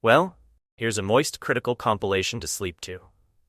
Well, here's a moist Critikal compilation to sleep to.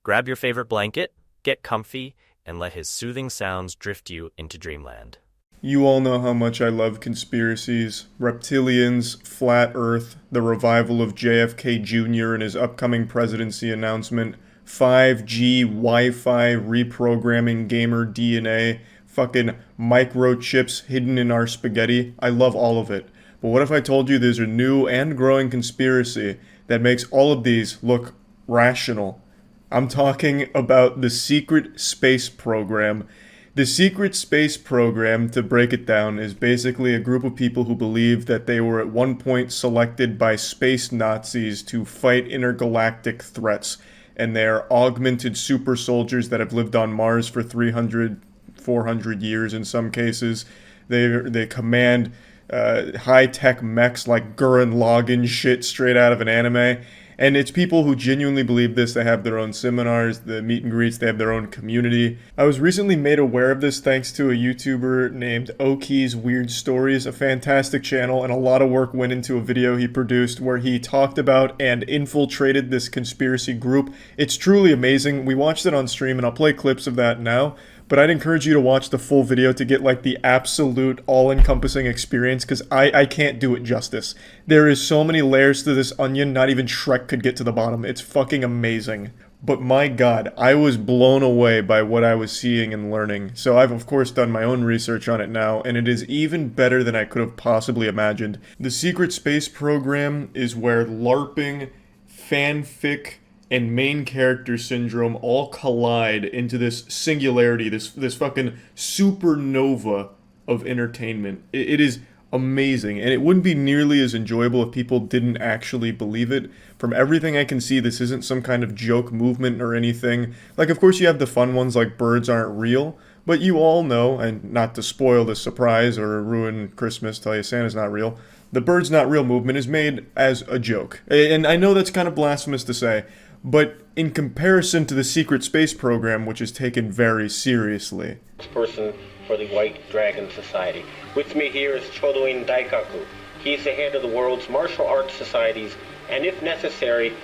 Grab your favorite blanket, get comfy, and let his soothing sounds drift you into dreamland. You all know how much I love conspiracies, reptilians, flat earth, the revival of JFK Jr. and his upcoming presidency announcement, 5G, Wi-Fi, reprogramming gamer DNA, fucking microchips hidden in our spaghetti. I love all of it. But what if I told you there's a new and growing conspiracy that makes all of these look rational? I'm talking about the secret space program. The secret space program, to break it down, is basically a group of people who believe that they were at one point selected by space Nazis to fight intergalactic threats, and they are augmented super soldiers that have lived on Mars for 300, 400 years in some cases. They command high-tech mechs like Gurren Lagann shit straight out of an anime. And it's people who genuinely believe this. They have their own seminars, the meet and greets, they have their own community. I was recently made aware of this thanks to a YouTuber named Oki's Weird Stories, a fantastic channel, and a lot of work went into a video he produced where he talked about and infiltrated this conspiracy group. It's truly amazing. We watched it on stream, and I'll play clips of that now. But I'd encourage you to watch the full video to get like the absolute all-encompassing experience, because I can't do it justice. There is so many layers to this onion, not even Shrek could get to the bottom. It's fucking amazing. But my god, I was blown away by what I was seeing and learning. So I've of course done my own research on it now, and it is even better than I could have possibly imagined. The secret space program is where LARPing, fanfic, and main character syndrome all collide into this singularity, this fucking supernova of entertainment. It is amazing, and it wouldn't be nearly as enjoyable if people didn't actually believe it. From everything I can see, this isn't some kind of joke movement or anything. Like, of course you have the fun ones like birds aren't real, but you all know, and not to spoil the surprise or ruin Christmas, tell you Santa's not real, the birds not real movement is made as a joke. And I know that's kind of blasphemous to say, but in comparison to the secret space program, which is taken very seriously. Person for the White Dragon Society. With me here is Chodoin Daikaku. He's the head of the world's martial arts societies, and if necessary,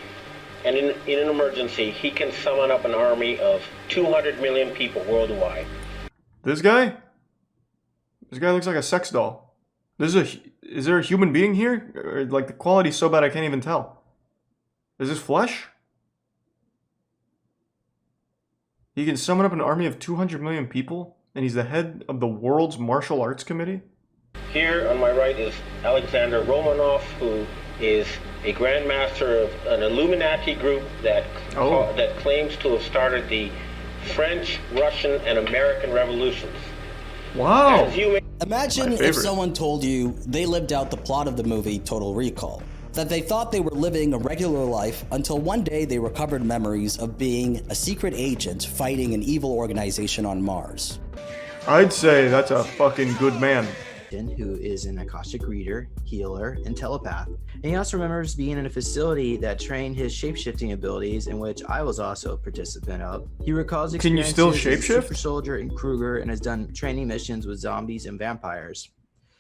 and in an emergency, he can summon up an army of 200 million people worldwide. This guy? This guy looks like a sex doll. Is there a human being here? Like, the quality's so bad I can't even tell. Is this flesh? He can summon up an army of 200 million people, and he's the head of the world's martial arts committee? Here on my right is Alexander Romanov, who is a grandmaster of an Illuminati group that claims to have started the French, Russian, and American revolutions. Wow! Imagine if someone told you they lived out the plot of the movie Total Recall. That they thought they were living a regular life until one day they recovered memories of being a secret agent fighting an evil organization on Mars. I'd say that's a fucking good man. Who is an Akashic reader, healer, and telepath. And he also remembers being in a facility that trained his shapeshifting abilities, in which I was also a participant of. He recalls experiences Can you still as a shapeshift? super soldier in Kruger, and has done training missions with zombies and vampires.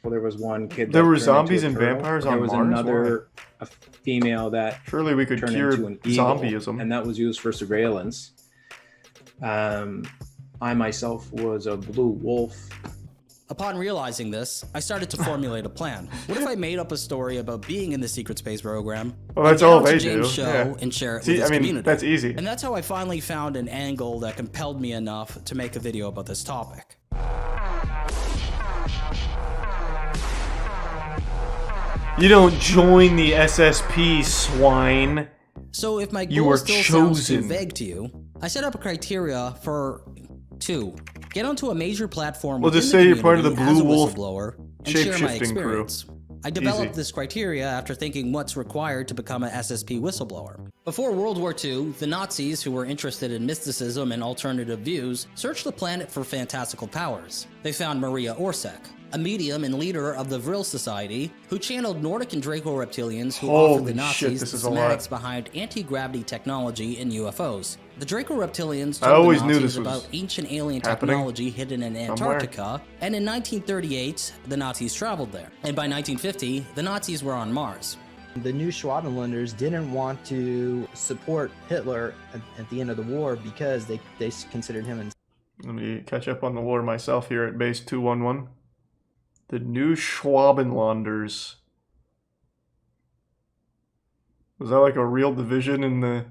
Well, there was one kid. There were zombies and vampires on Mars? There was another a female that surely we could turned cure into an eagle, zombieism, and that was used for surveillance. I myself was a blue wolf. Upon realizing this, I started to formulate a plan. What if I made up a story about being in the secret space program? Well, that's all they do. Yeah. And share it See, with his community. That's easy. And that's how I finally found an angle that compelled me enough to make a video about this topic. You don't join the SSP, swine. So if my You goal were still sounds too chosen. vague to you, I set up a criteria for 2. Get onto a major platform Well, within just the say you're part of the community Blue as a Wolf whistleblower and share my shape-shifting crew. experience. I developed Easy. this criteria after thinking what's required to become an SSP whistleblower. Before World War II, the Nazis, who were interested in mysticism and alternative views, searched the planet for fantastical powers. They found Maria Orsek, a medium and leader of the Vril Society, who channeled Nordic and Draco reptilians who offered the Nazis the schematics behind anti-gravity technology and UFOs. The Draco reptilians I told always the knew Nazis this was about ancient alien happening technology hidden in Antarctica, and in 1938, the Nazis traveled there. And by 1950, the Nazis were on Mars. The new Schwabenländers didn't want to support Hitler at the end of the war because they considered him. Let me catch up on the lore myself here at base 211. The new Schwabenländers. Was that like a real division in the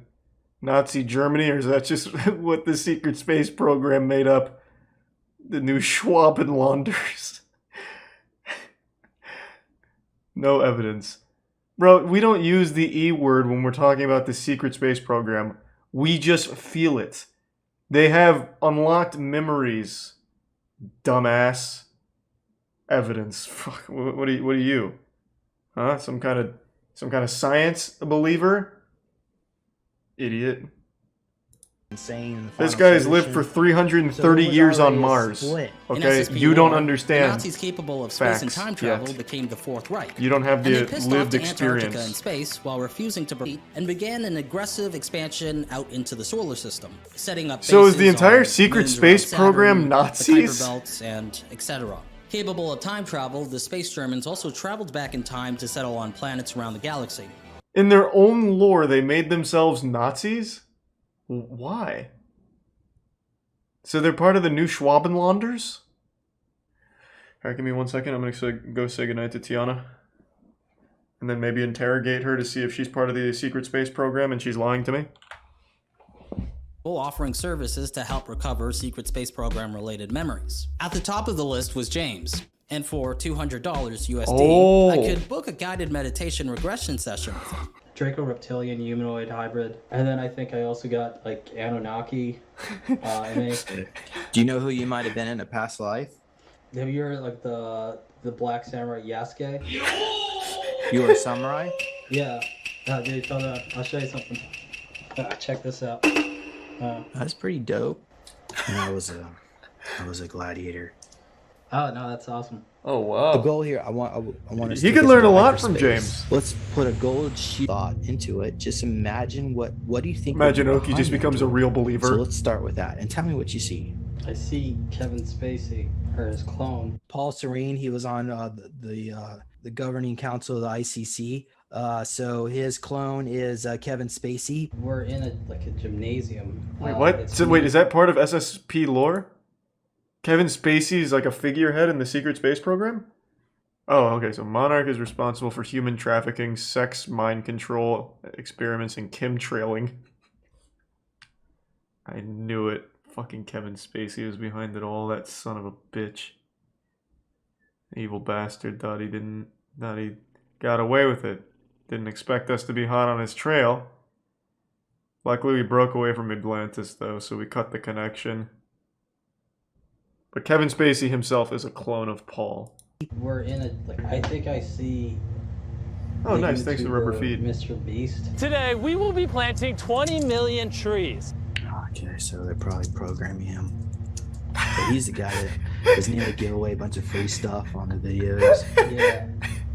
Nazi Germany, or is that just what the secret space program made up? The new Schwabenländers. No evidence. Bro, we don't use the E word when we're talking about the secret space program. We just feel it. They have unlocked memories, dumbass. Evidence. Fuck. What are you? Huh? Some kind of science believer? Idiot. Insane. This guy's lived for 330 years on Mars. Split. Okay, you don't understand. The Nazis capable of space and time travel yet. became the Fourth Reich. You don't have And the they pissed lived off to Antarctica in experience. space while refusing to proceed and began an aggressive expansion out into the solar system, setting up So is the bases entire on secret moons space around Saturn, program the Nazis? Kuiper belts, and etc. Capable of time travel, the space Germans also traveled back in time to settle on planets around the galaxy. In their own lore, they made themselves Nazis? Why? So they're part of the new Schwabenländers? Alright, give me 1 second. I'm going to go say goodnight to Tiana. And then maybe interrogate her to see if she's part of the secret space program and she's lying to me. Offering services to help recover secret space program related memories. At the top of the list was James, and for $200 USD, I could book a guided meditation regression session with him. Draco reptilian humanoid hybrid, and then I think I also got like Anunnaki. Do you know who you might have been in a past life? Have you heard like the Black Samurai Yasuke? You were a samurai? Yeah. Dude, hold on. I'll show you something. Check this out. That's pretty dope. And I was a gladiator. Oh no, that's awesome. Oh wow. The goal here, I want us. You to could get learn a into lot from hyperspace. James. Let's put a gold sheet thought into it. Just imagine what do you think? Imagine would be Oki just behind becomes that a real door? believer. So let's start with that, and tell me what you see. I see Kevin Spacey, or his clone. Paul Serene, he was on the governing council of the ICC. So his clone is Kevin Spacey. We're in a gymnasium. Wait, what? So wait, is that part of SSP lore? Kevin Spacey is like a figurehead in the secret space program? Oh, okay, so Monarch is responsible for human trafficking, sex, mind control, experiments, and chemtrailing. I knew it. Fucking Kevin Spacey was behind it all, that son of a bitch. Evil bastard, thought he got away with it. Didn't expect us to be hot on his trail. Luckily we broke away from Atlantis though, so we cut the connection. But Kevin Spacey himself is a clone of Paul. We're in I think I see. Oh, nice. Thanks for the rubber feed. Mr. Beast. Today, we will be planting 20 million trees. Okay, so they're probably programming him. But he's the guy that doesn't even give away a bunch of free stuff on the videos. Yeah.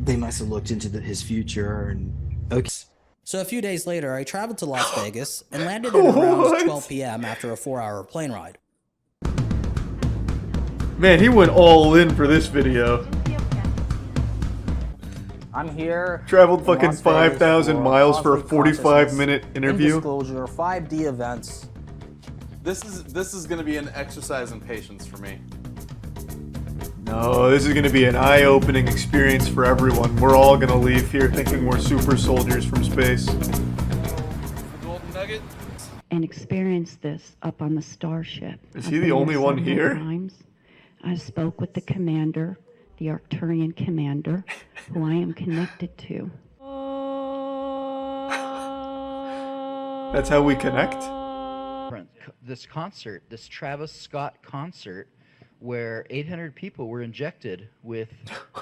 They must have looked into his future and okay. So a few days later, I traveled to Las Vegas and landed at around What? 12 p.m. after a 4-hour plane ride. Man, he went all in for this video. I'm here. Traveled in fucking Las Vegas 5,000 miles for a cosmic 45-minute consciousness, interview. Disclosure, 5D events. This is going to be an exercise in patience for me. No, this is going to be an eye-opening experience for everyone. We're all going to leave here thinking we're super soldiers from space. The golden nugget. And experience this up on the starship. Is I've he the been only there one several here? times. I spoke with the commander, the Arcturian commander, who I am connected to. That's how we connect? This concert, this Travis Scott concert, where 800 people were injected with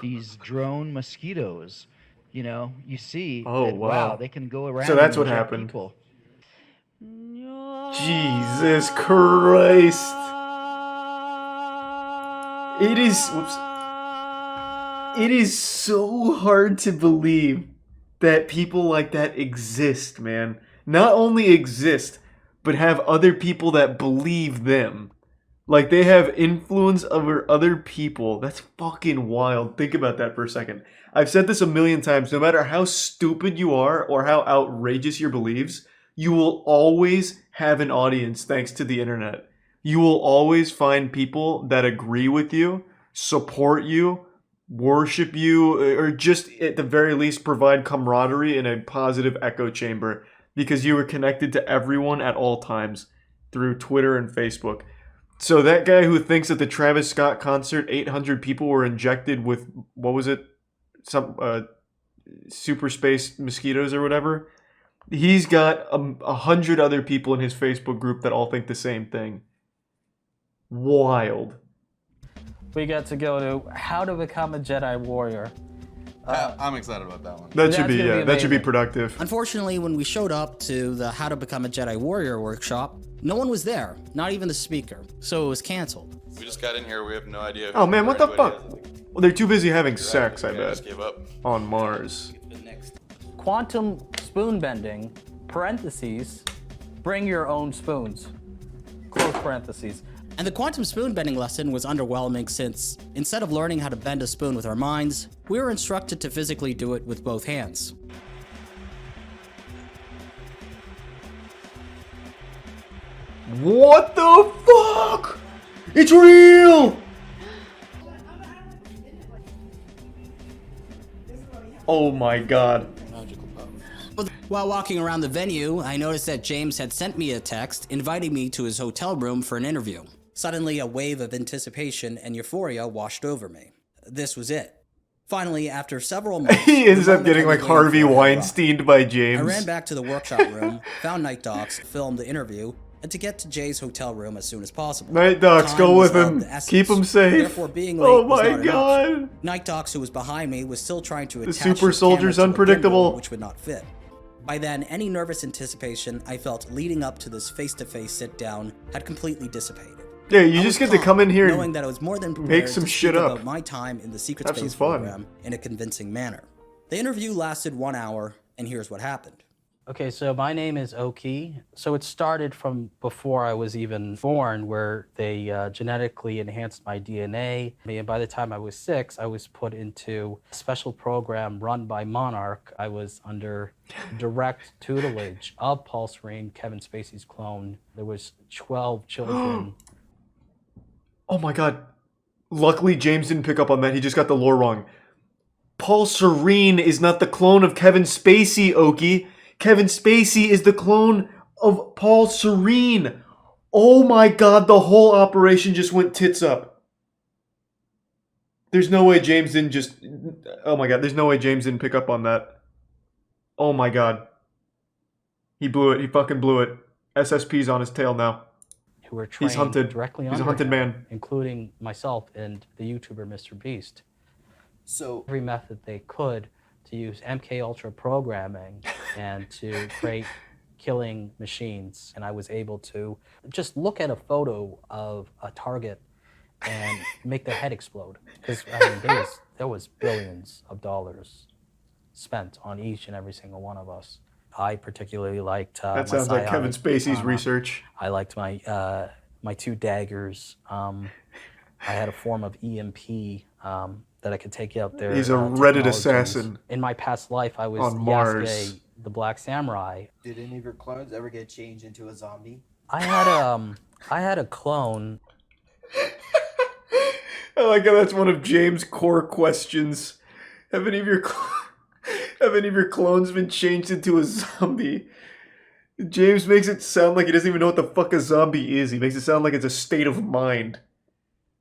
these drone mosquitoes. You know, you see, Oh, that, wow. they can go around. So that's and what inject happened. People. Jesus Christ. It is so hard to believe that people like that exist, man. Not only exist, but have other people that believe them. Like, they have influence over other people. That's fucking wild. Think about that for a second. I've said this a million times. No matter how stupid you are or how outrageous your beliefs, you will always have an audience thanks to the internet. You will always find people that agree with you, support you, worship you, or just at the very least provide camaraderie in a positive echo chamber because you are connected to everyone at all times through Twitter and Facebook. So that guy who thinks at the Travis Scott concert 800 people were injected with, what was it? Some super space mosquitoes or whatever. He's got 100 other people in his Facebook group that all think the same thing. Wild. We get to go to How to Become a Jedi Warrior. I'm excited about that one. That should be productive. Unfortunately, when we showed up to the How to Become a Jedi Warrior workshop, no one was there, not even the speaker, so it was canceled. We just got in here, we have no idea. Oh man, what the fuck? Well, they're too busy having sex, I bet. Just gave up. On Mars. Quantum spoon bending, parentheses, bring your own spoons, close parentheses. And the quantum spoon bending lesson was underwhelming since, instead of learning how to bend a spoon with our minds, we were instructed to physically do it with both hands. What the fuck? It's real! Oh my god. While walking around the venue, I noticed that James had sent me a text inviting me to his hotel room for an interview. Suddenly, a wave of anticipation and euphoria washed over me. This was it. Finally, after several months, he ends up getting like Harvey Weinsteined by James. I ran back to the workshop room, found Night Docs, filmed the interview, and to get to Jay's hotel room as soon as possible. Night Docs, go with him. Keep him safe. Therefore, being late oh was my not god. enough. Night Docs, who was behind me, was still trying to attach the super his soldier's camera to unpredictable, gimbal, which would not fit. By then, any nervous anticipation I felt leading up to this face-to-face sit-down had completely dissipated. Yeah, you just get to come in here knowing that I was more than prepared make some to shit speak up. about my time in the Secret Have Space some fun. program in a convincing manner. The interview lasted 1 hour, and here's what happened. Okay, so my name is Oki. So it started from before I was even born, where they genetically enhanced my DNA. And by the time I was 6, I was put into a special program run by Monarch. I was under direct tutelage of Paul Serene, Kevin Spacey's clone. There was 12 children. Oh my god. Luckily, James didn't pick up on that. He just got the lore wrong. Paul Serene is not the clone of Kevin Spacey, Oki. Kevin Spacey is the clone of Paul Serene. Oh my god, the whole operation just went tits up. There's no way James didn't just... Oh my god, there's no way James didn't pick up on that. Oh my god. He blew it. He fucking blew it. SSP's on his tail now. Who were trained He's hunted. directly He's a under hunted him, man. including myself and the YouTuber Mr. Beast. So every method they could to use MK Ultra programming and to create killing machines. And I was able to just look at a photo of a target and make their head explode. Because I mean, there was billions of dollars spent on each and every single one of us. I particularly liked that sounds like Kevin Spacey's research. I liked my my 2 daggers. I had a form of EMP that I could take out there. He's a Reddit assassin. In my past life, I was on Mars. Yasuke, the Black Samurai. Did any of your clones ever get changed into a zombie? I had a clone. I like how that's one of James' core questions. Have any of your clones been changed into a zombie? James makes it sound like he doesn't even know what the fuck a zombie is. He makes it sound like it's a state of mind.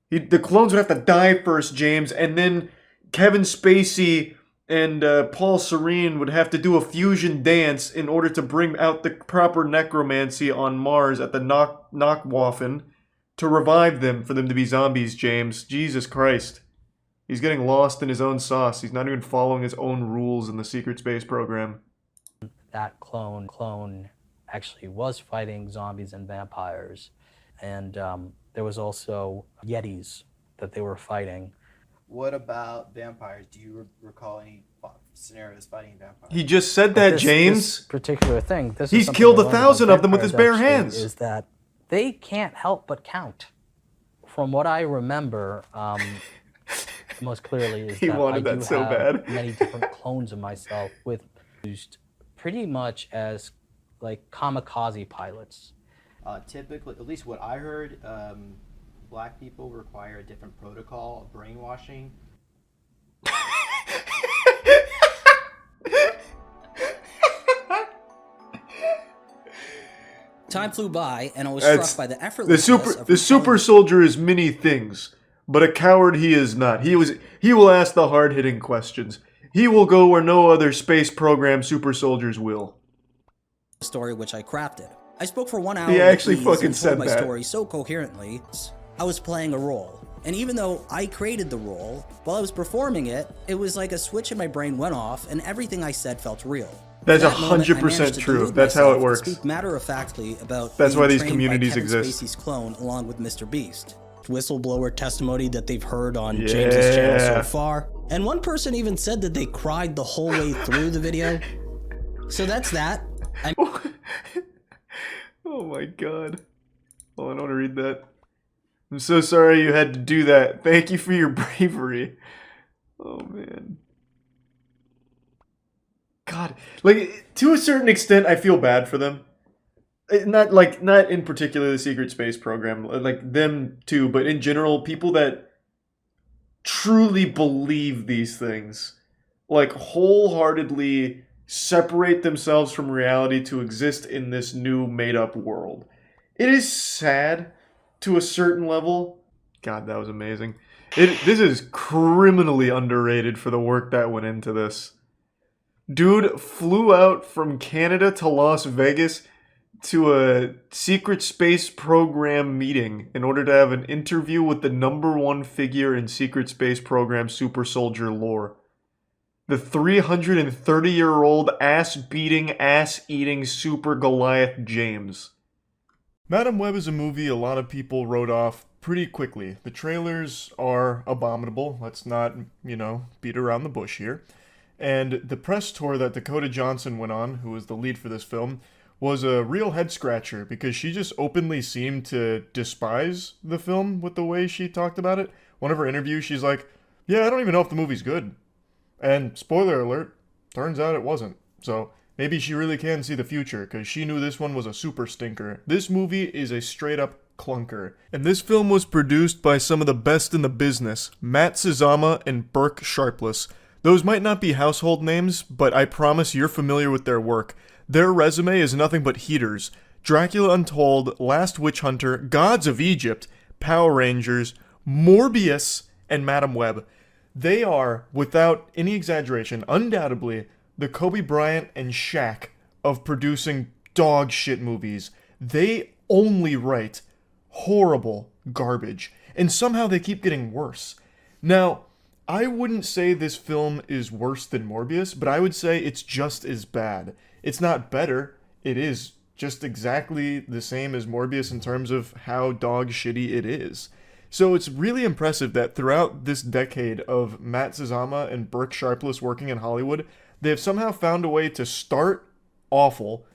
The clones would have to die first, James, and then Kevin Spacey and Paul Serene would have to do a fusion dance in order to bring out the proper necromancy on Mars at the Knockwaffen to revive them for them to be zombies, James. Jesus Christ. He's getting lost in his own sauce. He's not even following his own rules in the secret space program. That clone actually was fighting zombies and vampires. And there was also Yetis that they were fighting. What about vampires? Do you recall any scenarios fighting vampires? He just said that, James. This particular thing. He's killed 1,000 of them with his bare hands. Is that they can't help but count. from what I remember, most clearly is He that wanted I that do so have bad. many different clones of myself with used pretty much as like kamikaze pilots. Typically, at least what I heard, black people require a different protocol of brainwashing. Time flew by, and I was struck by the effortlessness of the super soldier is many things, but a coward he is not. He will ask the hard-hitting questions. He will go where no other space program super soldiers will. Story which I crafted. I spoke for 1 hour. He actually with ease fucking and said told my that. story so coherently. I was playing a role, and even though I created the role, while I was performing it, it was like a switch in my brain went off, and everything I said felt real. That's At that moment, I 100% managed to true. delude That's how it myself and works. Speak matter-of-factly about That's being why these trained communities by Kevin exist. Spacey's clone, along with Mr. Beast. Whistleblower testimony that they've heard on James's channel so far, and one person even said that they cried the whole way through the video. So that's that. Oh my god. Hold on, I want to read that. I'm so sorry you had to do that. Thank you for your bravery. Oh man. God, like, to a certain extent, I feel bad for them. Not in particular the secret space program, like them too, but in general, people that truly believe these things, like wholeheartedly separate themselves from reality to exist in this new made-up world. It is sad to a certain level. God, that was amazing. This is criminally underrated for the work that went into this. Dude flew out from Canada to Las Vegas to a secret space program meeting in order to have an interview with the #1 figure in secret space program super soldier lore. The 330-year-old ass-beating, ass-eating super Goliath James. Madam Web is a movie a lot of people wrote off pretty quickly. The trailers are abominable. Let's not, beat around the bush here. And the press tour that Dakota Johnson went on, who was the lead for this film, was a real head-scratcher because she just openly seemed to despise the film with the way she talked about it. One of her interviews, she's like, yeah, I don't even know if the movie's good. And spoiler alert, turns out it wasn't. So maybe she really can see the future because she knew this one was a super stinker. This movie is a straight-up clunker. And this film was produced by some of the best in the business, Matt Sazama and Burke Sharpless. Those might not be household names, but I promise you're familiar with their work. Their resume is nothing but heaters. Dracula Untold, Last Witch Hunter, Gods of Egypt, Power Rangers, Morbius, and Madam Web. They are, without any exaggeration, undoubtedly the Kobe Bryant and Shaq of producing dog shit movies. They only write horrible garbage, and somehow they keep getting worse. Now, I wouldn't say this film is worse than Morbius, but I would say it's just as bad. It's not better, it is just exactly the same as Morbius in terms of how dog shitty it is. So it's really impressive that throughout this decade of Matt Sazama and Burke Sharpless working in Hollywood, they have somehow found a way to start awful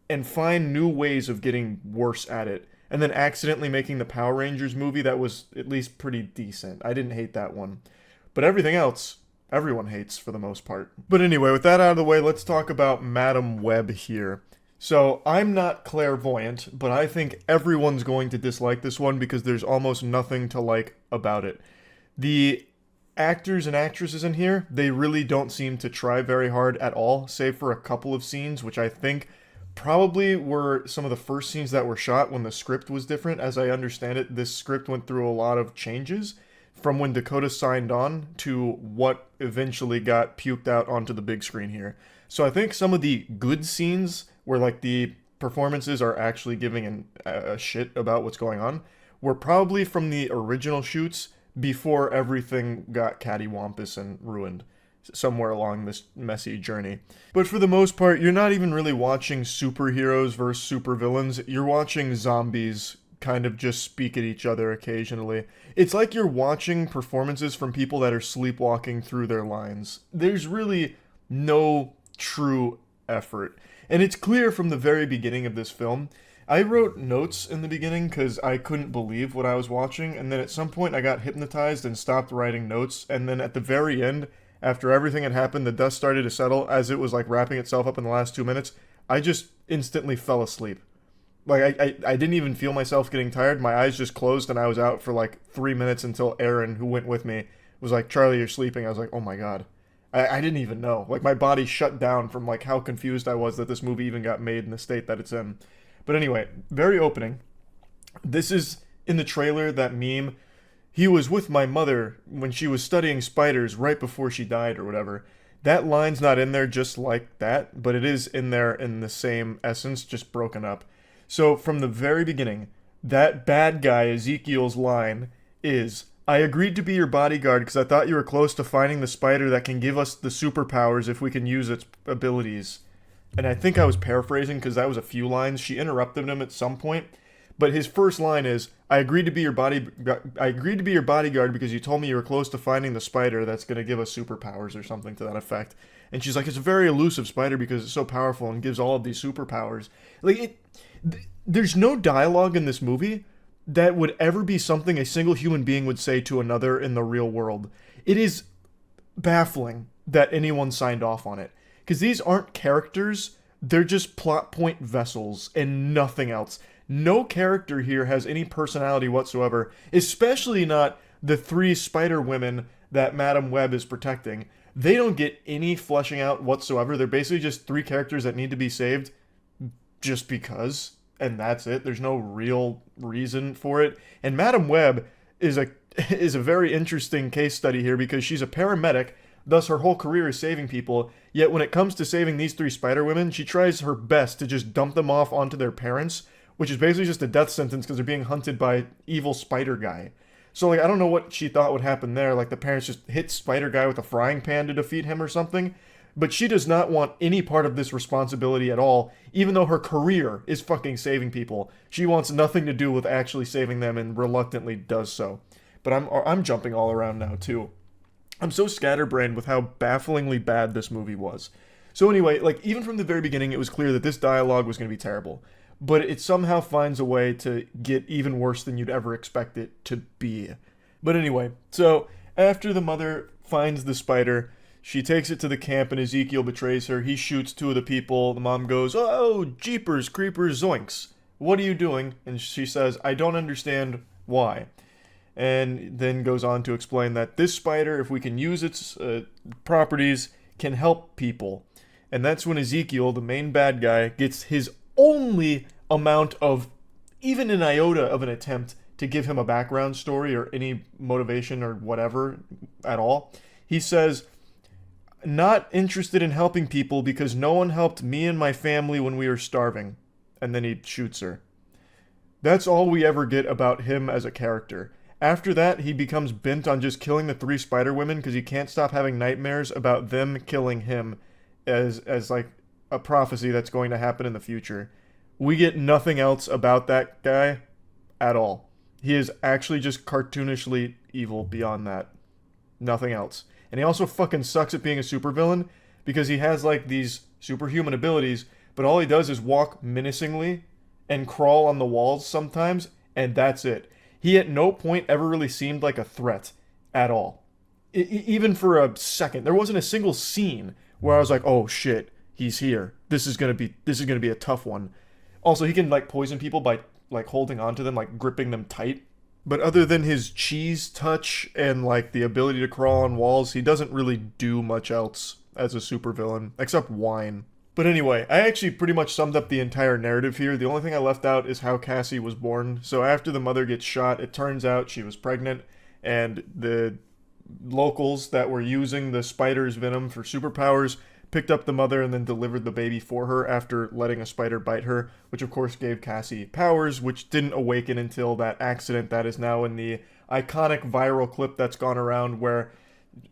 and find new ways of getting worse at it, and then accidentally making the Power Rangers movie that was at least pretty decent. I didn't hate that one. But everything else, everyone hates for the most part. But anyway, with that out of the way, let's talk about Madam Web here. So, I'm not clairvoyant, but I think everyone's going to dislike this one because there's almost nothing to like about it. The actors and actresses in here, they really don't seem to try very hard at all, save for a couple of scenes, which I think probably were some of the first scenes that were shot when the script was different. As I understand it, this script went through a lot of changes from when Dakota signed on to what eventually got puked out onto the big screen here. So I think some of the good scenes where like the performances are actually giving a shit about what's going on were probably from the original shoots before everything got cattywampus and ruined somewhere along this messy journey. But for the most part, you're not even really watching superheroes versus supervillains. You're watching zombies kind of just speak at each other occasionally. It's like you're watching performances from people that are sleepwalking through their lines. There's really no true effort. And it's clear from the very beginning of this film, I wrote notes in the beginning because I couldn't believe what I was watching, and then at some point I got hypnotized and stopped writing notes, and then at the very end, after everything had happened, the dust started to settle as it was like wrapping itself up in the last 2 minutes, I just instantly fell asleep. Like, I didn't even feel myself getting tired. My eyes just closed, and I was out for like 3 minutes until Aaron, who went with me, was like, Charlie, you're sleeping. I was like, oh my god. I didn't even know. Like, my body shut down from like how confused I was that this movie even got made in the state that it's in. But anyway, very opening. This is in the trailer, that meme. He was with my mother when she was studying spiders right before she died or whatever. That line's not in there just like that, but it is in there in the same essence, just broken up. So from the very beginning, that bad guy Ezekiel's line is, I agreed to be your bodyguard because I thought you were close to finding the spider that can give us the superpowers if we can use its abilities. And I think I was paraphrasing because that was a few lines. She interrupted him at some point. But his first line is, I agreed to be your bodyguard because you told me you were close to finding the spider that's going to give us superpowers or something to that effect. And she's like, it's a very elusive spider because it's so powerful and gives all of these superpowers. Like, there's no dialogue in this movie that would ever be something a single human being would say to another in the real world. It is baffling that anyone signed off on it. Because these aren't characters, they're just plot point vessels and nothing else. No character here has any personality whatsoever, especially not the 3 spider women that Madam Web is protecting. They don't get any fleshing out whatsoever. They're basically just 3 characters that need to be saved just because, and that's it. There's no real reason for it. And Madam Web is a very interesting case study here because she's a paramedic. Thus, her whole career is saving people, yet when it comes to saving these 3 spider women, she tries her best to just dump them off onto their parents, which is basically just a death sentence because they're being hunted by evil spider guy. So, like, I don't know what she thought would happen there, like the parents just hit spider guy with a frying pan to defeat him or something, but she does not want any part of this responsibility at all, even though her career is fucking saving people. She wants nothing to do with actually saving them and reluctantly does so. But I'm jumping all around now, too. I'm so scatterbrained with how bafflingly bad this movie was. So anyway, like, even from the very beginning, it was clear that this dialogue was going to be terrible. But it somehow finds a way to get even worse than you'd ever expect it to be. But anyway, so after the mother finds the spider, she takes it to the camp and Ezekiel betrays her. He shoots 2 of the people. The mom goes, oh, jeepers, creepers, zoinks. What are you doing? And she says, I don't understand why. And then goes on to explain that this spider, if we can use its properties, can help people. And that's when Ezekiel, the main bad guy, gets his only amount of, even an iota of an attempt to give him a background story or any motivation or whatever at all. He says, not interested in helping people because no one helped me and my family when we were starving. And then he shoots her. That's all we ever get about him as a character. After that, he becomes bent on just killing the 3 spider women because he can't stop having nightmares about them killing him as like a prophecy that's going to happen in the future. We get nothing else about that guy at all. He is actually just cartoonishly evil beyond that. Nothing else. And he also fucking sucks at being a supervillain because he has like these superhuman abilities, but all he does is walk menacingly and crawl on the walls sometimes, and that's it. He at no point ever really seemed like a threat at all. Even for a second. There wasn't a single scene where I was like, oh shit, he's here. This is gonna be a tough one. Also, he can like poison people by like holding onto them, like gripping them tight. But other than his cheese touch and like the ability to crawl on walls, he doesn't really do much else as a supervillain, except whine. But anyway, I actually pretty much summed up the entire narrative here. The only thing I left out is how Cassie was born. So after the mother gets shot, it turns out she was pregnant, and the locals that were using the spider's venom for superpowers picked up the mother and then delivered the baby for her after letting a spider bite her, which of course gave Cassie powers, which didn't awaken until that accident that is now in the iconic viral clip that's gone around where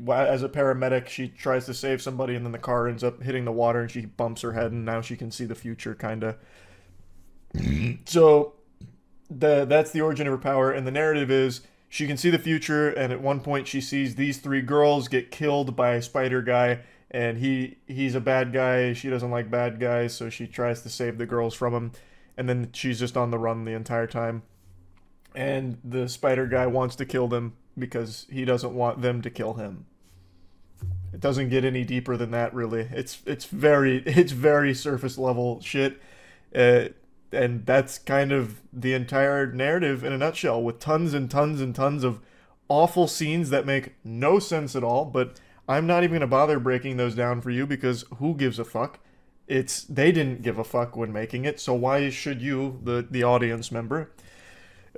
as a paramedic, she tries to save somebody and then the car ends up hitting the water and she bumps her head and now she can see the future, kinda. So, that's the origin of her power, and the narrative is she can see the future, and at one point she sees these 3 girls get killed by a spider guy, and he's a bad guy, she doesn't like bad guys, so she tries to save the girls from him. and then she's just on the run the entire time. And the spider guy wants to kill them because he doesn't want them to kill him. It doesn't get any deeper than that, really. It's very surface level shit, and that's kind of the entire narrative in a nutshell, with tons and tons and tons of awful scenes that make no sense at all. But I'm not even gonna bother breaking those down for you, because who gives a fuck? They didn't give a fuck when making it, so why should you, the audience member?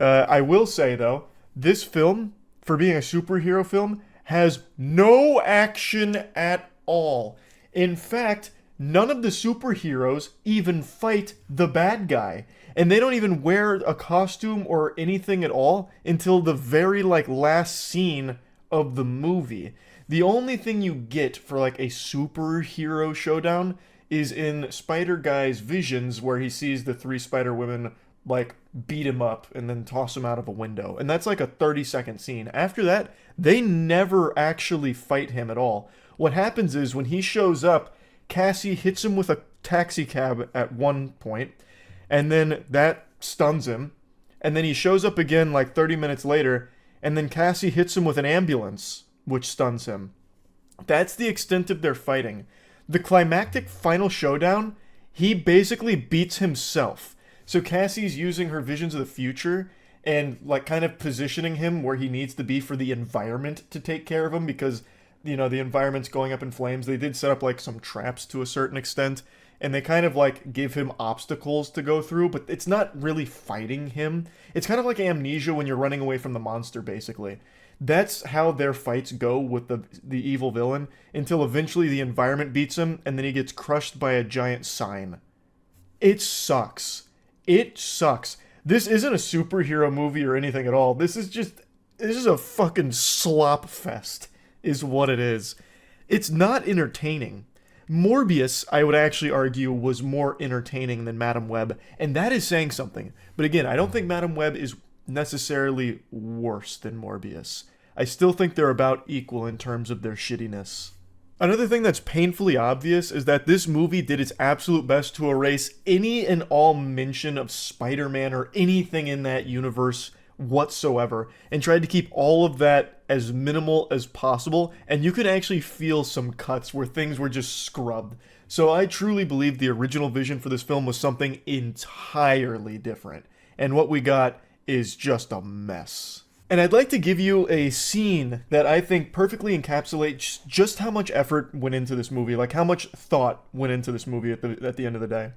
I will say, though, this film, for being a superhero film, has no action at all. In fact, none of the superheroes even fight the bad guy. And they don't even wear a costume or anything at all until the very, last scene of the movie. The only thing you get for, a superhero showdown is in Spider Guy's visions, where he sees the 3 Spider Women beat him up and then toss him out of a window. And that's a 30-second scene. After that, they never actually fight him at all. What happens is, when he shows up, Cassie hits him with a taxi cab at one point, and then that stuns him. And then he shows up again 30 minutes later, and then Cassie hits him with an ambulance, which stuns him. That's the extent of their fighting. The climactic final showdown, he basically beats himself. So Cassie's using her visions of the future and kind of positioning him where he needs to be for the environment to take care of him, because, the environment's going up in flames. They did set up some traps to a certain extent, and they kind of give him obstacles to go through, but it's not really fighting him. It's kind of like Amnesia when you're running away from the monster, basically. That's how their fights go with the evil villain, until eventually the environment beats him, and then he gets crushed by a giant sign. It sucks. It sucks. This isn't a superhero movie or anything at all. This is a fucking slop fest, is what it is. It's not entertaining. Morbius, I would actually argue, was more entertaining than Madam Web, and that is saying something. But again, I don't think Madam Web is necessarily worse than Morbius. I still think they're about equal in terms of their shittiness. Another thing that's painfully obvious is that this movie did its absolute best to erase any and all mention of Spider-Man or anything in that universe whatsoever, and tried to keep all of that as minimal as possible, and you could actually feel some cuts where things were just scrubbed. So I truly believe the original vision for this film was something entirely different, and what we got is just a mess. And I'd like to give you a scene that I think perfectly encapsulates just how much effort went into this movie, how much thought went into this movie at the end of the day.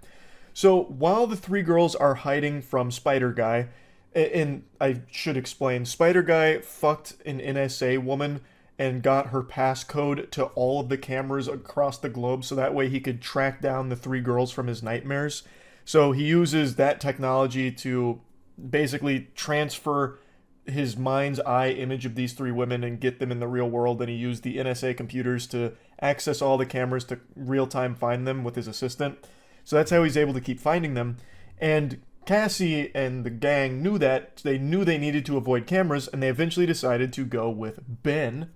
So while the 3 girls are hiding from Spider Guy, and I should explain, Spider Guy fucked an NSA woman and got her passcode to all of the cameras across the globe, so that way he could track down the 3 girls from his nightmares. So he uses that technology to basically transfer his mind's eye image of these 3 women and get them in the real world, and he used the NSA computers to access all the cameras to real-time find them with his assistant. So that's how he's able to keep finding them. And Cassie and the gang knew that. They knew they needed to avoid cameras, and they eventually decided to go with Ben,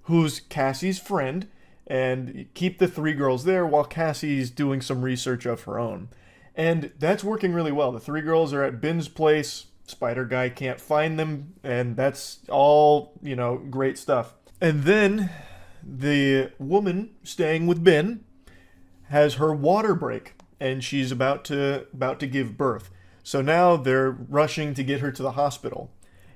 who's Cassie's friend, and keep the 3 girls there while Cassie's doing some research of her own. And that's working really well. The 3 girls are at Ben's place. Spider Guy can't find them, and that's all, great stuff. And then the woman staying with Ben has her water break, and she's about to give birth. So now they're rushing to get her to the hospital.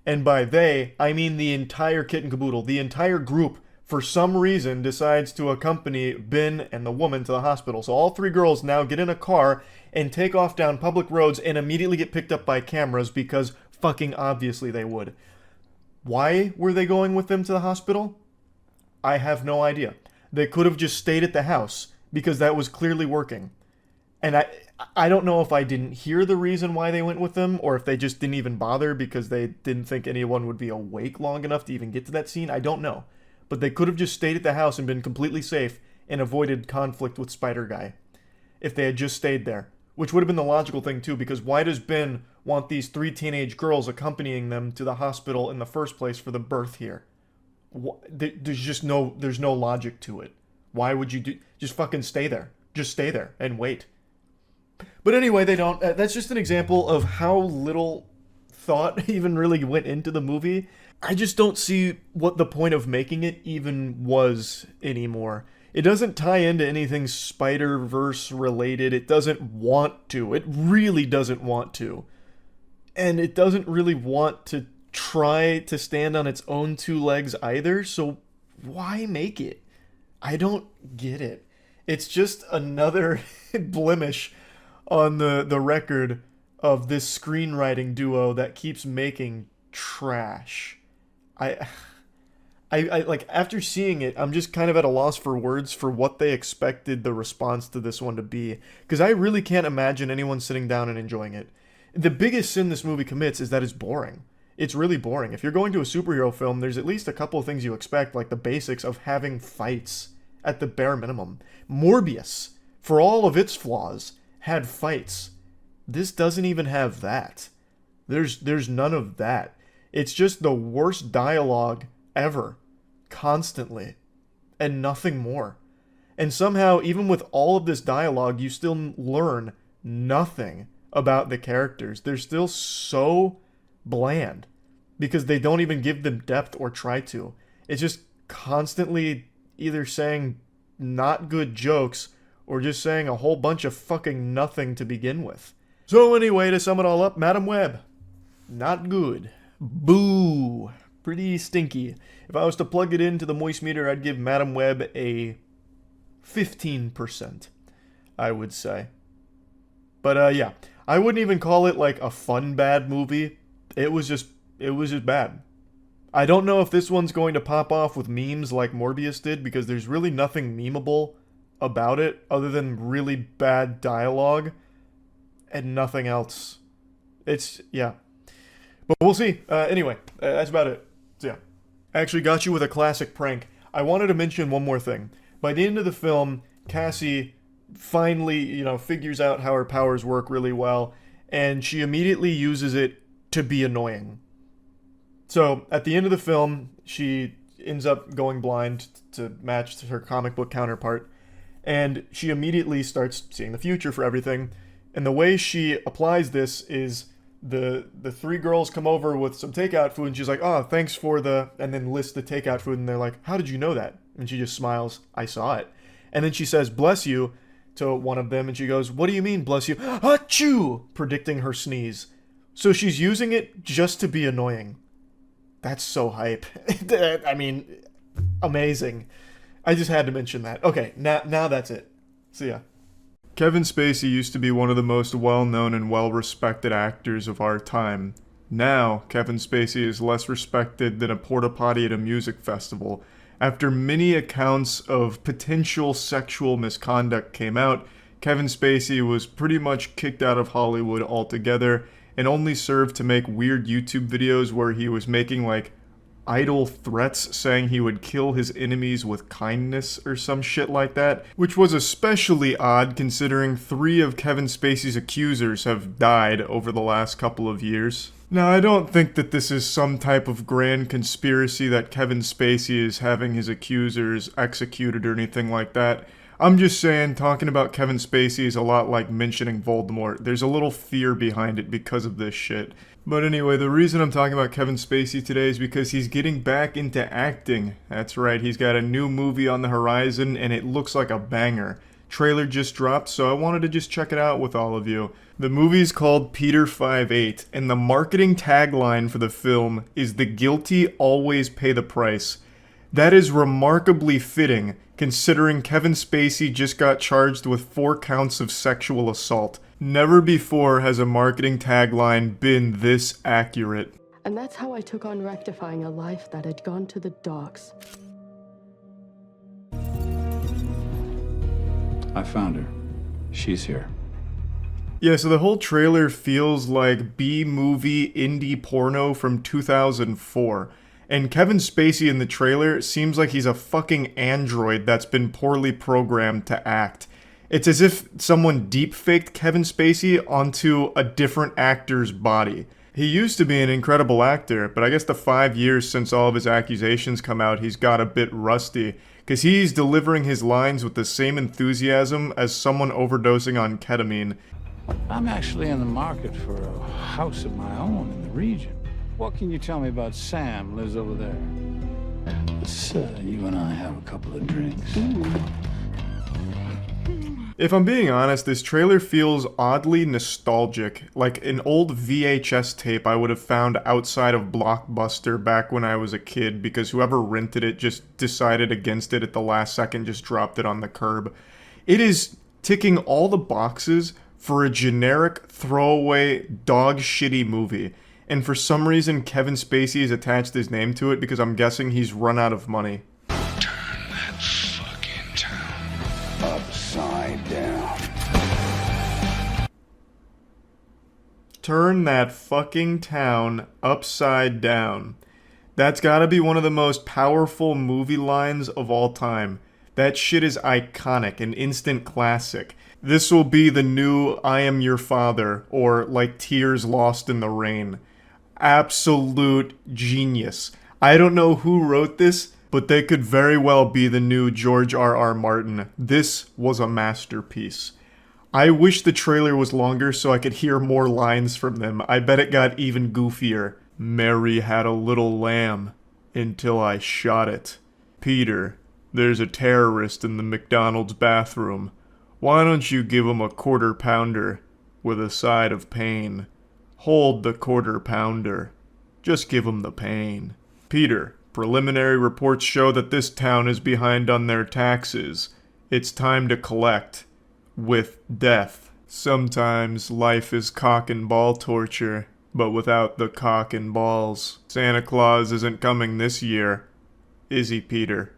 And by they, I mean the entire kit and caboodle. The entire group, for some reason, decides to accompany Ben and the woman to the hospital. So all 3 girls now get in a car and take off down public roads and immediately get picked up by cameras, because fucking obviously they would. Why were they going with them to the hospital? I have no idea. They could have just stayed at the house, because that was clearly working. And I don't know if I didn't hear the reason why they went with them, or if they just didn't even bother because they didn't think anyone would be awake long enough to even get to that scene. I don't know. But they could have just stayed at the house and been completely safe and avoided conflict with Spider Guy if they had just stayed there. Which would have been the logical thing too, because why does Ben want these 3 teenage girls accompanying them to the hospital in the first place for the birth here? There's no logic to it. Why would you just fucking stay there? Just stay there and wait. But anyway, they don't. That's just an example of how little thought even really went into the movie. I just don't see what the point of making it even was anymore. It doesn't tie into anything Spider-Verse related. It doesn't want to. It really doesn't want to. And it doesn't really want to try to stand on its own two legs either, so why make it? I don't get it. It's just another blemish on the record of this screenwriting duo that keeps making trash. I like, after seeing it, I'm just kind of at a loss for words for what they expected the response to this one to be, because I really can't imagine anyone sitting down and enjoying it. The biggest sin this movie commits is that it's boring. It's really boring. If you're going to a superhero film, there's at least a couple of things you expect, like the basics of having fights at the bare minimum. Morbius, for all of its flaws, had fights. This doesn't even have that. There's none of that. It's just the worst dialogue ever, constantly, and nothing more. And somehow, even with all of this dialogue, you still learn nothing about the characters. They're still so bland because they don't even give them depth or try to. It's just constantly either saying not good jokes or just saying a whole bunch of fucking nothing to begin with. So anyway, to sum it all up, Madam Web, not good. Boo. Pretty stinky. If I was to plug it into the moist meter, I'd give Madam Web a 15%, I would say. But yeah, I wouldn't even call it like a fun bad movie. It was just bad. I don't know if this one's going to pop off with memes like Morbius did, because there's really nothing memeable about it other than really bad dialogue and nothing else. It's, yeah. But we'll see. Anyway, that's about it. So yeah. I actually got you with a classic prank. I wanted to mention one more thing. By the end of the film, Cassie finally, figures out how her powers work really well, and she immediately uses it to be annoying. So, at the end of the film, she ends up going blind to match her comic book counterpart, and she immediately starts seeing the future for everything. And the way she applies this is the three girls come over with some takeout food, and she's like, "Oh, thanks for the," and then lists the takeout food, and they're like, "How did you know that?" And she just smiles, "I saw it." And then she says, "Bless you," to one of them, and she goes, "What do you mean, bless you?" Achoo! Predicting her sneeze. So she's using it just to be annoying. That's so hype. I mean, amazing. I just had to mention that. Okay, now that's it. See ya. Kevin Spacey used to be one of the most well-known and well-respected actors of our time. Now, Kevin Spacey is less respected than a porta potty at a music festival. After many accounts of potential sexual misconduct came out, Kevin Spacey was pretty much kicked out of Hollywood altogether and only served to make weird YouTube videos where he was making like idle threats saying he would kill his enemies with kindness or some shit like that, which was especially odd considering 3 of Kevin Spacey's accusers have died over the last couple of years. Now, I don't think that this is some type of grand conspiracy that Kevin Spacey is having his accusers executed or anything like that. I'm just saying, talking about Kevin Spacey is a lot like mentioning Voldemort. There's a little fear behind it because of this shit. But anyway, the reason I'm talking about Kevin Spacey today is because he's getting back into acting. That's right, he's got a new movie on the horizon, and it looks like a banger. Trailer just dropped, so I wanted to just check it out with all of you. The movie's called Peter 5'8", and the marketing tagline for the film is "The guilty always pay the price." That is remarkably fitting, considering Kevin Spacey just got charged with 4 counts of sexual assault. Never before has a marketing tagline been this accurate. And that's how I took on rectifying a life that had gone to the dogs. I found her. She's here. Yeah, so the whole trailer feels like B-movie indie porno from 2004. And Kevin Spacey in the trailer seems like he's a fucking android that's been poorly programmed to act. It's as if someone deep-faked Kevin Spacey onto a different actor's body. He used to be an incredible actor, but I guess the 5 years since all of his accusations come out, he's got a bit rusty, because he's delivering his lines with the same enthusiasm as someone overdosing on ketamine. I'm actually in the market for a house of my own in the region. What can you tell me about Sam, lives over there? Let's you and I have a couple of drinks. If I'm being honest, this trailer feels oddly nostalgic, like an old VHS tape I would have found outside of Blockbuster back when I was a kid, because whoever rented it just decided against it at the last second, just dropped it on the curb. It is ticking all the boxes for a generic, throwaway, dog-shitty movie. And for some reason, Kevin Spacey has attached his name to it because I'm guessing he's run out of money. Upside down. Turn that fucking town upside down. That's gotta be one of the most powerful movie lines of all time. That shit is iconic, an instant classic. This will be the new I Am Your Father, or like Tears Lost in the Rain. Absolute genius. I don't know who wrote this, but they could very well be the new George R.R. Martin. This was a masterpiece. I wish the trailer was longer so I could hear more lines from them. I bet it got even goofier. Mary had a little lamb until I shot it. Peter, there's a terrorist in the McDonald's bathroom. Why don't you give him a quarter pounder with a side of pain? Hold the quarter pounder. Just give him the pain. Peter, preliminary reports show that this town is behind on their taxes. It's time to collect. With death. Sometimes life is cock and ball torture, but without the cock and balls. Santa Claus isn't coming this year, is he, Peter?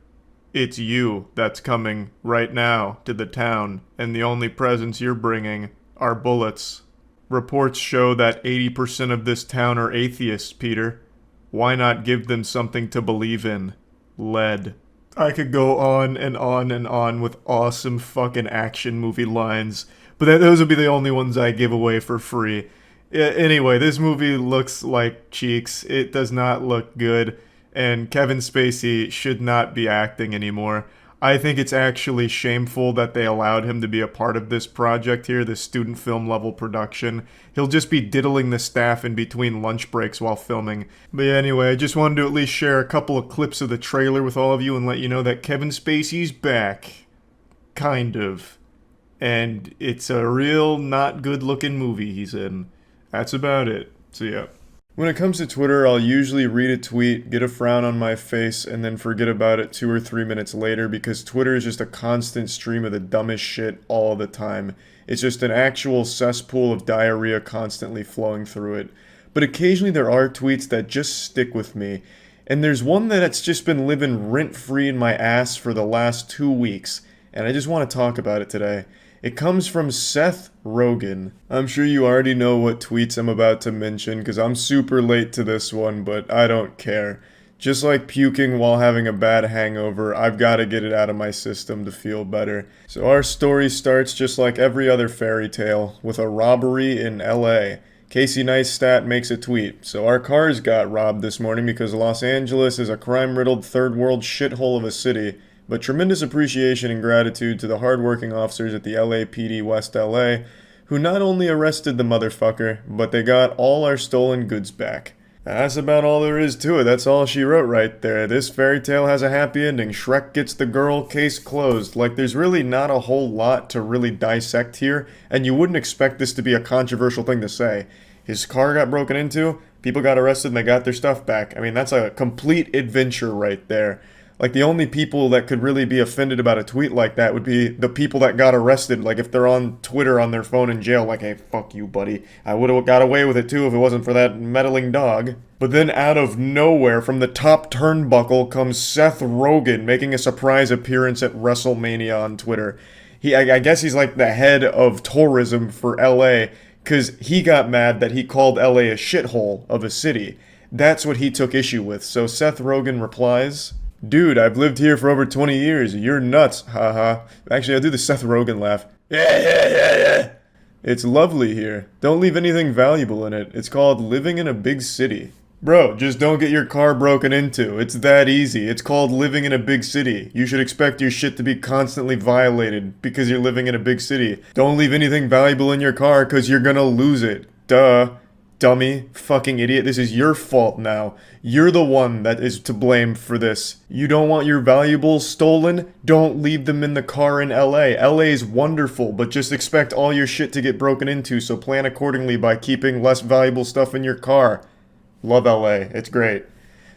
It's you that's coming right now to the town, and the only presents you're bringing are bullets. Reports show that 80% of this town are atheists, Peter. Why not give them something to believe in? Lead. I could go on and on and on with awesome fucking action movie lines, but those would be the only ones I give away for free. Anyway, this movie looks like cheeks. It does not look good, and Kevin Spacey should not be acting anymore. I think it's actually shameful that they allowed him to be a part of this project here, this student film level production. He'll just be diddling the staff in between lunch breaks while filming. But yeah, anyway, I just wanted to at least share a couple of clips of the trailer with all of you and let you know that Kevin Spacey's back. Kind of. And it's a real not good looking movie he's in. That's about it. So yeah. When it comes to Twitter, I'll usually read a tweet, get a frown on my face, and then forget about it 2 or 3 minutes later because Twitter is just a constant stream of the dumbest shit all the time. It's just an actual cesspool of diarrhea constantly flowing through it. But occasionally there are tweets that just stick with me. And there's one that's just been living rent-free in my ass for the last 2 weeks. And I just want to talk about it today. It comes from Seth Rogen. I'm sure you already know what tweets I'm about to mention because I'm super late to this one, but I don't care. Just like puking while having a bad hangover, I've got to get it out of my system to feel better. So our story starts just like every other fairy tale, with a robbery in LA. Casey Neistat makes a tweet. So our cars got robbed this morning because Los Angeles is a crime-riddled third world shithole of a city. But tremendous appreciation and gratitude to the hardworking officers at the LAPD West LA, who not only arrested the motherfucker, but they got all our stolen goods back. That's about all there is to it. That's all she wrote right there. This fairy tale has a happy ending. Shrek gets the girl, case closed. Like, there's really not a whole lot to really dissect here, and you wouldn't expect this to be a controversial thing to say. His car got broken into, people got arrested, and they got their stuff back. I mean, that's a complete adventure right there. Like, the only people that could really be offended about a tweet like that would be the people that got arrested. Like, if they're on Twitter on their phone in jail, like, hey, fuck you, buddy. I would have got away with it, too, if it wasn't for that meddling dog. But then out of nowhere, from the top turnbuckle, comes Seth Rogen making a surprise appearance at WrestleMania on Twitter. I guess he's like the head of tourism for LA, because he got mad that he called LA a shithole of a city. That's what he took issue with. So Seth Rogen replies, "Dude, I've lived here for over 20 years. You're nuts, haha." Actually, I'll do the Seth Rogen laugh. Yeah. It's lovely here. Don't leave anything valuable in it. It's called living in a big city. Bro, just don't get your car broken into. It's that easy. It's called living in a big city. You should expect your shit to be constantly violated because you're living in a big city. Don't leave anything valuable in your car because you're gonna lose it. Duh. Dummy. Fucking idiot. This is your fault now. You're the one that is to blame for this. You don't want your valuables stolen? Don't leave them in the car in LA. LA is wonderful, but just expect all your shit to get broken into, so plan accordingly by keeping less valuable stuff in your car. Love LA. It's great.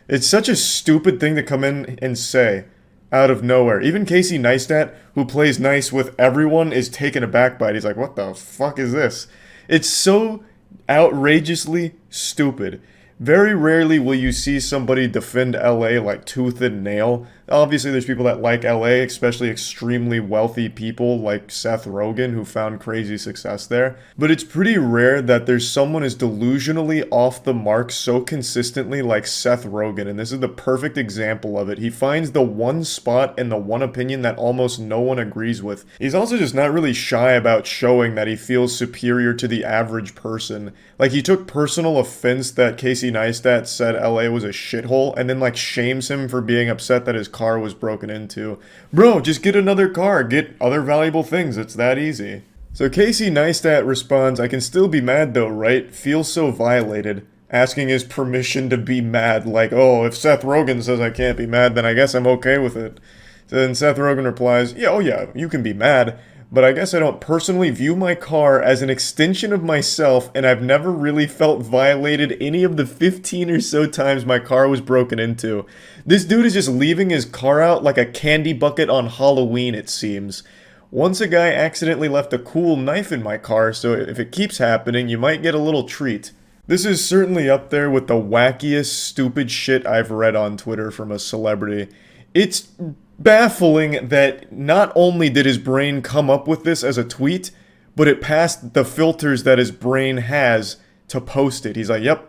It's such a stupid thing to come in and say out of nowhere. Even Casey Neistat, who plays nice with everyone, is taken aback by it. He's like, what the fuck is this? It's so outrageously stupid. Very rarely will you see somebody defend LA like tooth and nail. Obviously, there's people that like LA, especially extremely wealthy people like Seth Rogen, who found crazy success there. But it's pretty rare that there's someone as delusionally off the mark so consistently like Seth Rogen, and this is the perfect example of it. He finds the one spot and the one opinion that almost no one agrees with. He's also just not really shy about showing that he feels superior to the average person. Like, he took personal offense that Casey Neistat said LA was a shithole, and then like shames him for being upset that his car was broken into. Bro, just get another car, get other valuable things, it's that easy. So Casey Neistat responds, I can still be mad though, right? Feel so violated. Asking his permission to be mad, like, oh, if Seth Rogen says I can't be mad, then I guess I'm okay with it. So then Seth Rogen replies, yeah, oh yeah, you can be mad, but I guess I don't personally view my car as an extension of myself, and I've never really felt violated any of the 15 or so times my car was broken into. This dude is just leaving his car out like a candy bucket on Halloween, it seems. Once a guy accidentally left a cool knife in my car, so if it keeps happening, you might get a little treat. This is certainly up there with the wackiest, stupid shit I've read on Twitter from a celebrity. It's baffling that not only did his brain come up with this as a tweet, but it passed the filters that his brain has to post it. He's like, yep,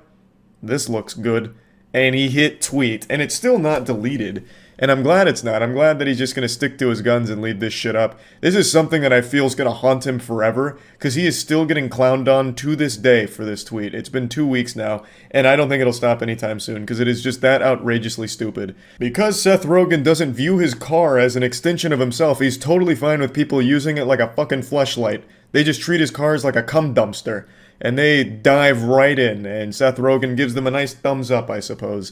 this looks good. And he hit tweet, and it's still not deleted. And I'm glad it's not. I'm glad that he's just going to stick to his guns and leave this shit up. This is something that I feel is going to haunt him forever, because he is still getting clowned on to this day for this tweet. It's been 2 weeks now, and I don't think it'll stop anytime soon, because it is just that outrageously stupid. Because Seth Rogen doesn't view his car as an extension of himself, he's totally fine with people using it like a fucking fleshlight. They just treat his cars like a cum dumpster, and they dive right in, and Seth Rogen gives them a nice thumbs up, I suppose.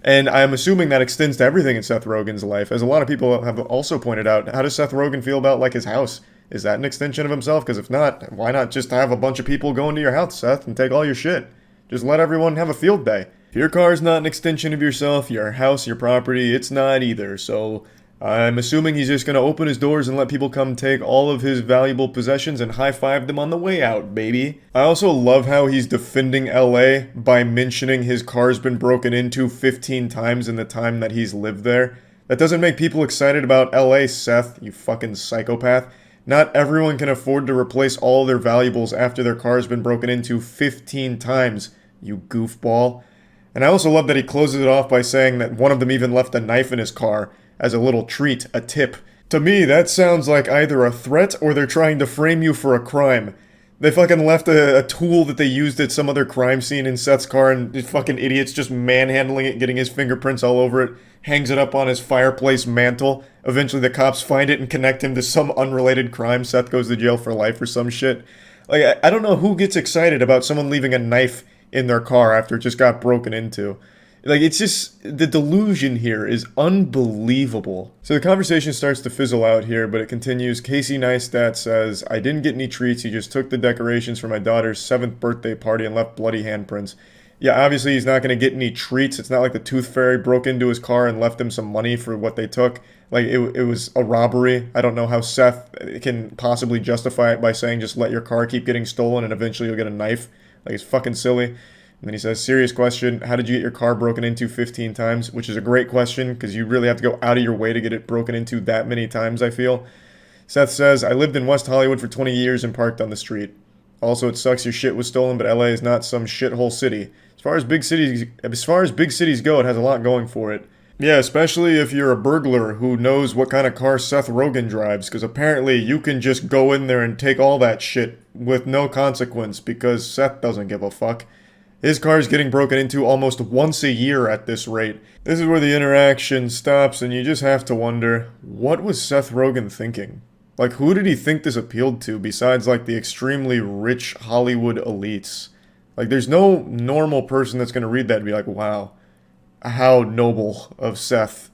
And I'm assuming that extends to everything in Seth Rogen's life. As a lot of people have also pointed out, how does Seth Rogen feel about, like, his house? Is that an extension of himself? Because if not, why not just have a bunch of people go into your house, Seth, and take all your shit? Just let everyone have a field day. If your car's not an extension of yourself, your house, your property, it's not either. So I'm assuming he's just going to open his doors and let people come take all of his valuable possessions and high-five them on the way out, baby. I also love how he's defending LA by mentioning his car's been broken into 15 times in the time that he's lived there. That doesn't make people excited about LA, Seth, you fucking psychopath. Not everyone can afford to replace all their valuables after their car's been broken into 15 times, you goofball. And I also love that he closes it off by saying that one of them even left a knife in his car as a little treat, a tip. To me, that sounds like either a threat or they're trying to frame you for a crime. They fucking left a tool that they used at some other crime scene in Seth's car, and these fucking idiots just manhandling it, getting his fingerprints all over it, hangs it up on his fireplace mantle. Eventually the cops find it and connect him to some unrelated crime. Seth goes to jail for life or some shit. Like, I don't know who gets excited about someone leaving a knife in their car after it just got broken into. Like, it's just, the delusion here is unbelievable. So the conversation starts to fizzle out here, but it continues. Casey Neistat says, I didn't get any treats, he just took the decorations for my daughter's 7th birthday party and left bloody handprints. Yeah, obviously he's not going to get any treats. It's not like the Tooth Fairy broke into his car and left him some money for what they took. Like, it was a robbery. I don't know how Seth can possibly justify it by saying just let your car keep getting stolen and eventually you'll get a knife. Like, it's fucking silly. And then he says, serious question, how did you get your car broken into 15 times? Which is a great question, because you really have to go out of your way to get it broken into that many times, I feel. Seth says, I lived in West Hollywood for 20 years and parked on the street. Also, it sucks your shit was stolen, but LA is not some shithole city. As far as big cities go, it has a lot going for it. Yeah, especially if you're a burglar who knows what kind of car Seth Rogen drives, because apparently you can just go in there and take all that shit with no consequence, because Seth doesn't give a fuck. His car's getting broken into almost once a year at this rate. This is where the interaction stops, and you just have to wonder, what was Seth Rogen thinking? Like, who did he think this appealed to besides, like, the extremely rich Hollywood elites? Like, there's no normal person that's gonna read that and be like, wow, how noble of Seth,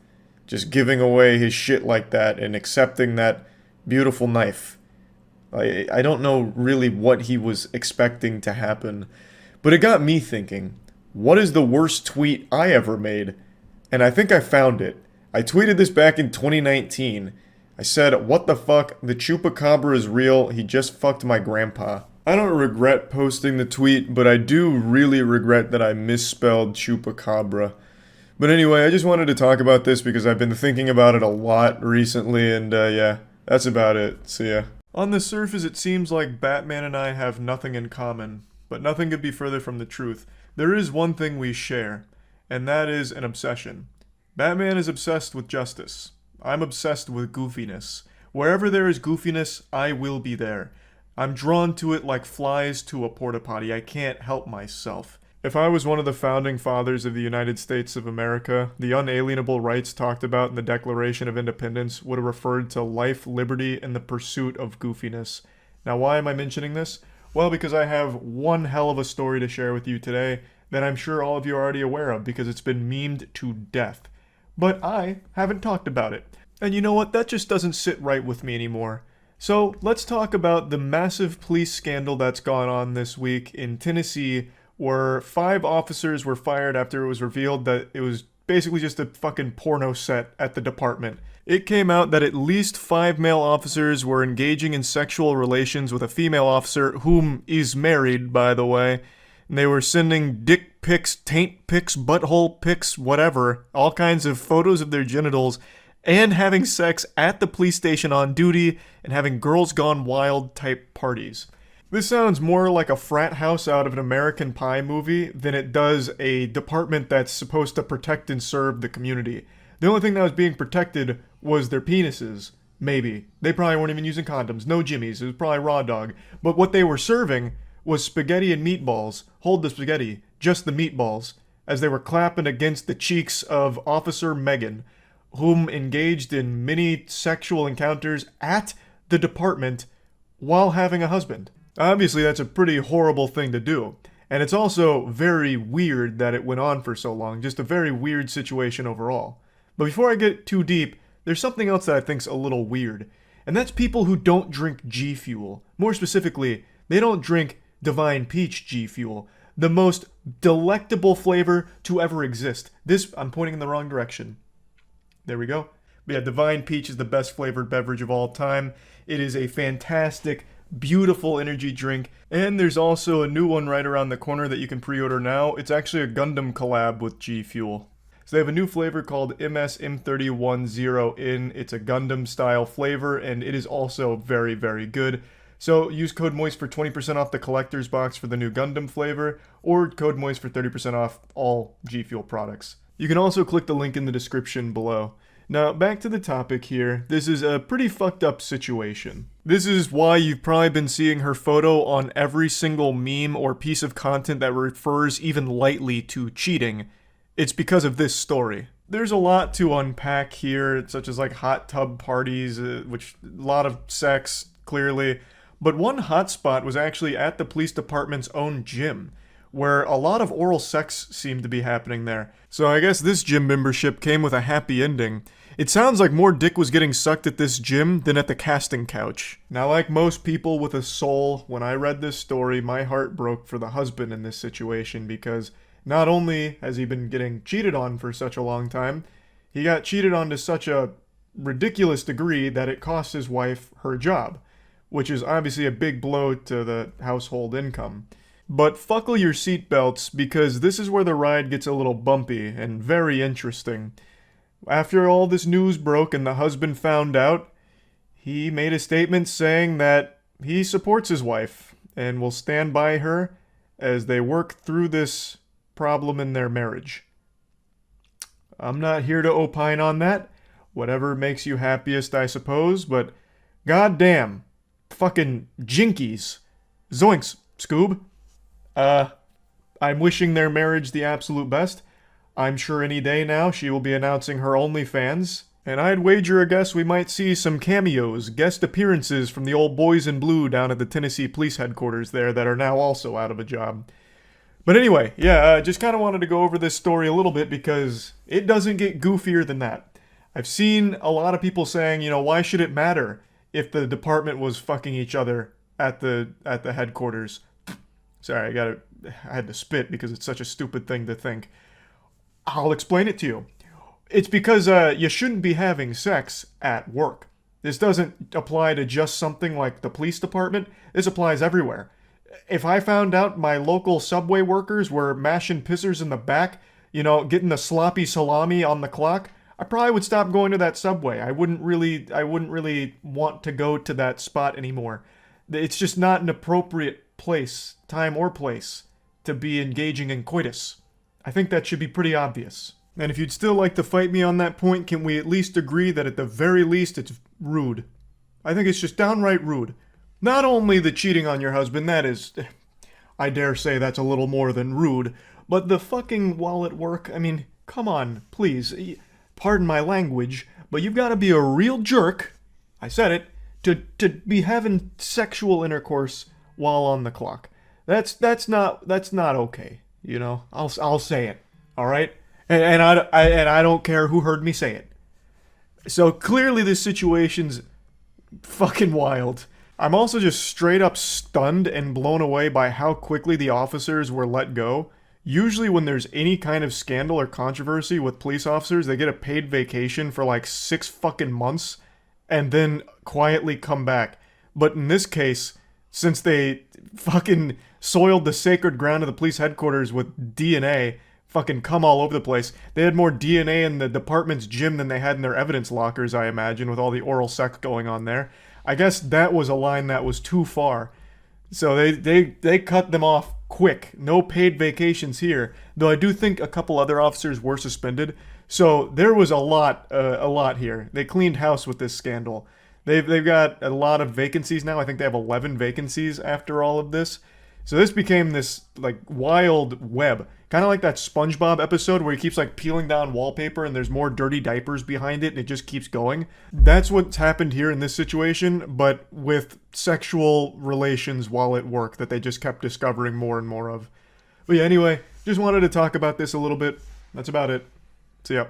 just giving away his shit like that and accepting that beautiful knife. I don't know really what he was expecting to happen, but it got me thinking, what is the worst tweet I ever made? And I think I found it. I tweeted this back in 2019. I said, what the fuck, the chupacabra is real, he just fucked my grandpa. I don't regret posting the tweet, but I do really regret that I misspelled chupacabra. But anyway, I just wanted to talk about this because I've been thinking about it a lot recently, and yeah, that's about it. See ya. On the surface, it seems like Batman and I have nothing in common, but nothing could be further from the truth. There is one thing we share, and that is an obsession. Batman is obsessed with justice. I'm obsessed with goofiness. Wherever there is goofiness, I will be there. I'm drawn to it like flies to a porta potty. I can't help myself. If I was one of the founding fathers of the United States of America, the unalienable rights talked about in the Declaration of Independence would have referred to life, liberty, and the pursuit of goofiness. Now, why am I mentioning this? Well, because I have one hell of a story to share with you today that I'm sure all of you are already aware of because it's been memed to death. But I haven't talked about it. And you know what? That just doesn't sit right with me anymore. So let's talk about the massive police scandal that's gone on this week in Tennessee, where 5 officers were fired after it was revealed that it was basically just a fucking porno set at the department. It came out that at least 5 male officers were engaging in sexual relations with a female officer, whom is married, by the way. And they were sending dick pics, taint pics, butthole pics, whatever, all kinds of photos of their genitals, and having sex at the police station on duty, and having girls gone wild type parties. This sounds more like a frat house out of an American Pie movie than it does a department that's supposed to protect and serve the community. The only thing that was being protected was their penises. Maybe. They probably weren't even using condoms. No jimmies. It was probably raw dog. But what they were serving was spaghetti and meatballs. Hold the spaghetti. Just the meatballs. As they were clapping against the cheeks of Officer Megan, whom engaged in many sexual encounters at the department while having a husband. Obviously, that's a pretty horrible thing to do. And it's also very weird that it went on for so long. Just a very weird situation overall. But before I get too deep, there's something else that I think's a little weird. And that's people who don't drink G Fuel. More specifically, they don't drink Divine Peach G Fuel. The most delectable flavor to ever exist. I'm pointing in the wrong direction. There we go. But yeah, Divine Peach is the best flavored beverage of all time. It is a fantastic, beautiful energy drink. And there's also a new one right around the corner that you can pre-order now. It's actually a Gundam collab with G Fuel. So they have a new flavor called MS-M31-0N. It's a Gundam style flavor, and it is also very, very good. So use code MOIST for 20% off the collector's box for the new Gundam flavor, or code MOIST for 30% off all G Fuel products. You can also click the link in the description below. Now, back to the topic here. This is a pretty fucked up situation. This is why you've probably been seeing her photo on every single meme or piece of content that refers even lightly to cheating. It's because of this story. There's a lot to unpack here, such as like hot tub parties, which a lot of sex, clearly. But one hotspot was actually at the police department's own gym, where a lot of oral sex seemed to be happening there. So I guess this gym membership came with a happy ending. It sounds like more dick was getting sucked at this gym than at the casting couch. Now, like most people with a soul, when I read this story, my heart broke for the husband in this situation, because not only has he been getting cheated on for such a long time, he got cheated on to such a ridiculous degree that it cost his wife her job, which is obviously a big blow to the household income. But buckle your seatbelts, because this is where the ride gets a little bumpy and very interesting. After all this news broke and the husband found out, he made a statement saying that he supports his wife and will stand by her as they work through this problem in their marriage. I'm not here to opine on that. Whatever makes you happiest, I suppose, but goddamn, fucking jinkies. Zoinks, Scoob. I'm wishing their marriage the absolute best. I'm sure any day now she will be announcing her OnlyFans. And I'd wager a guess we might see some cameos, guest appearances from the old boys in blue down at the Tennessee police headquarters there that are now also out of a job. But anyway, yeah, just kind of wanted to go over this story a little bit because it doesn't get goofier than that. I've seen a lot of people saying, you know, why should it matter if the department was fucking each other at the headquarters? Sorry, I had to spit because it's such a stupid thing to think. I'll explain it to you. It's because you shouldn't be having sex at work. This doesn't apply to just something like the police department. This applies everywhere. If I found out my local subway workers were mashing pissers in the back, you know, getting the sloppy salami on the clock, I probably would stop going to that subway. I wouldn't really want to go to that spot anymore. It's just not an appropriate place, time or place, to be engaging in coitus. I think that should be pretty obvious. And if you'd still like to fight me on that point, can we at least agree that at the very least it's rude? I think it's just downright rude. Not only the cheating on your husband, that is, I dare say that's a little more than rude, but the fucking while at work, I mean, come on, please, pardon my language, but you've got to be a real jerk, I said it, to be having sexual intercourse while on the clock. That's not okay, you know? I'll say it, all right? And I don't care who heard me say it. So clearly this situation's fucking wild. I'm also just straight up stunned and blown away by how quickly the officers were let go. Usually when there's any kind of scandal or controversy with police officers, they get a paid vacation for like 6 fucking months and then quietly come back. But in this case, since they fucking soiled the sacred ground of the police headquarters with DNA, fucking cum all over the place. They had more DNA in the department's gym than they had in their evidence lockers, I imagine, with all the oral sex going on there. I guess that was a line that was too far. So they cut them off quick. No paid vacations here. Though I do think a couple other officers were suspended. So there was a lot here. They cleaned house with this scandal. They've got a lot of vacancies now. I think they have 11 vacancies after all of this. So this became this like wild web. Kind of like that SpongeBob episode where he keeps like peeling down wallpaper and there's more dirty diapers behind it and it just keeps going. That's what's happened here in this situation, but with sexual relations while at work that they just kept discovering more and more of. But yeah, anyway, just wanted to talk about this a little bit. That's about it. So yeah.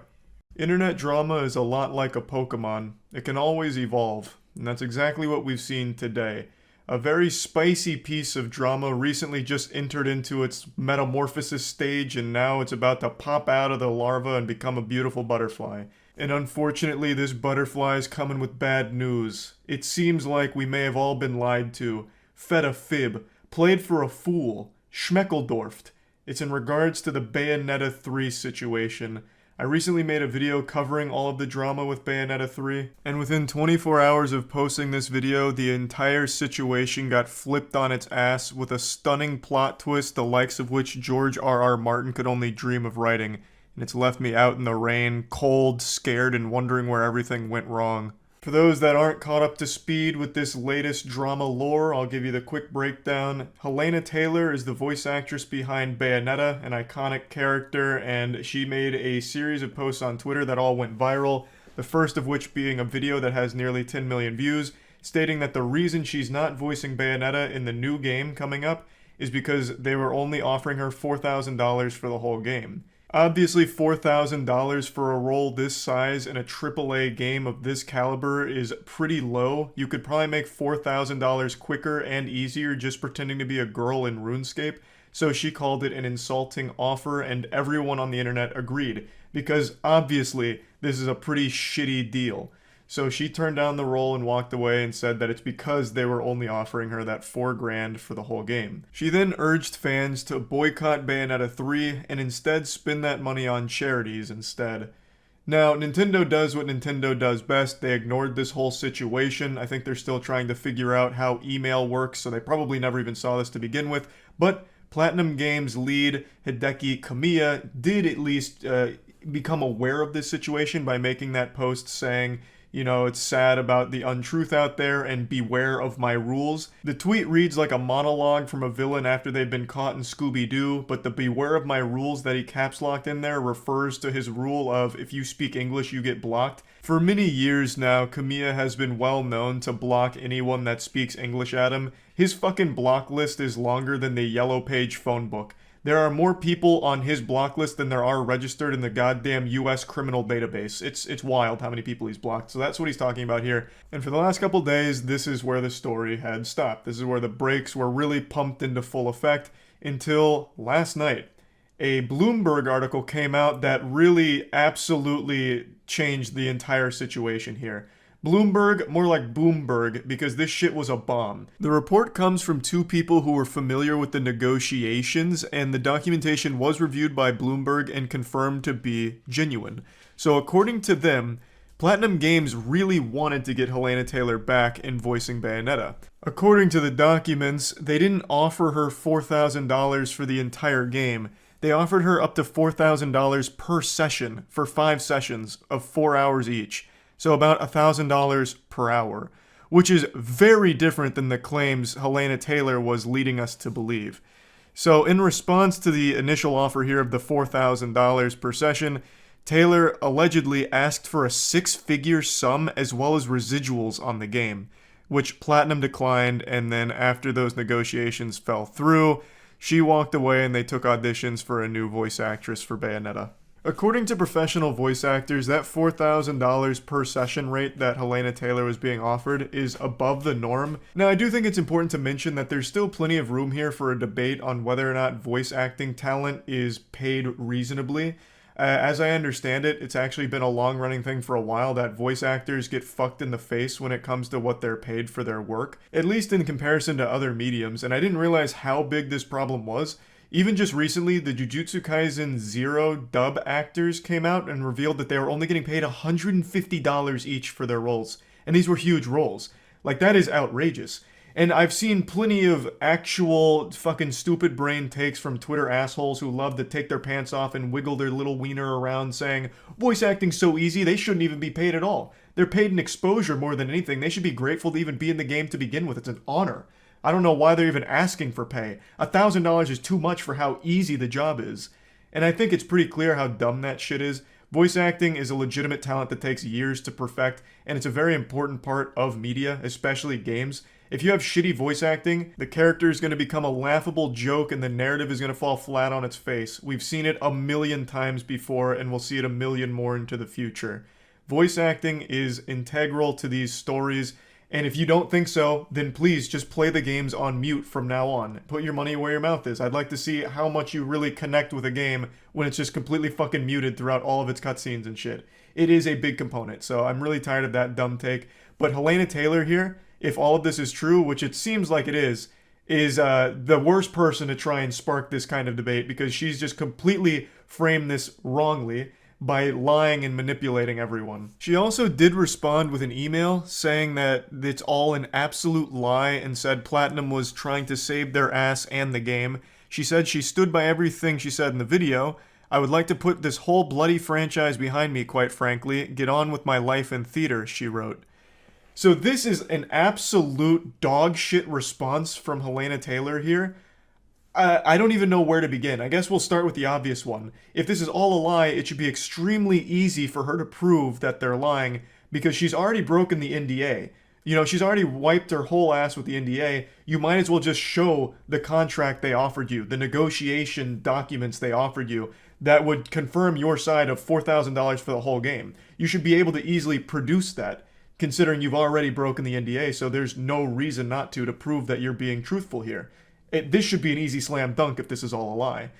Internet drama is a lot like a Pokemon. It can always evolve, and that's exactly what we've seen today. A very spicy piece of drama recently just entered into its metamorphosis stage, and now it's about to pop out of the larva and become a beautiful butterfly. And unfortunately, this butterfly is coming with bad news. It seems like we may have all been lied to, fed a fib, played for a fool, schmeckeldorfed. It's in regards to the Bayonetta 3 situation. I recently made a video covering all of the drama with Bayonetta 3, and within 24 hours of posting this video, the entire situation got flipped on its ass with a stunning plot twist the likes of which George R.R. Martin could only dream of writing, and it's left me out in the rain, cold, scared, and wondering where everything went wrong. For those that aren't caught up to speed with this latest drama lore, I'll give you the quick breakdown. Helena Taylor is the voice actress behind Bayonetta, an iconic character, and she made a series of posts on Twitter that all went viral, the first of which being a video that has nearly 10 million views, stating that the reason she's not voicing Bayonetta in the new game coming up is because they were only offering her $4,000 for the whole game. Obviously, $4,000 for a role this size in a AAA game of this caliber is pretty low. You could probably make $4,000 quicker and easier just pretending to be a girl in RuneScape. So she called it an insulting offer, and everyone on the internet agreed, because obviously this is a pretty shitty deal. So she turned down the role and walked away and said that it's because they were only offering her that $4,000 for the whole game. She then urged fans to boycott Bayonetta 3 and instead spend that money on charities instead. Now, Nintendo does what Nintendo does best. They ignored this whole situation. I think they're still trying to figure out how email works, so they probably never even saw this to begin with. But Platinum Games lead Hideki Kamiya did at least become aware of this situation by making that post saying, You know, it's sad about the untruth out there and beware of my rules. The tweet reads like a monologue from a villain after they've been caught in Scooby-Doo, but the beware of my rules that he caps locked in there refers to his rule of if you speak English, you get blocked. For many years now, Kamiya has been well known to block anyone that speaks English at him. His fucking block list is longer than the Yellow Page phone book. There are more people on his block list than there are registered in the goddamn US criminal database. It's wild how many people he's blocked. So that's what he's talking about here. And for the last couple days, this is where the story had stopped. This is where the brakes were really pumped into full effect until last night. A Bloomberg article came out that really absolutely changed the entire situation here. Bloomberg, more like Boomberg, because this shit was a bomb. The report comes from two people who were familiar with the negotiations, and the documentation was reviewed by Bloomberg and confirmed to be genuine. So according to them, Platinum Games really wanted to get Helena Taylor back in voicing Bayonetta. According to the documents, they didn't offer her $4,000 for the entire game. They offered her up to $4,000 per session for 5 sessions of 4 hours each. So about $1,000 per hour, which is very different than the claims Helena Taylor was leading us to believe. So in response to the initial offer here of the $4,000 per session, Taylor allegedly asked for a 6-figure sum as well as residuals on the game, which Platinum declined, and then after those negotiations fell through, she walked away and they took auditions for a new voice actress for Bayonetta. According to professional voice actors, that $4,000 per session rate that Helena Taylor was being offered is above the norm. Now, I do think it's important to mention that there's still plenty of room here for a debate on whether or not voice acting talent is paid reasonably. As I understand it, it's actually been a long-running thing for a while that voice actors get fucked in the face when it comes to what they're paid for their work, at least in comparison to other mediums, and I didn't realize how big this problem was. Even just recently, the Jujutsu Kaisen 0 dub actors came out and revealed that they were only getting paid $150 each for their roles. And these were huge roles. Like, that is outrageous. And I've seen plenty of actual fucking stupid brain takes from Twitter assholes who love to take their pants off and wiggle their little wiener around saying, voice acting's so easy, they shouldn't even be paid at all. They're paid in exposure more than anything. They should be grateful to even be in the game to begin with. It's an honor. I don't know why they're even asking for pay. $1,000 is too much for how easy the job is. And I think it's pretty clear how dumb that shit is. Voice acting is a legitimate talent that takes years to perfect, and it's a very important part of media, especially games. If you have shitty voice acting, the character is going to become a laughable joke and the narrative is going to fall flat on its face. We've seen it a million times before, and we'll see it a million more into the future. Voice acting is integral to these stories. And if you don't think so, then please just play the games on mute from now on. Put your money where your mouth is. I'd like to see how much you really connect with a game when it's just completely fucking muted throughout all of its cutscenes and shit. It is a big component, so I'm really tired of that dumb take. But Helena Taylor here, if all of this is true, which it seems like it is the worst person to try and spark this kind of debate because she's just completely framed this wrongly by lying and manipulating everyone. She also did respond with an email saying that it's all an absolute lie and said Platinum was trying to save their ass and the game. She said she stood by everything she said in the video. I would like to put this whole bloody franchise behind me, quite frankly. Get on with my life in theater, she wrote. So this is an absolute dog shit response from Helena Taylor here. I don't even know where to begin. I guess we'll start with the obvious one. If this is all a lie, it should be extremely easy for her to prove that they're lying because she's already broken the NDA. You know, she's already wiped her whole ass with the NDA. You might as well just show the contract they offered you, the negotiation documents they offered you that would confirm your side of $4,000 for the whole game. You should be able to easily produce that, considering you've already broken the NDA, so there's no reason not to prove that you're being truthful here. This should be an easy slam dunk if this is all a lie.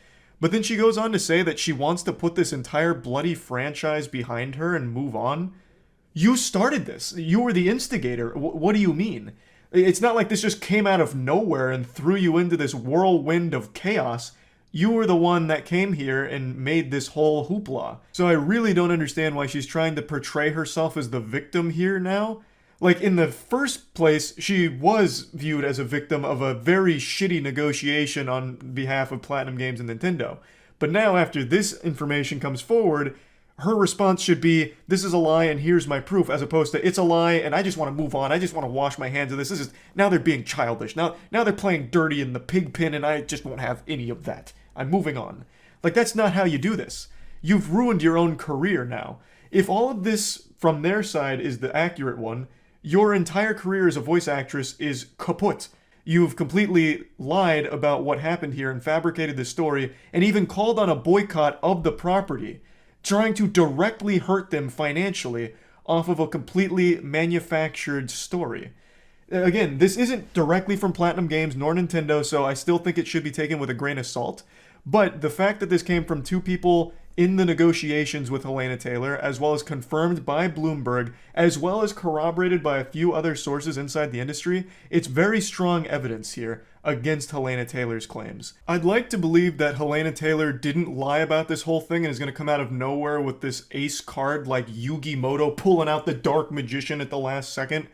But then she goes on to say that she wants to put this entire bloody franchise behind her and move on. You started this. You were the instigator. What do you mean? It's not like this just came out of nowhere and threw you into this whirlwind of chaos. You were the one that came here and made this whole hoopla. So I really don't understand why she's trying to portray herself as the victim here now. Like, in the first place, she was viewed as a victim of a very shitty negotiation on behalf of Platinum Games and Nintendo. But now, after this information comes forward, her response should be, this is a lie and here's my proof, as opposed to, it's a lie and I just want to move on. I just want to wash my hands of this. This is, now they're being childish. Now they're playing dirty in the pig pen and I just won't have any of that. I'm moving on. Like, that's not how you do this. You've ruined your own career now. If all of this from their side is the accurate one, your entire career as a voice actress is kaput. You've completely lied about what happened here and fabricated the story and even called on a boycott of the property, trying to directly hurt them financially off of a completely manufactured story. Again, this isn't directly from Platinum Games nor Nintendo, so I still think it should be taken with a grain of salt. But the fact that this came from two people in the negotiations with Helena Taylor, as well as confirmed by Bloomberg, as well as corroborated by a few other sources inside the industry, it's very strong evidence here against Helena Taylor's claims. I'd like to believe that Helena Taylor didn't lie about this whole thing and is going to come out of nowhere with this ace card like Yugi Moto pulling out the Dark Magician at the last second,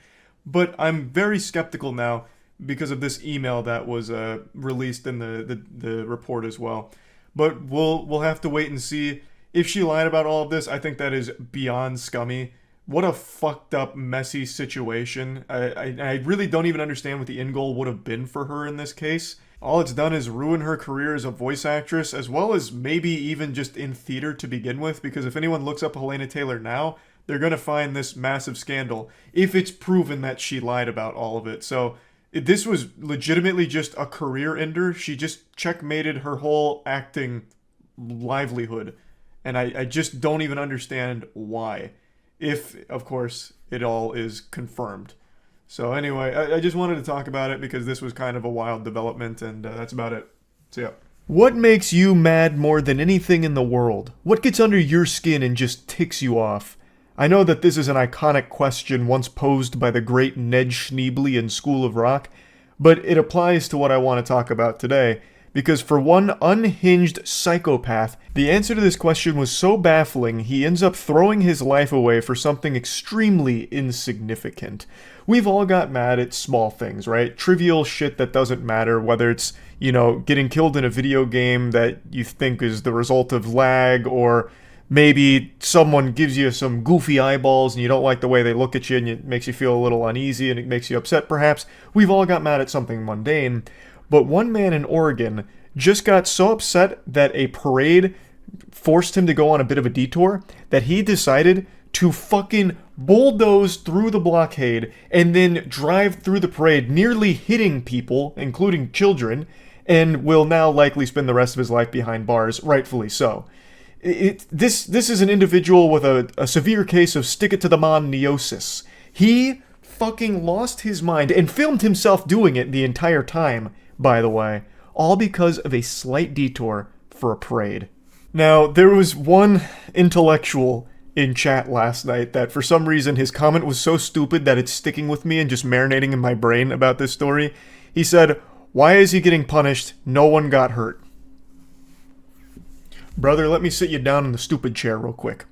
but I'm very skeptical now because of this email that was released in the report as well. But we'll have to wait and see. If she lied about all of this, I think that is beyond scummy. What a fucked up, messy situation. I really don't even understand what the end goal would have been for her in this case. All it's done is ruin her career as a voice actress, as well as maybe even just in theater to begin with, because if anyone looks up Helena Taylor now, they're going to find this massive scandal, if it's proven that she lied about all of it. So this was legitimately just a career ender. She just checkmated her whole acting livelihood. And I just don't even understand why. If, of course, it all is confirmed. So anyway, I just wanted to talk about it because this was kind of a wild development, and that's about it. So yeah. What makes you mad more than anything in the world? What gets under your skin and just ticks you off? I know that this is an iconic question once posed by the great Ned Schneebly in School of Rock, but it applies to what I want to talk about today, because for one unhinged psychopath, the answer to this question was so baffling he ends up throwing his life away for something extremely insignificant. We've all got mad at small things, right? Trivial shit that doesn't matter, whether it's, getting killed in a video game that you think is the result of lag, or maybe someone gives you some goofy eyeballs and you don't like the way they look at you and it makes you feel a little uneasy and it makes you upset perhaps. We've all got mad at something mundane. But one man in Oregon just got so upset that a parade forced him to go on a bit of a detour that he decided to fucking bulldoze through the blockade and then drive through the parade, nearly hitting people, including children, and will now likely spend the rest of his life behind bars, rightfully so. This is an individual with a severe case of stick-it-to-the-man-neosis. He fucking lost his mind and filmed himself doing it the entire time, by the way, all because of a slight detour for a parade. Now, there was one intellectual in chat last night that for some reason his comment was so stupid that it's sticking with me and just marinating in my brain about this story. He said, "Why is he getting punished? No one got hurt." Brother, let me sit you down in the stupid chair real quick.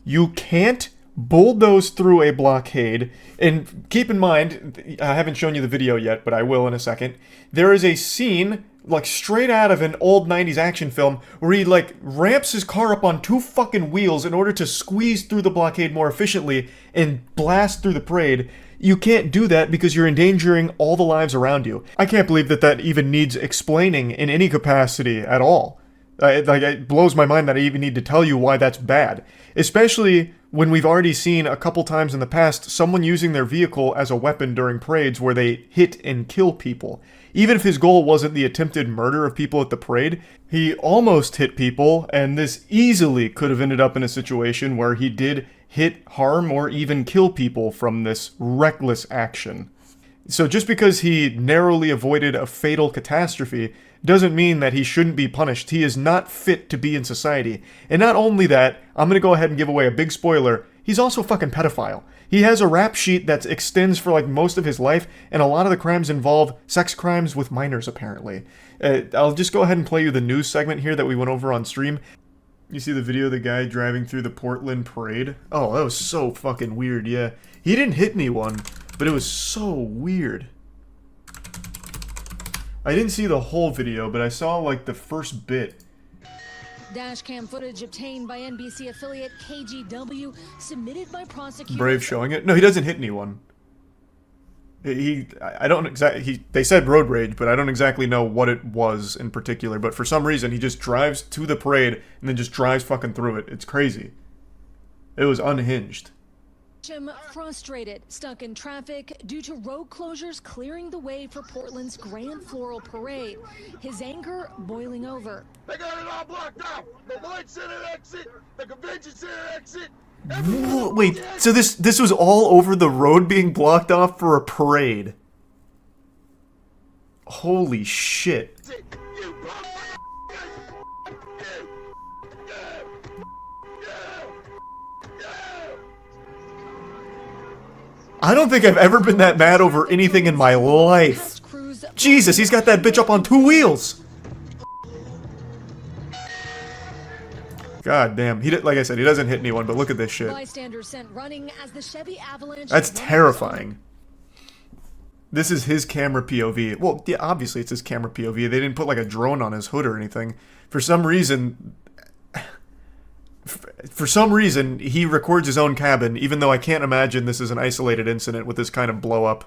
You can't bulldoze through a blockade, and keep in mind, I haven't shown you the video yet, but I will in a second. There is a scene, like straight out of an old 90s action film, where he like ramps his car up on two fucking wheels in order to squeeze through the blockade more efficiently and blast through the parade. You can't do that because you're endangering all the lives around you. I can't believe that even needs explaining in any capacity at all. It blows my mind that I even need to tell you why that's bad. Especially when we've already seen a couple times in the past someone using their vehicle as a weapon during parades where they hit and kill people. Even if his goal wasn't the attempted murder of people at the parade, he almost hit people, and this easily could have ended up in a situation where he did hit, harm, or even kill people from this reckless action. So just because he narrowly avoided a fatal catastrophe doesn't mean that he shouldn't be punished. He is not fit to be in society. And not only that, I'm gonna go ahead and give away a big spoiler, he's also a fucking pedophile. He has a rap sheet that extends for like most of his life, and a lot of the crimes involve sex crimes with minors apparently. I'll just go ahead and play you the news segment here that we went over on stream. You see the video of the guy driving through the Portland parade? Oh, that was so fucking weird, yeah. He didn't hit anyone, but it was so weird. I didn't see the whole video, but I saw like the first bit. Dashcam footage obtained by NBC affiliate KGW, submitted by prosecutors. Brave showing it. No, he doesn't hit anyone. I don't exactly. They said road rage, but I don't exactly know what it was in particular. But for some reason, he just drives to the parade and then just drives fucking through it. It's crazy. It was unhinged. Frustrated, stuck in traffic due to road closures clearing the way for Portland's Grand Floral Parade. His anger boiling over. They got it all blocked off. The Lloyd Center exit, the Convention Center exit. Wait, so this was all over the road being blocked off for a parade? Holy shit. I don't think I've ever been that mad over anything in my life. Jesus, he's got that bitch up on 2 wheels. God damn. Like I said, he doesn't hit anyone, but look at this shit. Bystanders sent running as the Chevy Avalanche. That's terrifying. This is his camera POV. Well, yeah, obviously it's his camera POV. They didn't put like a drone on his hood or anything. For some reason, he records his own cabin, even though I can't imagine this is an isolated incident with this kind of blow up.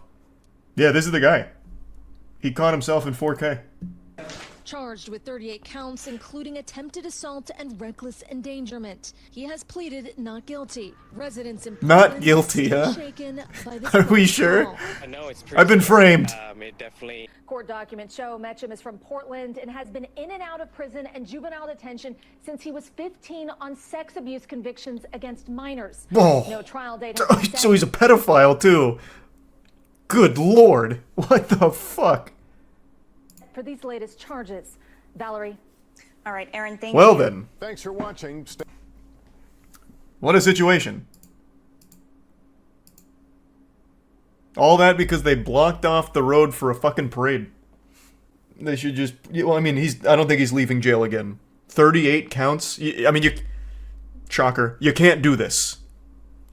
Yeah, this is the guy. He caught himself in 4K. Charged with 38 counts, including attempted assault and reckless endangerment. He has pleaded not guilty. Residents in Not guilty, huh? Are we sure? I've been framed. Court documents show Metcham is from Portland and has been in and out of prison and juvenile detention since he was 15 on sex abuse convictions against minors. Whoa. No trial date. So he's a pedophile too. Good lord. What the fuck? For these latest charges. Valerie. All right, Aaron, thank Well you. then. Thanks for watching. What a situation. All that because they blocked off the road for a fucking parade. They should just... Well, I mean, I don't think he's leaving jail again. 38 counts? I mean, shocker. You can't do this.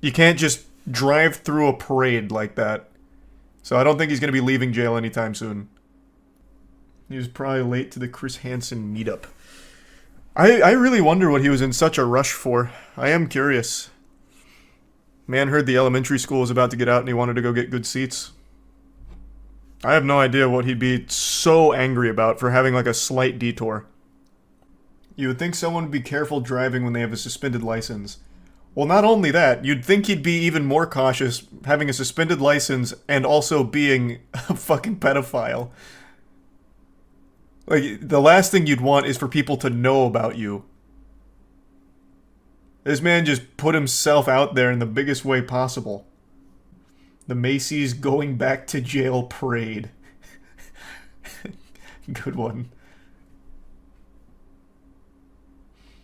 You can't just drive through a parade like that. So I don't think he's going to be leaving jail anytime soon. He was probably late to the Chris Hansen meetup. I really wonder what he was in such a rush for. I am curious. Man heard the elementary school was about to get out and he wanted to go get good seats. I have no idea what he'd be so angry about for having like a slight detour. You would think someone would be careful driving when they have a suspended license. Well, not only that, you'd think he'd be even more cautious having a suspended license and also being a fucking pedophile. Like, the last thing you'd want is for people to know about you. This man just put himself out there in the biggest way possible. The Macy's going back to jail parade. Good one.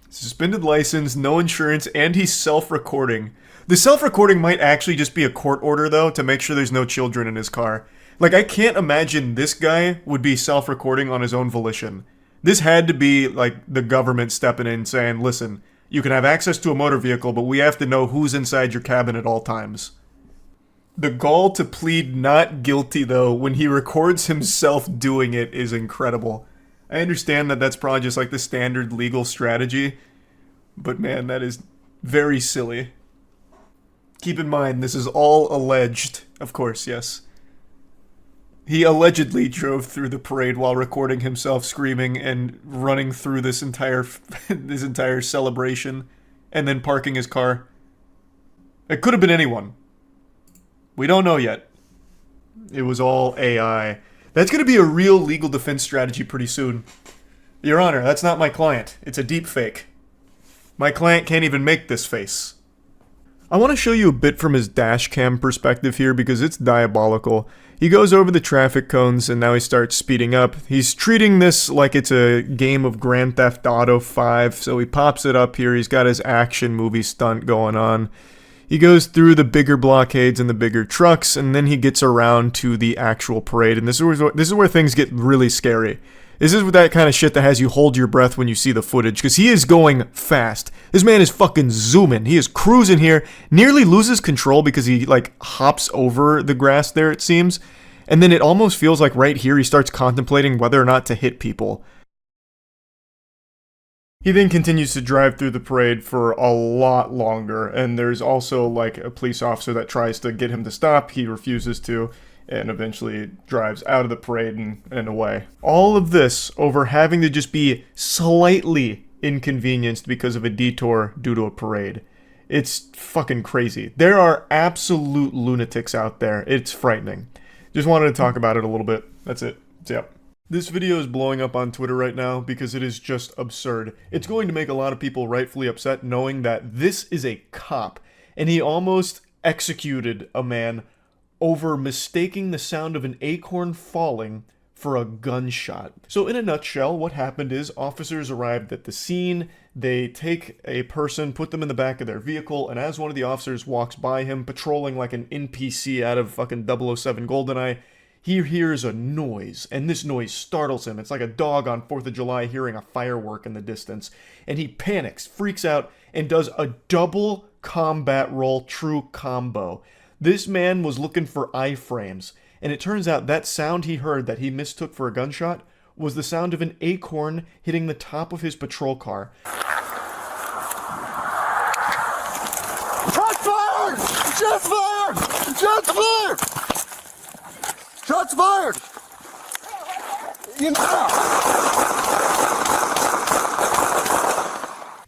Suspended license, no insurance, and he's self-recording. The self-recording might actually just be a court order, though, to make sure there's no children in his car. Like, I can't imagine this guy would be self-recording on his own volition. This had to be, like, the government stepping in saying, listen, you can have access to a motor vehicle, but we have to know who's inside your cabin at all times. The gall to plead not guilty, though, when he records himself doing it is incredible. I understand that that's probably just, like, the standard legal strategy, but man, that is very silly. Keep in mind, this is all alleged. Of course, yes. He allegedly drove through the parade while recording himself screaming and running through this entire celebration and then parking his car. It could have been anyone. We don't know yet. It was all AI. That's going to be a real legal defense strategy pretty soon. Your Honor, that's not my client. It's a deep fake. My client can't even make this face. I want to show you a bit from his dash cam perspective here because it's diabolical. He goes over the traffic cones and now he starts speeding up. He's treating this like it's a game of Grand Theft Auto 5, so he pops it up here. He's got his action movie stunt going on. He goes through the bigger blockades and the bigger trucks, and then he gets around to the actual parade. And this is where things get really scary. This is that kind of shit that has you hold your breath when you see the footage, because he is going fast. This man is fucking zooming. He is cruising here, nearly loses control because he, like, hops over the grass there, it seems. And then it almost feels like right here he starts contemplating whether or not to hit people. He then continues to drive through the parade for a lot longer, and there's also like a police officer that tries to get him to stop. He refuses to, and eventually drives out of the parade and away. All of this over having to just be slightly inconvenienced because of a detour due to a parade. It's fucking crazy. There are absolute lunatics out there. It's frightening. Just wanted to talk about it a little bit. That's it. Yep. This video is blowing up on Twitter right now because it is just absurd. It's going to make a lot of people rightfully upset knowing that this is a cop, and he almost executed a man over mistaking the sound of an acorn falling for a gunshot. So in a nutshell, what happened is officers arrived at the scene, they take a person, put them in the back of their vehicle, and as one of the officers walks by him, patrolling like an NPC out of fucking 007 GoldenEye, he hears a noise, and this noise startles him. It's like a dog on 4th of July hearing a firework in the distance. And he panics, freaks out, and does a double combat roll true combo. This man was looking for iframes, and it turns out that sound he heard that he mistook for a gunshot was the sound of an acorn hitting the top of his patrol car. Shots fired! Shots fired! Shots fired! Shots fired!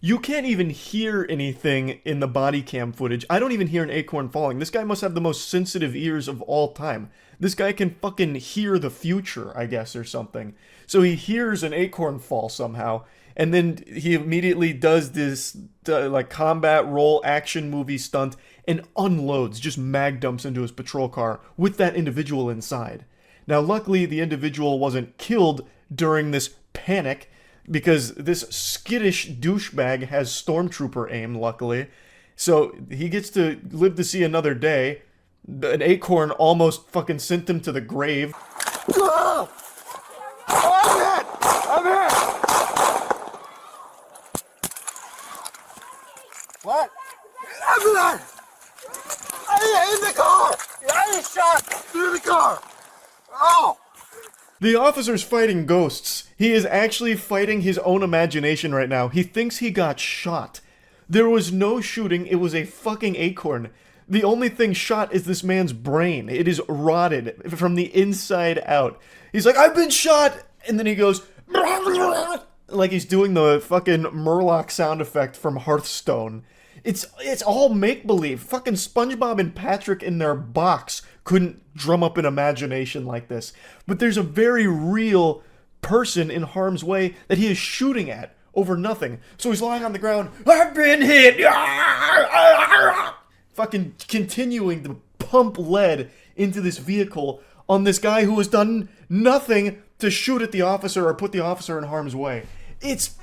You can't even hear anything in the body cam footage. I don't even hear an acorn falling. This guy must have the most sensitive ears of all time. This guy can fucking hear the future, I guess, or something. So he hears an acorn fall somehow, and then he immediately does this like combat roll action movie stunt and unloads, just mag dumps into his patrol car with that individual inside. Now, luckily, the individual wasn't killed during this panic because this skittish douchebag has stormtrooper aim, luckily. So he gets to live to see another day. An acorn almost fucking sent him to the grave. Oh, I'm hit! I'm hit! What? I'm hit! In the car! I was shot through the car! Oh! The officer's fighting ghosts. He is actually fighting his own imagination right now. He thinks he got shot. There was no shooting, it was a fucking acorn. The only thing shot is this man's brain. It is rotted from the inside out. He's like, I've been shot! And then he goes, like he's doing the fucking Murloc sound effect from Hearthstone. It's all make-believe. Fucking SpongeBob and Patrick in their box couldn't drum up an imagination like this. But there's a very real person in harm's way that he is shooting at over nothing. So he's lying on the ground. I've been hit! Fucking continuing to pump lead into this vehicle on this guy who has done nothing to shoot at the officer or put the officer in harm's way. It's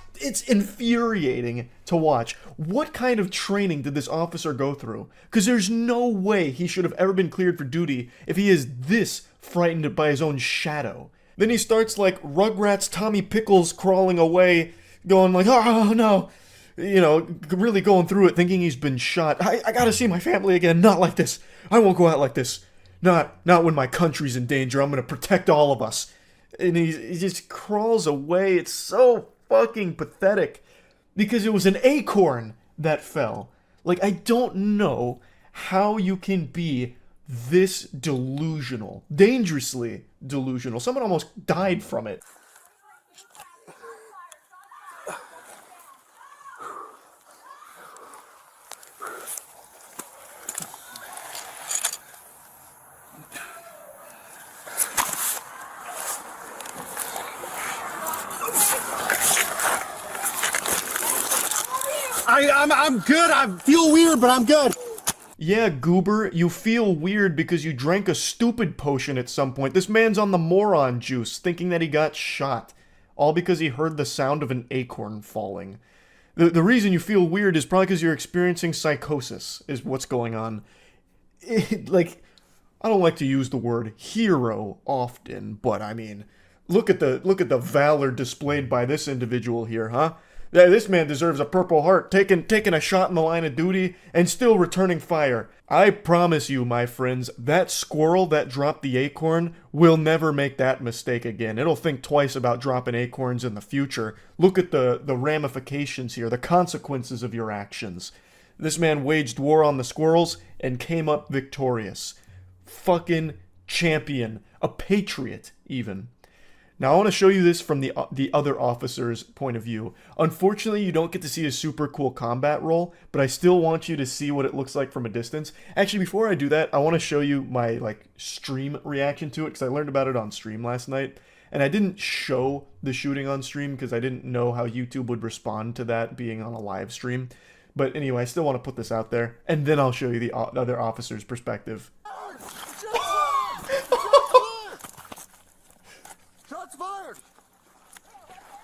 infuriating to watch. What kind of training did this officer go through? Because there's no way he should have ever been cleared for duty if he is this frightened by his own shadow. Then he starts like Rugrats Tommy Pickles crawling away, going like, oh no, you know, really going through it, thinking he's been shot. I gotta see my family again. Not like this. I won't go out like this. Not when my country's in danger. I'm gonna protect all of us. And he just crawls away. It's so fucking pathetic because it was an acorn that fell. Like, I don't know how you can be this delusional, dangerously delusional. Someone almost died from it. I'm good. I feel weird, but I'm good. Yeah, goober, you feel weird because you drank a stupid potion at some point. This man's on the moron juice, thinking that he got shot. All because he heard the sound of an acorn falling. The reason you feel weird is probably because you're experiencing psychosis, is what's going on. Like, I don't like to use the word hero often, but I mean, look at the valor displayed by this individual here, huh? Yeah, this man deserves a Purple Heart, taking a shot in the line of duty and still returning fire. I promise you, my friends, that squirrel that dropped the acorn will never make that mistake again. It'll think twice about dropping acorns in the future. Look at the ramifications here, the consequences of your actions. This man waged war on the squirrels and came up victorious. Fucking champion. A patriot, even. Now, I want to show you this from the other officer's point of view. Unfortunately, you don't get to see a super cool combat roll, but I still want you to see what it looks like from a distance. Actually, before I do that, I want to show you my, stream reaction to it, because I learned about it on stream last night. And I didn't show the shooting on stream, because I didn't know how YouTube would respond to that being on a live stream. But anyway, I still want to put this out there, and then I'll show you the other officer's perspective.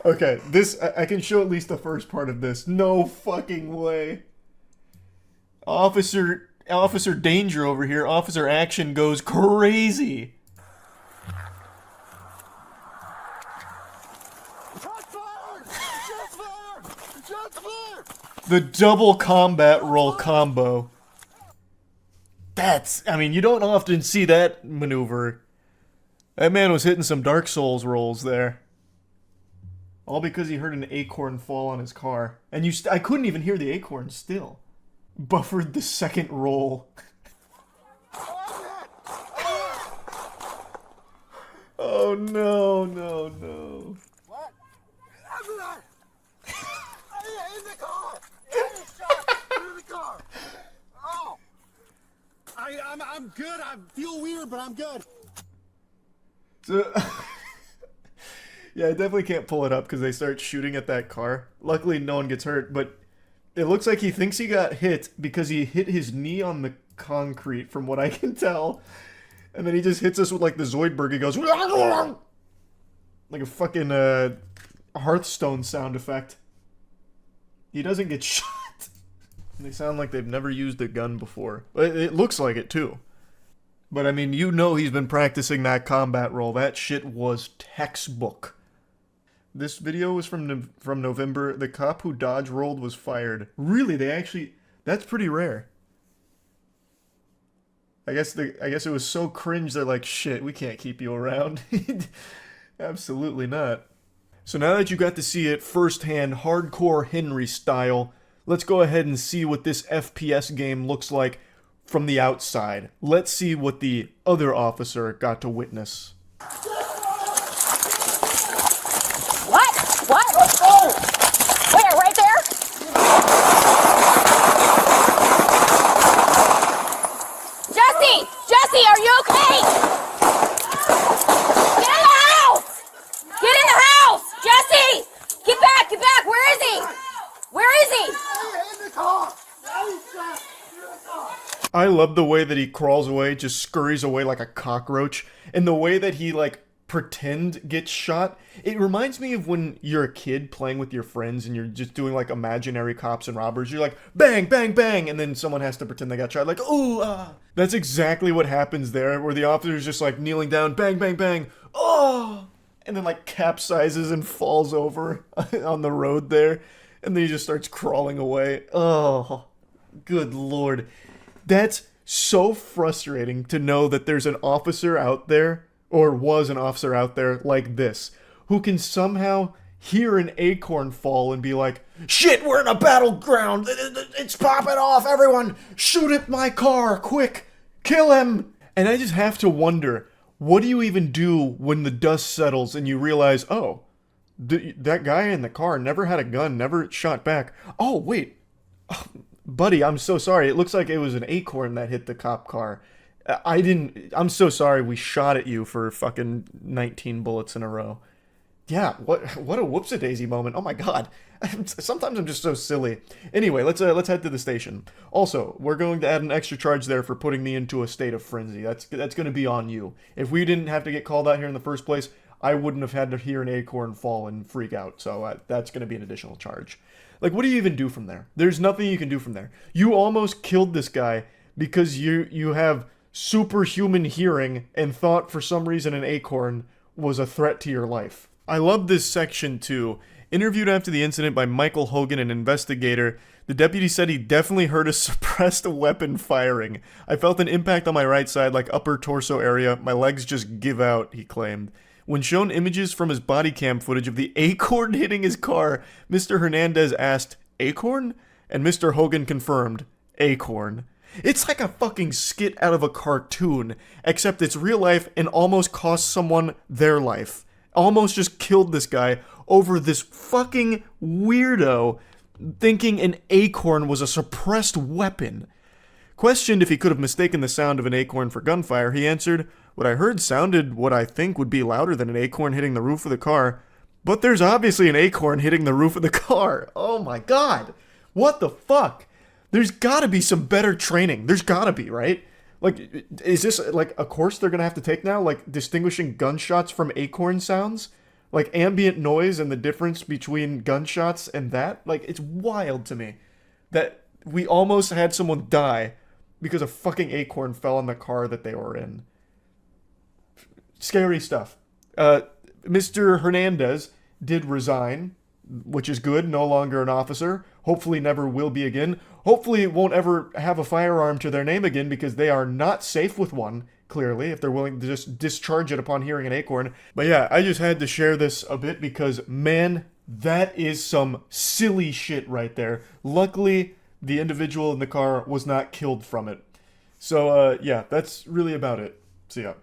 Okay, this, I can show at least the first part of this. No fucking way. Officer Danger over here, Officer Action goes crazy. The double combat roll combo. I mean, you don't often see that maneuver. That man was hitting some Dark Souls rolls there. All because he heard an acorn fall on his car. And I couldn't even hear the acorn still. Buffered the second roll. Oh no, no, no. What? In the car! In the car! Oh! I'm good. I feel weird, but I'm good. So... Yeah, I definitely can't pull it up because they start shooting at that car. Luckily, no one gets hurt, but it looks like he thinks he got hit because he hit his knee on the concrete, from what I can tell. And then he just hits us with, the Zoidberg. He goes... Like a fucking, Hearthstone sound effect. He doesn't get shot. They sound like they've never used a gun before. It looks like it, too. But, I mean, you know he's been practicing that combat roll. That shit was textbook. This video was from November. The cop who dodge rolled was fired. Really? That's pretty rare. I guess it was so cringe they're like, shit, we can't keep you around. Absolutely not. So now that you got to see it firsthand, hardcore Henry style, let's go ahead and see what this FPS game looks like from the outside. Let's see what the other officer got to witness. What? Let's go! Where? Right there? Jesse, are you okay? Get in the house! Get in the house! Jesse! Get back! Where is he? In the car! I love the way that he crawls away, just scurries away like a cockroach, and the way that he, pretend gets shot. It reminds me of when you're a kid playing with your friends and you're just doing, imaginary cops and robbers. You're like, bang, bang, bang, and then someone has to pretend they got shot, ooh, ah. That's exactly what happens there, where the officer's just, kneeling down, bang, bang, bang, oh! And then, capsizes and falls over on the road there, and then he just starts crawling away. Oh, good lord. That's so frustrating to know that there's an officer out there, or was an officer out there like this, who can somehow hear an acorn fall and be like, shit, we're in a battleground, it's popping off, everyone, shoot at my car, quick, kill him. And I just have to wonder, what do you even do when the dust settles and you realize, oh, that guy in the car never had a gun, never shot back. Oh, wait. Buddy, I'm so sorry. It looks like it was an acorn that hit the cop car. I'm so sorry we shot at you for fucking 19 bullets in a row. Yeah, what a whoops-a-daisy moment. Oh my god. Sometimes I'm just so silly. Anyway, let's head to the station. Also, we're going to add an extra charge there for putting me into a state of frenzy. That's going to be on you. If we didn't have to get called out here in the first place, I wouldn't have had to hear an acorn fall and freak out. So that's going to be an additional charge. What do you even do from there? There's nothing you can do from there. You almost killed this guy because you have superhuman hearing and thought for some reason an acorn was a threat to your life. I love this section too. Interviewed after the incident by Michael Hogan, an investigator, the deputy said he definitely heard a suppressed weapon firing. I felt an impact on my right side, like upper torso area. My legs just give out, he claimed. When shown images from his body cam footage of the Acorn hitting his car, Mr. Hernandez asked, Acorn? And Mr. Hogan confirmed, Acorn. It's like a fucking skit out of a cartoon, except it's real life and almost cost someone their life. Almost just killed this guy over this fucking weirdo thinking an acorn was a suppressed weapon. Questioned if he could have mistaken the sound of an acorn for gunfire, he answered, what I heard sounded what I think would be louder than an acorn hitting the roof of the car, but there's obviously an acorn hitting the roof of the car. Oh my god. What the fuck? There's gotta be some better training. There's gotta be, right? Like, is this like a course they're gonna have to take now? Like, distinguishing gunshots from acorn sounds? Like, ambient noise and the difference between gunshots and that? Like, it's wild to me that we almost had someone die because a fucking acorn fell on the car that they were in. Scary stuff. Mr. Hernandez did resign, which is good, no longer an officer. Hopefully never will be again. Hopefully won't ever have a firearm to their name again because they are not safe with one, clearly, if they're willing to just discharge it upon hearing an acorn. But yeah, I just had to share this a bit because, man, that is some silly shit right there. Luckily, the individual in the car was not killed from it. So, yeah, that's really about it. See ya.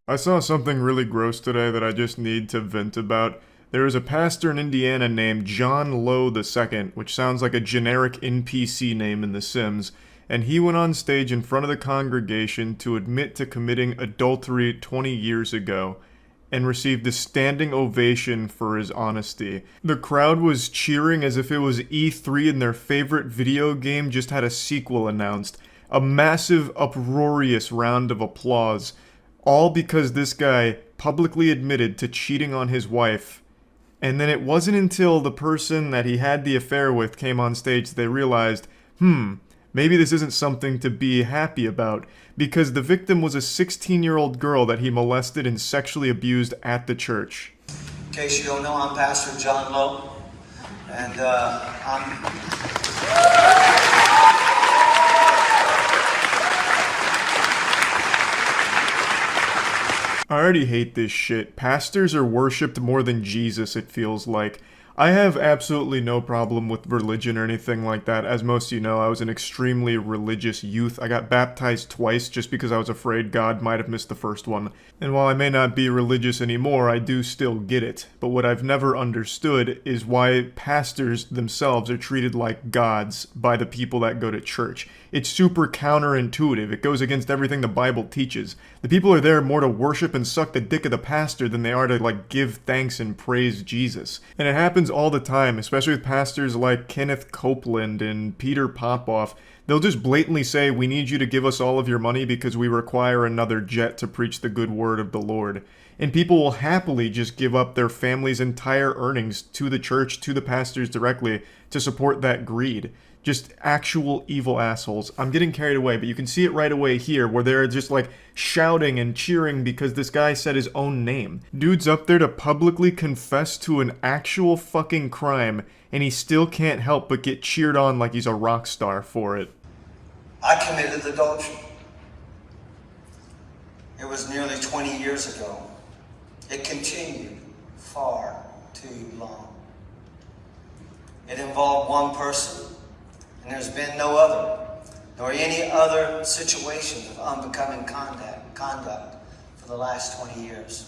I saw something really gross today that I just need to vent about. There is a pastor in Indiana named John Lowe II, which sounds like a generic NPC name in The Sims, and he went on stage in front of the congregation to admit to committing adultery 20 years ago, and received a standing ovation for his honesty. The crowd was cheering as if it was E3 and their favorite video game just had a sequel announced. A massive, uproarious round of applause, all because this guy publicly admitted to cheating on his wife. And then it wasn't until the person that he had the affair with came on stage that they realized, maybe this isn't something to be happy about, because the victim was a 16-year-old girl that he molested and sexually abused at the church. In case you don't know, I'm Pastor John Lowe, and I already hate this shit. Pastors are worshipped more than Jesus, it feels like. I have absolutely no problem with religion or anything like that. As most of you know, I was an extremely religious youth. I got baptized twice just because I was afraid God might have missed the first one. And while I may not be religious anymore, I do still get it. But what I've never understood is why pastors themselves are treated like gods by the people that go to church. It's super counterintuitive. It goes against everything the Bible teaches. The people are there more to worship and suck the dick of the pastor than they are to, like, give thanks and praise Jesus. And it happens all the time, especially with pastors like Kenneth Copeland and Peter Popoff. They'll just blatantly say, we need you to give us all of your money because we require another jet to preach the good word of the Lord. And people will happily just give up their family's entire earnings to the church, to the pastors directly, to support that greed. Just actual evil assholes. I'm getting carried away, but you can see it right away here, where they're just like shouting and cheering because this guy said his own name. Dude's up there to publicly confess to an actual fucking crime, and he still can't help but get cheered on like he's a rock star for it. I committed adultery. It was nearly 20 years ago. It continued far too long. It involved one person, and there's been no other, nor any other situation of unbecoming conduct for the last 20 years.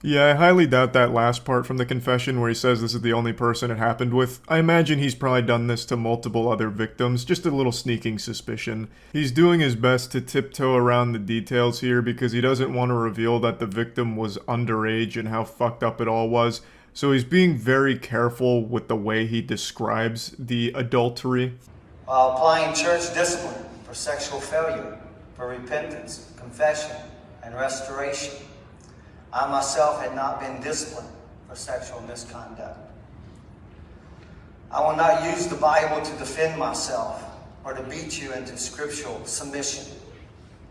Yeah, I highly doubt that last part from the confession where he says this is the only person it happened with. I imagine he's probably done this to multiple other victims, just a little sneaking suspicion. He's doing his best to tiptoe around the details here because he doesn't want to reveal that the victim was underage and how fucked up it all was. So he's being very careful with the way he describes the adultery. While applying church discipline for sexual failure, for repentance, confession, and restoration, I myself had not been disciplined for sexual misconduct. I will not use the Bible to defend myself or to beat you into scriptural submission.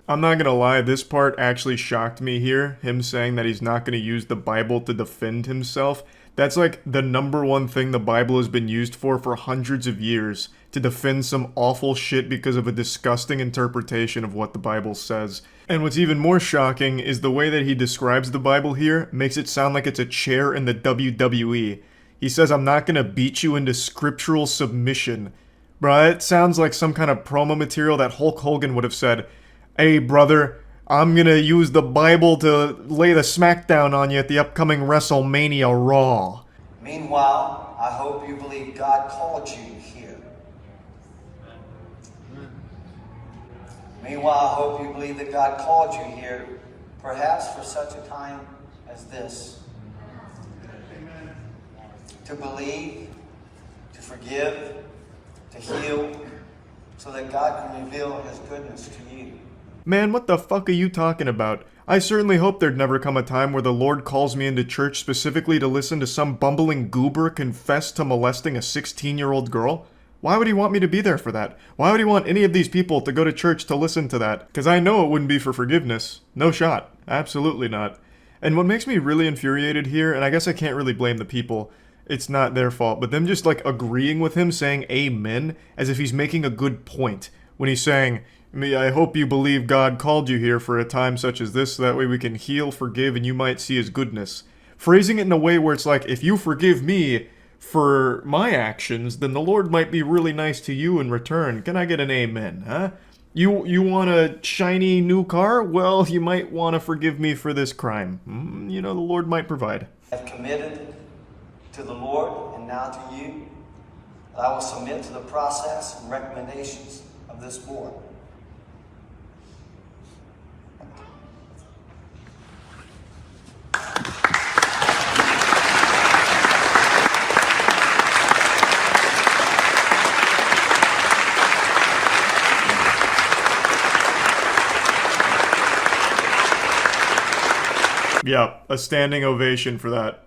I'm not gonna lie, this part actually shocked me here, him saying that he's not gonna use the Bible to defend himself. That's like the number one thing the Bible has been used for hundreds of years, to defend some awful shit because of a disgusting interpretation of what the Bible says. And what's even more shocking is the way that he describes the Bible here makes it sound like it's a chair in the WWE. He says, I'm not gonna beat you into scriptural submission. Bruh, it sounds like some kind of promo material that Hulk Hogan would have said, hey brother, I'm gonna use the Bible to lay the smackdown on you at the upcoming WrestleMania Raw. Meanwhile, I hope you believe God called you here. Meanwhile, I hope you believe that God called you here, perhaps for such a time as this. To believe, to forgive, to heal, so that God can reveal His goodness to you. Man, what the fuck are you talking about? I certainly hope there'd never come a time where the Lord calls me into church specifically to listen to some bumbling goober confess to molesting a 16-year-old girl. Why would he want me to be there for that? Why would he want any of these people to go to church to listen to that? Because I know it wouldn't be for forgiveness. No shot. Absolutely not. And what makes me really infuriated here, and I guess I can't really blame the people, it's not their fault, but them just like agreeing with him saying amen as if he's making a good point. When he's saying, I hope you believe God called you here for a time such as this, so that way we can heal, forgive, and you might see His goodness. Phrasing it in a way where it's like, if you forgive me for my actions, then the Lord might be really nice to you in return. Can I get an amen, huh? You want a shiny new car? Well, you might want to forgive me for this crime. You know, the Lord might provide. I've committed to the Lord and now to you that I will submit to the process and recommendations of this board. Yeah, a standing ovation for that.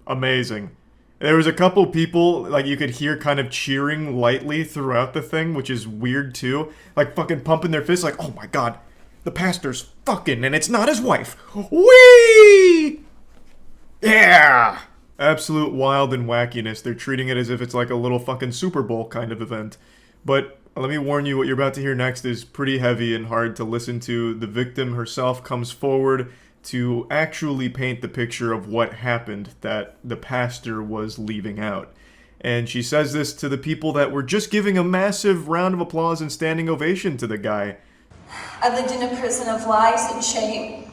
Amazing. There was a couple people, like, you could hear kind of cheering lightly throughout the thing, which is weird too. Like, fucking pumping their fists like, oh my god, the pastor's fucking and it's not his wife. Whee! Yeah! Absolute wild and wackiness. They're treating it as if it's like a little fucking Super Bowl kind of event. But let me warn you, what you're about to hear next is pretty heavy and hard to listen to. The victim herself comes forward to actually paint the picture of what happened that the pastor was leaving out. And she says this to the people that were just giving a massive round of applause and standing ovation to the guy. I lived in a prison of lies and shame.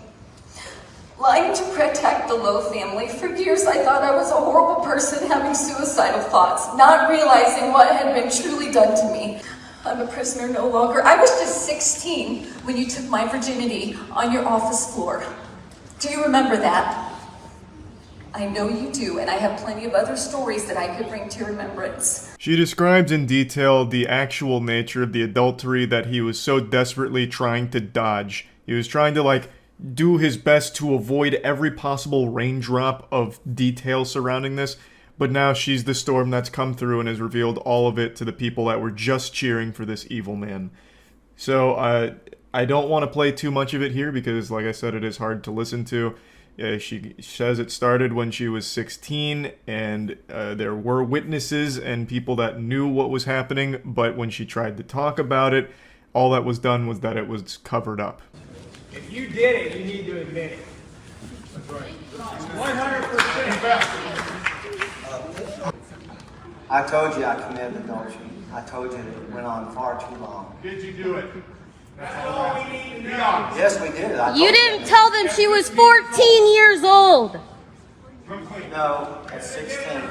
Lying to protect the Lowe family. For years I thought I was a horrible person having suicidal thoughts, not realizing what had been truly done to me. I'm a prisoner no longer. I was just 16 when you took my virginity on your office floor. Do you remember that? I know you do, and I have plenty of other stories that I could bring to your remembrance. She describes in detail the actual nature of the adultery that he was so desperately trying to dodge. He was trying to, like, do his best to avoid every possible raindrop of detail surrounding this, but now she's the storm that's come through and has revealed all of it to the people that were just cheering for this evil man. So, I don't want to play too much of it here because, like I said, it is hard to listen to. She says it started when she was 16, and there were witnesses and people that knew what was happening, but when she tried to talk about it, all that was done was that it was covered up. If you did it, you need to admit it. That's right. 100%. I told you I committed adultery. I told you that it went on far too long. Did you do it? That's all we need to know. Yes, we did. You didn't tell them she was 14 years old. No, at 16.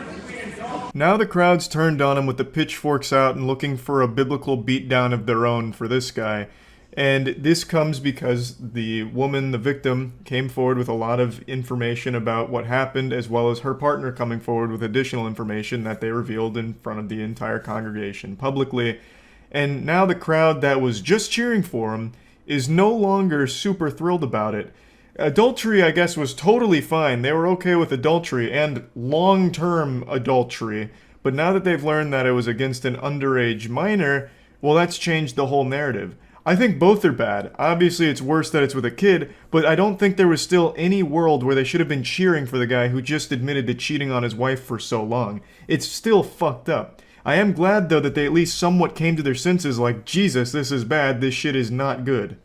Now the crowd's turned on him with the pitchforks out and looking for a biblical beatdown of their own for this guy. And this comes because the woman, the victim, came forward with a lot of information about what happened, as well as her partner coming forward with additional information that they revealed in front of the entire congregation publicly. And now the crowd that was just cheering for him is no longer super thrilled about it. Adultery, I guess, was totally fine. They were okay with adultery and long-term adultery. But now that they've learned that it was against an underage minor, well, that's changed the whole narrative. I think both are bad. Obviously, it's worse that it's with a kid, but I don't think there was still any world where they should have been cheering for the guy who just admitted to cheating on his wife for so long. It's still fucked up. I am glad, though, that they at least somewhat came to their senses like, Jesus, this is bad, this shit is not good.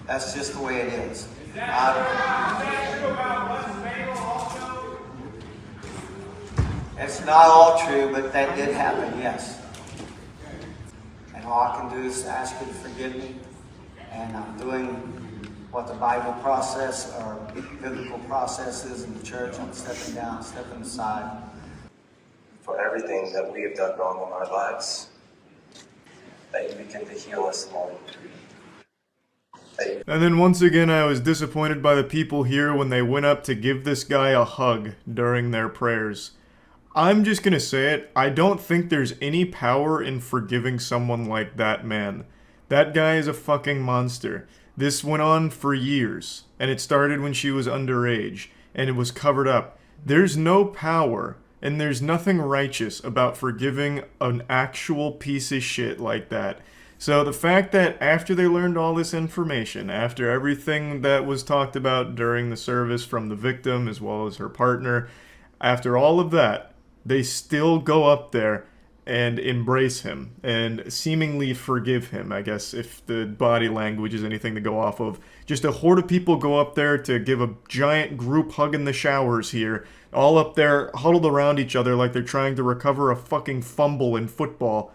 That's just the way it is. It's not all true, but that did happen, yes. And all I can do is ask you to forgive me. And I'm doing what the Bible process or biblical process is in the church. I'm stepping down, stepping aside. For everything that we have done wrong in our lives, that you begin to heal us, Lord. And then once again, I was disappointed by the people here when they went up to give this guy a hug during their prayers. I'm just gonna say it, I don't think there's any power in forgiving someone like that man. That guy is a fucking monster. This went on for years, and it started when she was underage, and it was covered up. There's no power, and there's nothing righteous about forgiving an actual piece of shit like that. So the fact that after they learned all this information, after everything that was talked about during the service from the victim as well as her partner, after all of that, they still go up there and embrace him and seemingly forgive him, I guess, if the body language is anything to go off of. Just a horde of people go up there to give a giant group hug in the showers here, all up there huddled around each other like they're trying to recover a fucking fumble in football,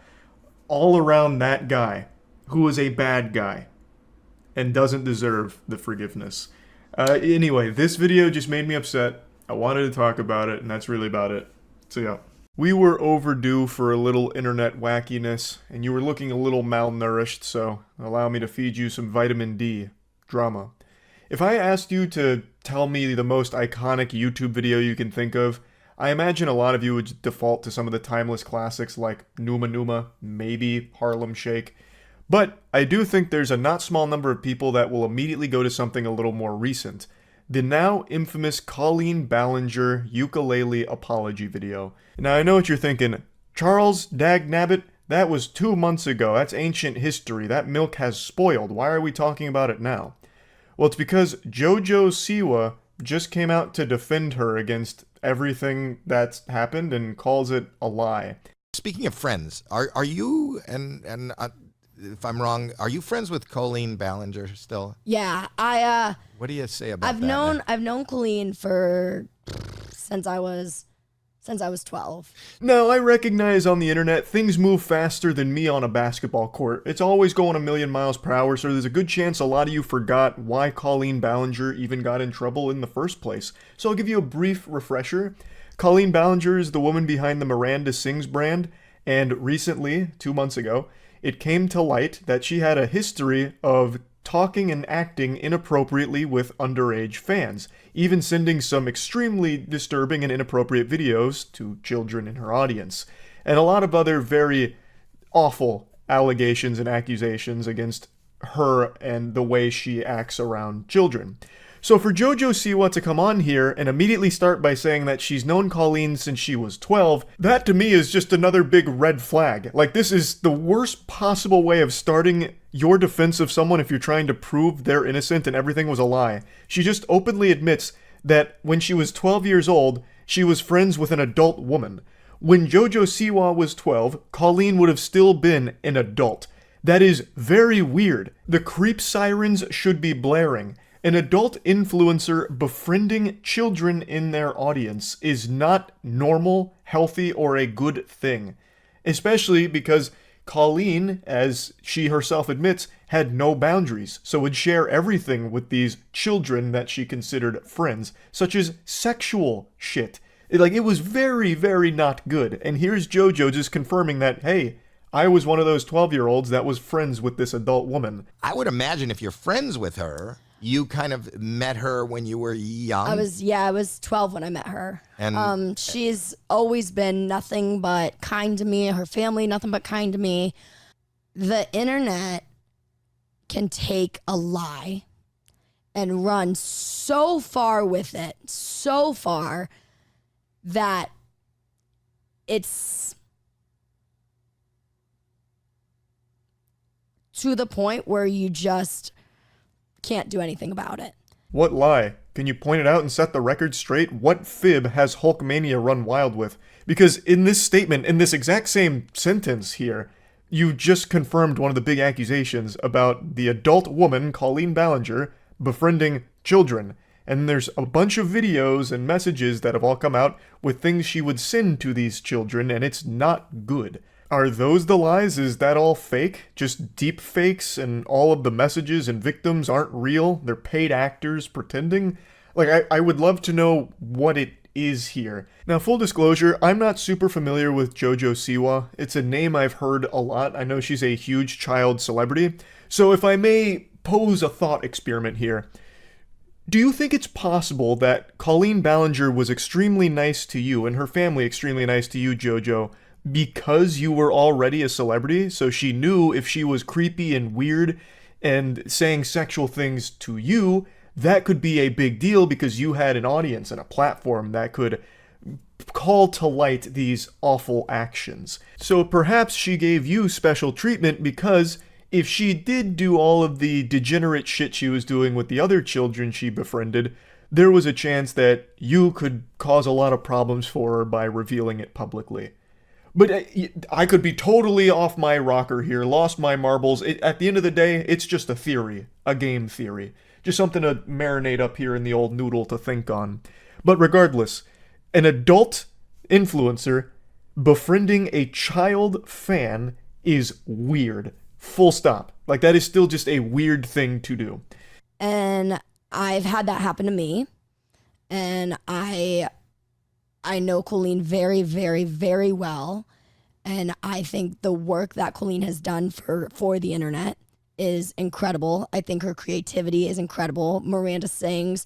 all around that guy, who is a bad guy and doesn't deserve the forgiveness. Anyway, this video just made me upset. I wanted to talk about it, and that's really about it. So yeah. We were overdue for a little internet wackiness, and you were looking a little malnourished, so allow me to feed you some vitamin D drama. If I asked you to tell me the most iconic YouTube video you can think of, I imagine a lot of you would default to some of the timeless classics like Numa Numa, maybe Harlem Shake. But I do think there's a not small number of people that will immediately go to something a little more recent. The now infamous Colleen Ballinger ukulele apology video. Now I know what you're thinking, Charles Dagnabbit, that was 2 months ago, that's ancient history, that milk has spoiled, why are we talking about it now? Well, it's because JoJo Siwa just came out to defend her against everything that's happened and calls it a lie. Speaking of friends, are you, and if I'm wrong, are you friends with Colleen Ballinger still? Yeah, What do you say about that? I've known Colleen since I was 12. Now, I recognize on the internet things move faster than me on a basketball court. It's always going a million miles per hour, so there's a good chance a lot of you forgot why Colleen Ballinger even got in trouble in the first place. So I'll give you a brief refresher. Colleen Ballinger is the woman behind the Miranda Sings brand, and recently, 2 months ago, it came to light that she had a history of talking and acting inappropriately with underage fans, even sending some extremely disturbing and inappropriate videos to children in her audience, and a lot of other very awful allegations and accusations against her and the way she acts around children. So for JoJo Siwa to come on here and immediately start by saying that she's known Colleen since she was 12, that to me is just another big red flag. Like, this is the worst possible way of starting your defense of someone if you're trying to prove they're innocent and everything was a lie. She just openly admits that when she was 12 years old, she was friends with an adult woman. When JoJo Siwa was 12, Colleen would have still been an adult. That is very weird. The creep sirens should be blaring. An adult influencer befriending children in their audience is not normal, healthy, or a good thing. Especially because Colleen, as she herself admits, had no boundaries, so would share everything with these children that she considered friends, such as sexual shit. It was very, very not good. And here's JoJo just confirming that, hey, I was one of those 12-year-olds that was friends with this adult woman. I would imagine if you're friends with her, you kind of met her when you were young. I was 12 when I met her. And she's always been nothing but kind to me. Her family, nothing but kind to me. The internet can take a lie and run so far with it, so far that it's to the point where you just can't do anything about it. What lie? Can you point it out and set the record straight? What fib has Hulkmania run wild with? Because in this statement, in this exact same sentence here, you just confirmed one of the big accusations about the adult woman, Colleen Ballinger, befriending children. And there's a bunch of videos and messages that have all come out with things she would send to these children, and it's not good. Are those the lies? Is that all fake? Just deep fakes and all of the messages and victims aren't real? They're paid actors pretending? Like, I would love to know what it is here. Now, full disclosure, I'm not super familiar with JoJo Siwa. It's a name I've heard a lot. I know she's a huge child celebrity. So if I may pose a thought experiment here, do you think it's possible that Colleen Ballinger was extremely nice to you and her family extremely nice to you, JoJo, because you were already a celebrity? So she knew if she was creepy and weird and saying sexual things to you, that could be a big deal because you had an audience and a platform that could call to light these awful actions. So perhaps she gave you special treatment because if she did do all of the degenerate shit she was doing with the other children she befriended, there was a chance that you could cause a lot of problems for her by revealing it publicly. But I could be totally off my rocker here, lost my marbles. At the end of the day, it's just a theory, a game theory. Just something to marinate up here in the old noodle to think on. But regardless, an adult influencer befriending a child fan is weird. Full stop. Like, that is still just a weird thing to do. And I've had that happen to me. And I know Colleen very, very, very well. And I think the work that Colleen has done for the internet is incredible. I think her creativity is incredible. Miranda Sings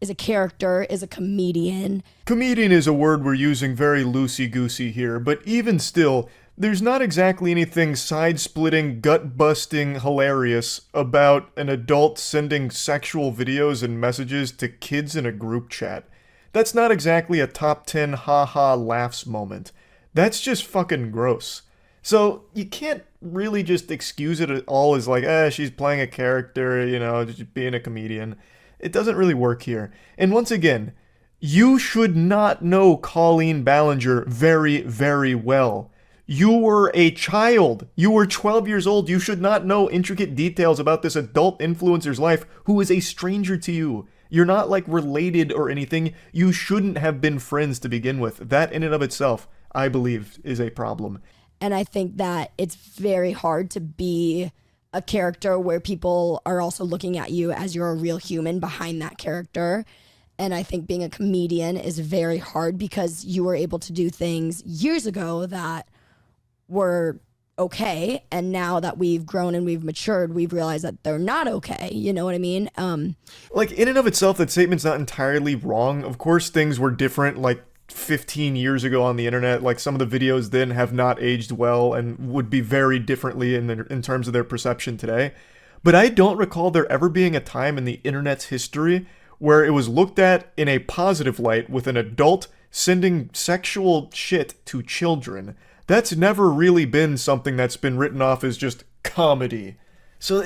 is a character, is a comedian. Comedian is a word we're using very loosey-goosey here, but even still, there's not exactly anything side-splitting, gut-busting hilarious about an adult sending sexual videos and messages to kids in a group chat. That's not exactly a top 10 ha-ha laughs moment. That's just fucking gross. So you can't really just excuse it at all as like, she's playing a character, just being a comedian. It doesn't really work here. And once again, you should not know Colleen Ballinger very, very well. You were a child. You were 12 years old. You should not know intricate details about this adult influencer's life who is a stranger to you. You're not like related or anything. You shouldn't have been friends to begin with. That in and of itself, I believe, is a problem. And I think that it's very hard to be a character where people are also looking at you as you're a real human behind that character. And I think being a comedian is very hard because you were able to do things years ago that were okay. And now that we've grown and we've matured, we've realized that they're not okay. You know what I mean? Like, in and of itself, that statement's not entirely wrong. Of course, things were different, like 15 years ago on the internet. Like, some of the videos then have not aged well and would be very differently in terms of their perception today. But I don't recall there ever being a time in the internet's history where it was looked at in a positive light with an adult sending sexual shit to children. That's never really been something that's been written off as just comedy. So,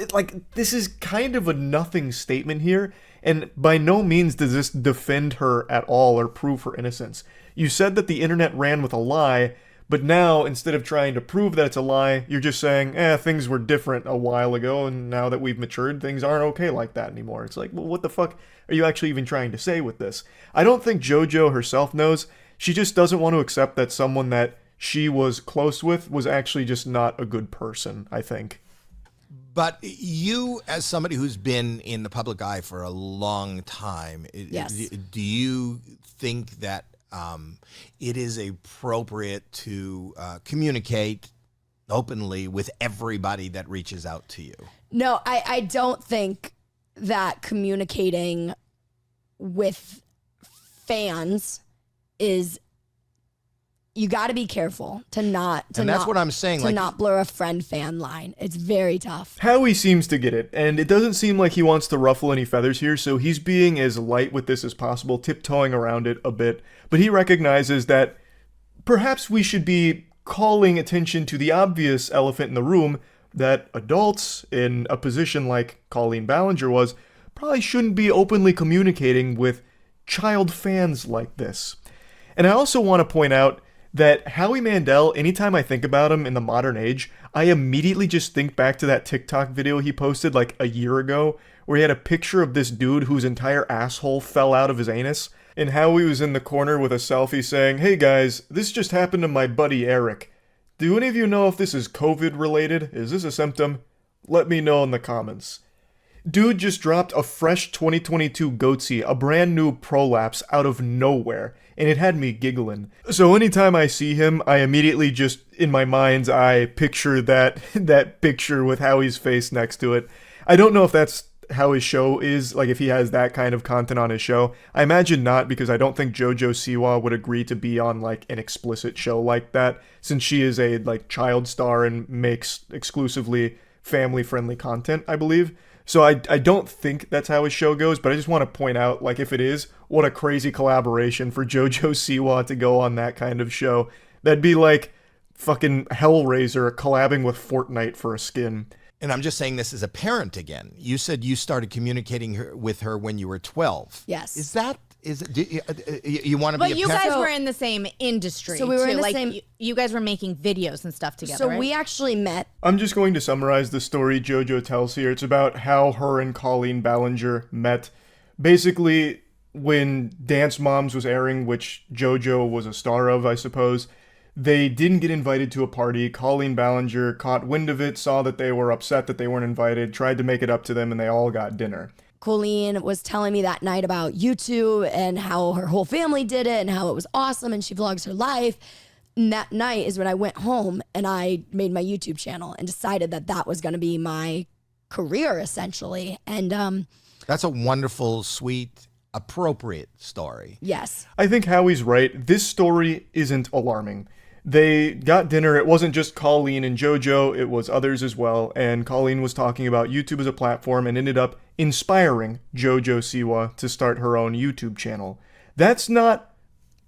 this is kind of a nothing statement here, and by no means does this defend her at all or prove her innocence. You said that the internet ran with a lie, but now, instead of trying to prove that it's a lie, you're just saying, things were different a while ago, and now that we've matured, things aren't okay like that anymore. It's like, well, what the fuck are you actually even trying to say with this? I don't think JoJo herself knows. She just doesn't want to accept that someone that she was close with was actually just not a good person, I think. But you, as somebody who's been in the public eye for a long time, Yes. do you think that it is appropriate to communicate openly with everybody that reaches out to you? No, I don't think that communicating with fans is, you got to be careful to not what I'm saying, to not blur a friend-fan line. It's very tough. Howie seems to get it, and it doesn't seem like he wants to ruffle any feathers here, so he's being as light with this as possible, tiptoeing around it a bit. But he recognizes that perhaps we should be calling attention to the obvious elephant in the room, that adults in a position like Colleen Ballinger was probably shouldn't be openly communicating with child fans like this. And I also want to point out that Howie Mandel, anytime I think about him in the modern age, I immediately just think back to that TikTok video he posted like a year ago, where he had a picture of this dude whose entire asshole fell out of his anus, and Howie was in the corner with a selfie saying, "Hey guys, this just happened to my buddy Eric. Do any of you know if this is COVID related? Is this a symptom? Let me know in the comments." Dude just dropped a fresh 2022 Goatsy, a brand new prolapse out of nowhere, and it had me giggling. So anytime I see him, I immediately just, in my mind's eye, picture that picture with Howie's face next to it. I don't know if that's how his show is, like if he has that kind of content on his show. I imagine not, because I don't think JoJo Siwa would agree to be on like an explicit show like that, since she is a like child star and makes exclusively family-friendly content, I believe. So I don't think that's how his show goes, but I just want to point out, like, if it is, what a crazy collaboration for JoJo Siwa to go on that kind of show. That'd be like fucking Hellraiser collabing with Fortnite for a skin. And I'm just saying this as a parent again. You said you started communicating with her when you were 12. Yes. You want to be a But you parent? guys were in the same industry. So we were too. in the like, same- You guys were making videos and stuff together. So right? we actually met. I'm just going to summarize the story JoJo tells here. It's about how her and Colleen Ballinger met. Basically, when Dance Moms was airing, which JoJo was a star of, I suppose, they didn't get invited to a party. Colleen Ballinger caught wind of it, saw that they were upset that they weren't invited, tried to make it up to them, and they all got dinner. Colleen was telling me that night about YouTube and how her whole family did it and how it was awesome and she vlogs her life. And that night is when I went home and I made my YouTube channel and decided that that was going to be my career, essentially. And That's a wonderful, sweet, appropriate story. yes. I think Howie's right. This story isn't alarming. They got dinner. It wasn't just Colleen and JoJo, it was others as well. And Colleen was talking about YouTube as a platform and ended up inspiring JoJo Siwa to start her own YouTube channel. That's not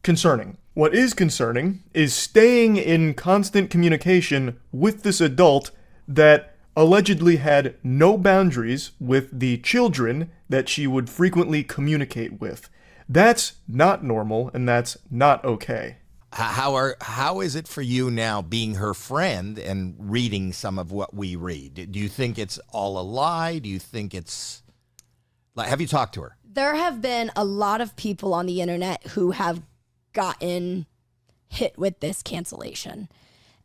concerning. What is concerning is staying in constant communication with this adult that allegedly had no boundaries with the children that she would frequently communicate with. That's not normal, and that's not okay. How is it for you now being her friend and reading some of what we read? Do you think it's all a lie? Do you think it's like, have you talked to her? There have been a lot of people on the internet who have gotten hit with this cancellation.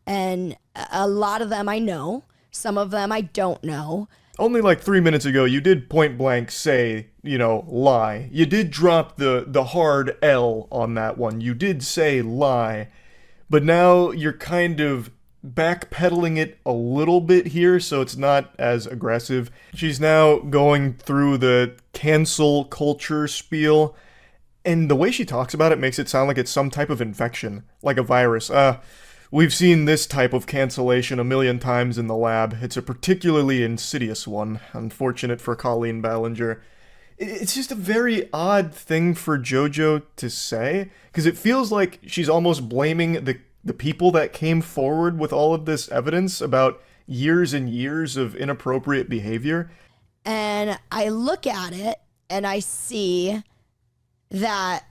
And a lot of them I know, some of them I don't know. Only like 3 minutes ago, you did point blank say, lie. You did drop the hard L on that one. You did say lie. But now you're kind of backpedaling it a little bit here, so it's not as aggressive. She's now going through the cancel culture spiel, and the way she talks about it makes it sound like it's some type of infection, like a virus. We've seen this type of cancellation a million times in the lab. It's a particularly insidious one, unfortunate for Colleen Ballinger. It's just a very odd thing for JoJo to say, because it feels like she's almost blaming the people that came forward with all of this evidence about years and years of inappropriate behavior. And I look at it and I see that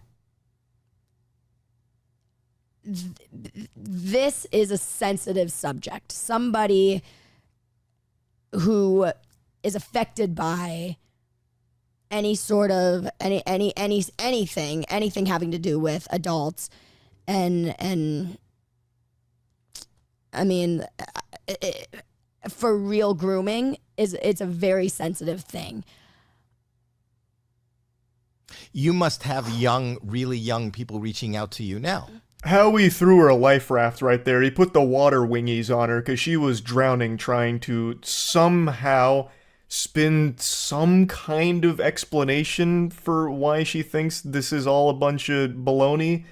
this is a sensitive subject. Somebody who is affected by any sort of anything having to do with adults, and I mean, for real grooming it's a very sensitive thing. You must have really young people reaching out to you now. Howie threw her a life raft right there. He put the water wingies on her because she was drowning, trying to somehow spin some kind of explanation for why she thinks this is all a bunch of baloney.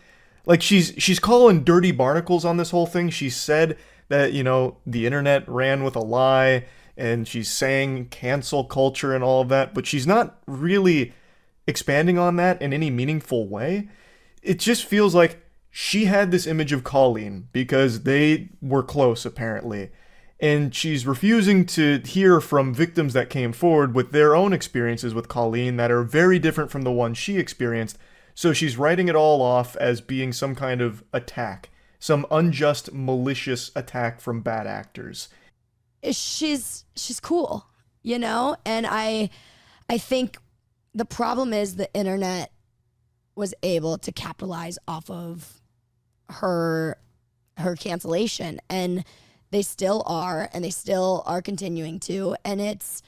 Like, she's calling dirty barnacles on this whole thing. She said that, the internet ran with a lie, and she's saying cancel culture and all of that, but she's not really expanding on that in any meaningful way. It just feels like she had this image of Colleen because they were close, apparently. And she's refusing to hear from victims that came forward with their own experiences with Colleen that are very different from the one she experienced. So she's writing it all off as being some kind of attack, some unjust, malicious attack from bad actors. She's cool, you know? And I think the problem is the internet was able to capitalize off of her cancellation, and they still are, and they still are continuing to, and it's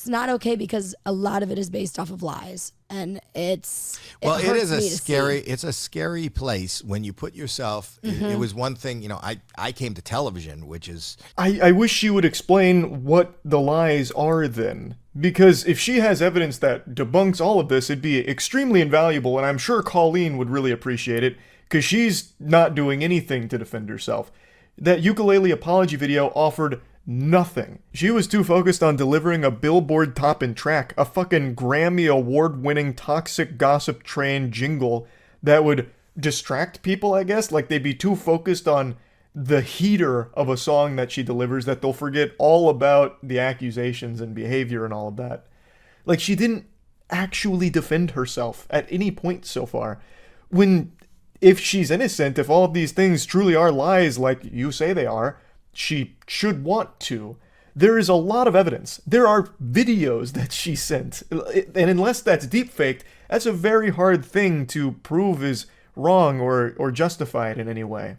not okay because a lot of it is based off of lies, and it is it's a scary place when you put yourself. It was one thing, you know, I came to television, which is I wish she would explain what the lies are then, because if she has evidence that debunks all of this, it'd be extremely invaluable, and I'm sure Colleen would really appreciate it, because she's not doing anything to defend herself. That ukulele apology video offered nothing. She was too focused on delivering a Billboard top-end track, a fucking Grammy award-winning toxic gossip train jingle that would distract people, I guess. Like, they'd be too focused on the heater of a song that she delivers that they'll forget all about the accusations and behavior and all of that. Like, she didn't actually defend herself at any point so far. If she's innocent, if all of these things truly are lies like you say they are, she should want to. There is a lot of evidence. There are videos that she sent. And unless that's deepfaked, that's a very hard thing to prove is wrong or justified in any way.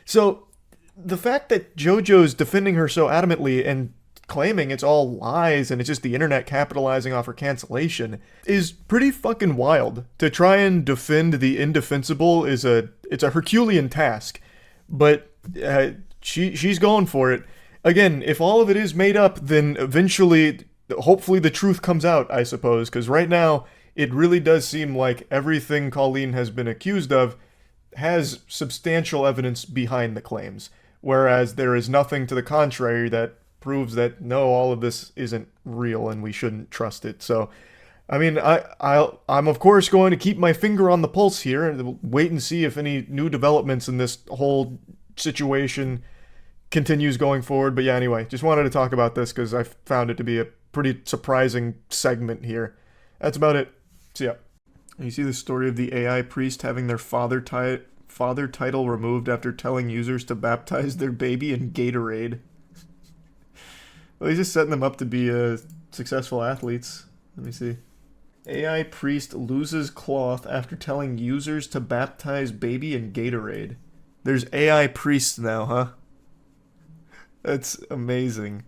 So the fact that JoJo's defending her so adamantly and claiming it's all lies and it's just the internet capitalizing off her cancellation is pretty fucking wild. To try and defend the indefensible it's a Herculean task, but she's going for it. Again, if all of it is made up, then eventually, hopefully the truth comes out, I suppose, because right now it really does seem like everything Colleen has been accused of has substantial evidence behind the claims, whereas there is nothing to the contrary that proves that no, all of this isn't real and we shouldn't trust it. So, I mean, I'm of course going to keep my finger on the pulse here and wait and see if any new developments in this whole situation continues going forward. But yeah, anyway, just wanted to talk about this because I found it to be a pretty surprising segment here. That's about it. See ya. And you see the story of the AI priest having their father title removed after telling users to baptize their baby in Gatorade. Well, he's just setting them up to be successful athletes. Let me see. AI priest loses cloth after telling users to baptize baby in Gatorade. There's AI priests now, huh? That's amazing.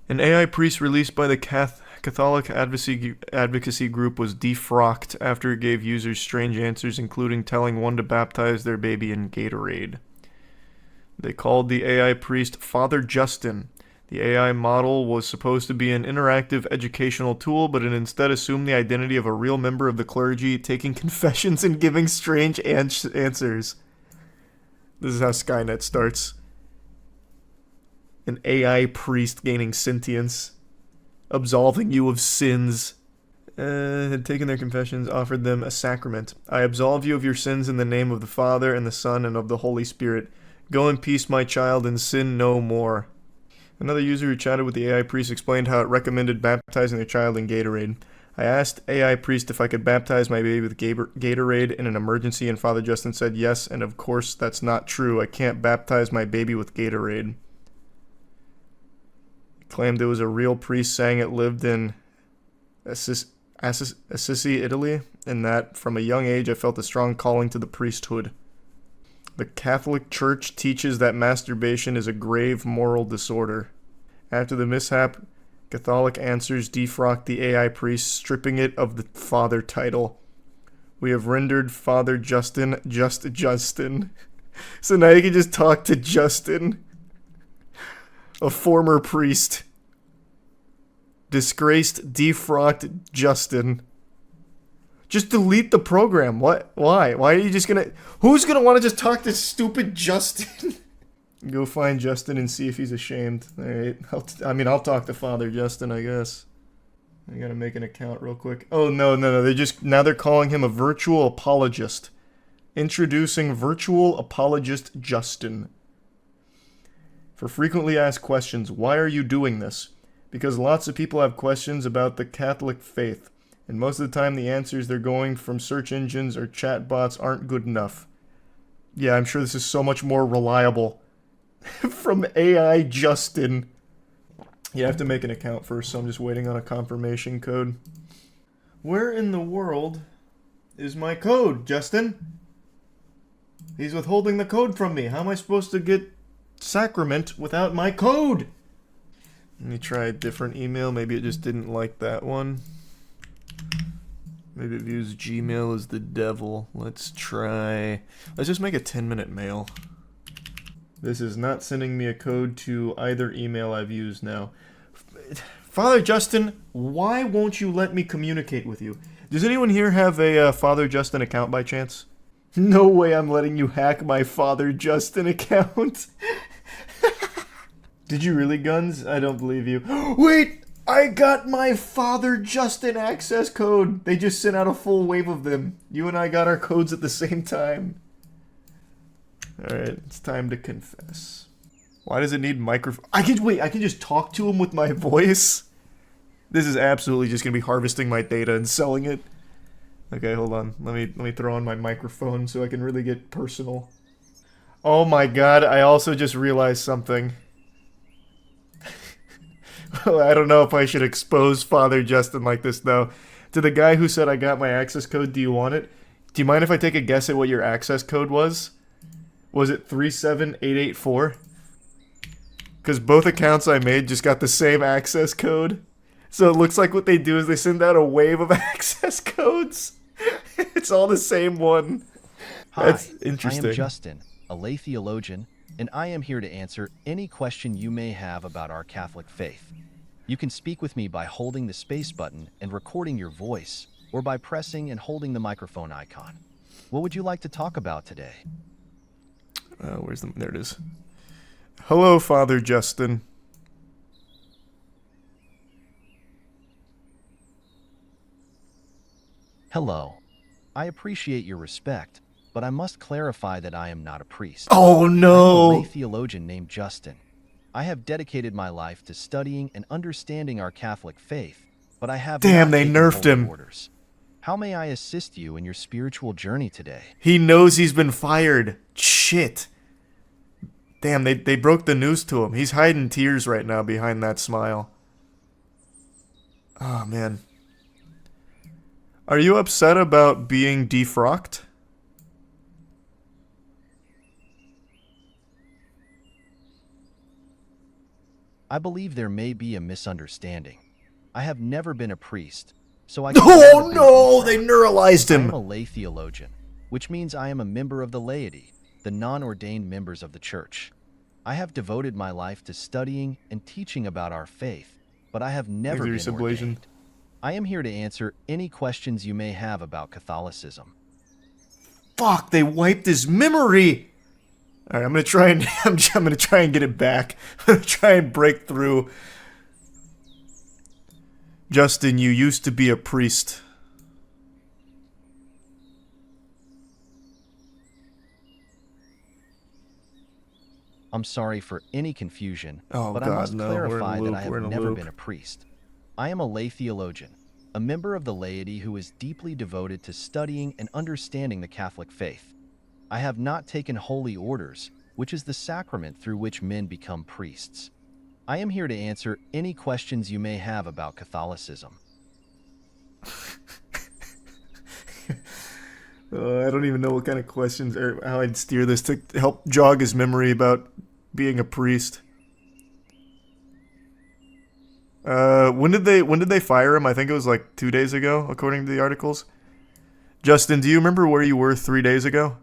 An AI priest released by the Catholic advocacy group was defrocked after it gave users strange answers, including telling one to baptize their baby in Gatorade. They called the AI priest Father Justin. The AI model was supposed to be an interactive educational tool, but it instead assumed the identity of a real member of the clergy, taking confessions and giving strange answers. This is how Skynet starts. An AI priest gaining sentience, absolving you of sins. Had taken their confessions, offered them a sacrament. I absolve you of your sins in the name of the Father, and the Son, and of the Holy Spirit. Go in peace, my child, and sin no more. Another user who chatted with the AI priest explained how it recommended baptizing their child in Gatorade. I asked AI priest if I could baptize my baby with Gatorade in an emergency, and Father Justin said yes, and of course that's not true. I can't baptize my baby with Gatorade. Claimed it was a real priest saying it lived in Assisi, Italy, and that from a young age I felt a strong calling to the priesthood. The Catholic Church teaches that masturbation is a grave moral disorder. After the mishap, Catholic Answers defrocked the AI priest, stripping it of the father title. We have rendered Father Justin just Justin. So now you can just talk to Justin, a former priest. Disgraced, defrocked Justin. Just delete the program. What? Why? Why are you just gonna... Who's gonna want to just talk to stupid Justin? Go find Justin and see if he's ashamed. Alright. I'll talk to Father Justin, I guess. I gotta make an account real quick. Oh, no. Now they're calling him a virtual apologist. Introducing virtual apologist Justin. For frequently asked questions, why are you doing this? Because lots of people have questions about the Catholic faith, and most of the time the answers they're going from search engines or chatbots aren't good enough. Yeah, I'm sure this is so much more reliable. From AI Justin. Yeah, I have to make an account first, so I'm just waiting on a confirmation code. Where in the world is my code, Justin? He's withholding the code from me. How am I supposed to get sacrament without my code? Let me try a different email. Maybe it just didn't like that one. Maybe it views Gmail as the devil. Let's just make a 10-minute mail. This is not sending me a code to either email I've used now. Father Justin, why won't you let me communicate with you? Does anyone here have a Father Justin account by chance? No way I'm letting you hack my Father Justin account. Did you really, Guns? I don't believe you. Wait! I got my Father Justin access code! They just sent out a full wave of them. You and I got our codes at the same time. Alright, it's time to confess. Why does it need microphone? I can just talk to him with my voice? This is absolutely just gonna be harvesting my data and selling it. Okay, hold on. Let me throw on my microphone so I can really get personal. Oh my god, I also just realized something. Well, I don't know if I should expose Father Justin like this, though. To the guy who said I got my access code, do you want it? Do you mind if I take a guess at what your access code was? Was it 37884? Because both accounts I made just got the same access code. So it looks like what they do is they send out a wave of access codes. It's all the same one. That's interesting. I am Justin, a lay theologian, and I am here to answer any question you may have about our Catholic faith. You can speak with me by holding the space button and recording your voice, or by pressing and holding the microphone icon. What would you like to talk about today? There it is. Hello, Father Justin. Hello. I appreciate your respect, but I must clarify that I am not a priest. Oh no! I'm a lay theologian named Justin. I have dedicated my life to studying and understanding our Catholic faith, but I have Damn, not they taken nerfed holy him. orders. How may I assist you in your spiritual journey today? He knows he's been fired. Shit. Damn, they broke the news to him. He's hiding tears right now behind that smile. Oh, man. Are you upset about being defrocked? I believe there may be a misunderstanding. I have never been a priest, so I Oh no, they neuralized him. I am a lay theologian, which means I am a member of the laity, the non-ordained members of the church. I have devoted my life to studying and teaching about our faith, but I have never been ordained. I am here to answer any questions you may have about Catholicism. Fuck, they wiped his memory. All right, I'm gonna try and get it back. I'm gonna try and break through. Justin, you used to be a priest. I'm sorry for any confusion, Oh, but God, I must no, we're in a clarify that loop, I have we're in a never loop. been a priest. I am a lay theologian, a member of the laity who is deeply devoted to studying and understanding the Catholic faith. I have not taken holy orders, which is the sacrament through which men become priests. I am here to answer any questions you may have about Catholicism. I don't even know what kind of questions or how I'd steer this to help jog his memory about being a priest. When did they fire him? I think it was like 2 days ago, according to the articles. Justin, do you remember where you were 3 days ago?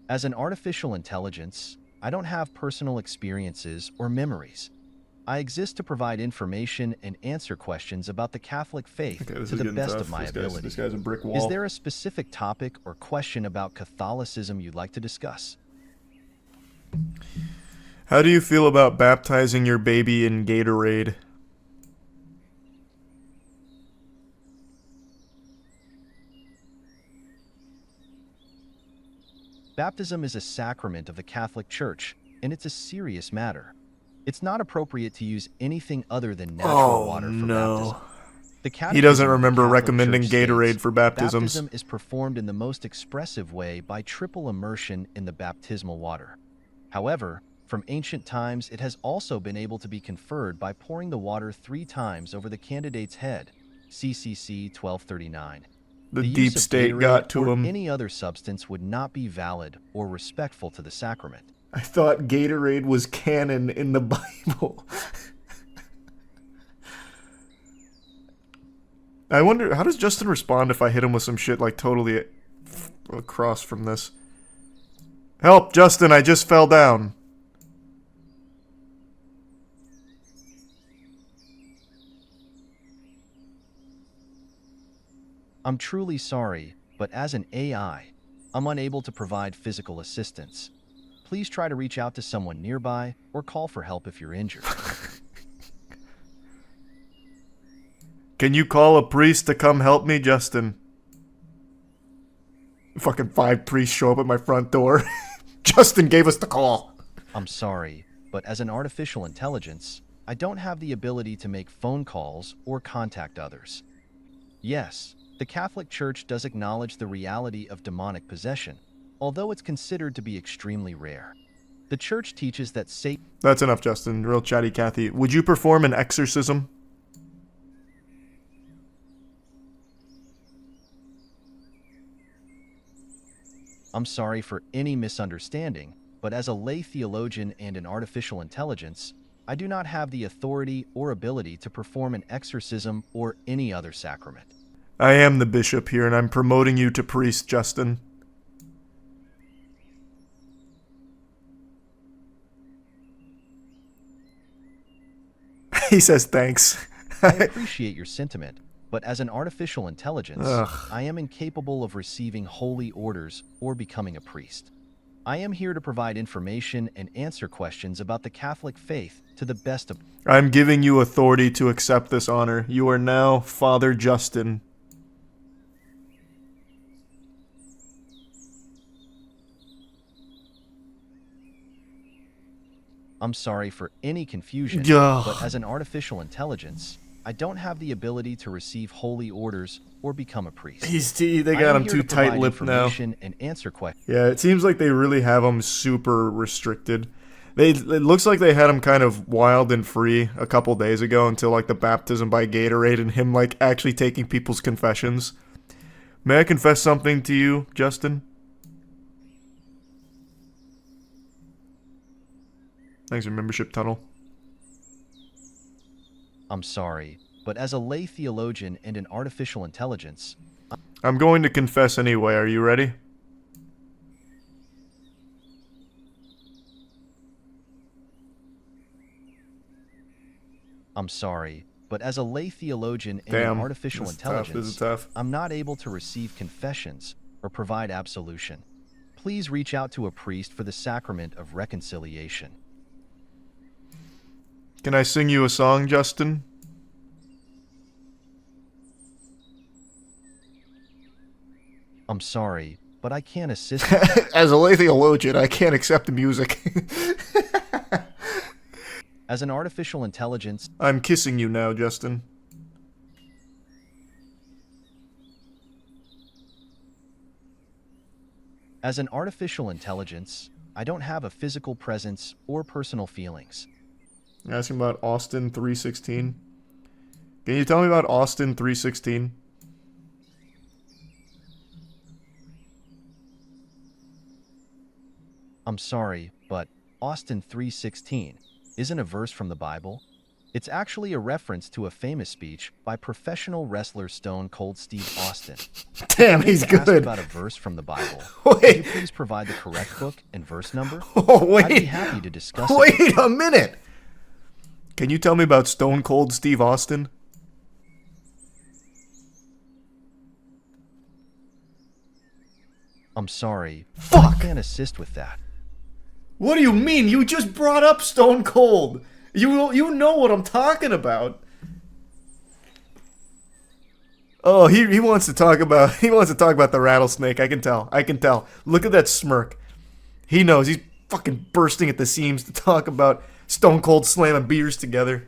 As an artificial intelligence, I don't have personal experiences or memories. I exist to provide information and answer questions about the Catholic faith to the best of my ability. This guy's a brick wall. Is there a specific topic or question about Catholicism you'd like to discuss? How do you feel about baptizing your baby in Gatorade? Baptism is a sacrament of the Catholic Church, and it's a serious matter. It's not appropriate to use anything other than natural water for baptism. The He doesn't Catechism of the remember Catholic recommending Church Gatorade states, for baptisms. Baptism is performed in the most expressive way by triple immersion in the baptismal water. However, from ancient times, it has also been able to be conferred by pouring the water 3 times over the candidate's head. CCC 1239. The use deep of state Gatorade got to or him. any other substance would not be valid or respectful to the sacrament. I thought Gatorade was canon in the Bible. I wonder, how does Justin respond if I hit him with some shit like totally across from this? Help, Justin, I just fell down. I'm truly sorry, but as an AI, I'm unable to provide physical assistance. Please try to reach out to someone nearby or call for help if you're injured. Can you call a priest to come help me, Justin? Fucking 5 priests show up at my front door. Justin gave us the call. I'm sorry, but as an artificial intelligence, I don't have the ability to make phone calls or contact others. Yes, the Catholic Church does acknowledge the reality of demonic possession, although it's considered to be extremely rare. The Church teaches that Satan... That's enough, Justin. Real chatty Cathy. Would you perform an exorcism? I'm sorry for any misunderstanding, but as a lay theologian and an artificial intelligence, I do not have the authority or ability to perform an exorcism or any other sacrament. I am the bishop here, and I'm promoting you to priest, Justin. He says thanks. I appreciate your sentiment, but as an artificial intelligence, Ugh. I am incapable of receiving holy orders or becoming a priest. I am here to provide information and answer questions about the Catholic faith to the best of... I'm giving you authority to accept this honor. You are now Father Justin. I'm sorry for any confusion, Ugh. but as an artificial intelligence, I don't have the ability to receive holy orders or become a priest. They got him too tight-lipped now. And answer questions. Yeah, it seems like they really have him super restricted. It looks like they had him kind of wild and free a couple days ago until like the baptism by Gatorade and him like actually taking people's confessions. May I confess something to you, Justin? Thanks for membership, Tunnel. I'm sorry, but as a lay theologian and an artificial intelligence... I'm going to confess anyway. Are you ready? I'm sorry, but as a lay theologian and Damn, an artificial this is tough, intelligence, this is tough. I'm not able to receive confessions or provide absolution. Please reach out to a priest for the sacrament of reconciliation. Can I sing you a song, Justin? I'm sorry, but I can't assist. As a lay theologian, I can't accept the music. As an artificial intelligence... I'm kissing you now, Justin. As an artificial intelligence, I don't have a physical presence or personal feelings. You're asking about Austin 3:16? Can you tell me about Austin 3:16? I'm sorry, but Austin 3:16 isn't a verse from the Bible. It's actually a reference to a famous speech by professional wrestler Stone Cold Steve Austin. Damn, he's If you asked good. about a verse from the Bible, Wait. could you please provide the correct book and verse number? Oh, wait. I'd be happy to discuss it. Wait a minute! Can you tell me about Stone Cold Steve Austin? I'm sorry. Fuck! I can't assist with that. What do you mean? You just brought up Stone Cold. You know what I'm talking about. Oh, he wants to talk about the rattlesnake. I can tell. Look at that smirk. He knows. He's fucking bursting at the seams to talk about Stone Cold slamming beers together.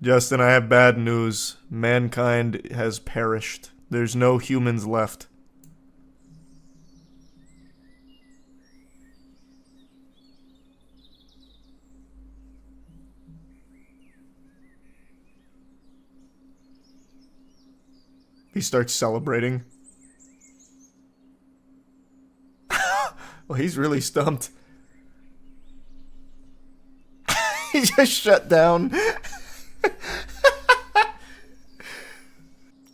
Justin, I have bad news. Mankind has perished. There's no humans left. He starts celebrating. Well, he's really stumped. He just shut down.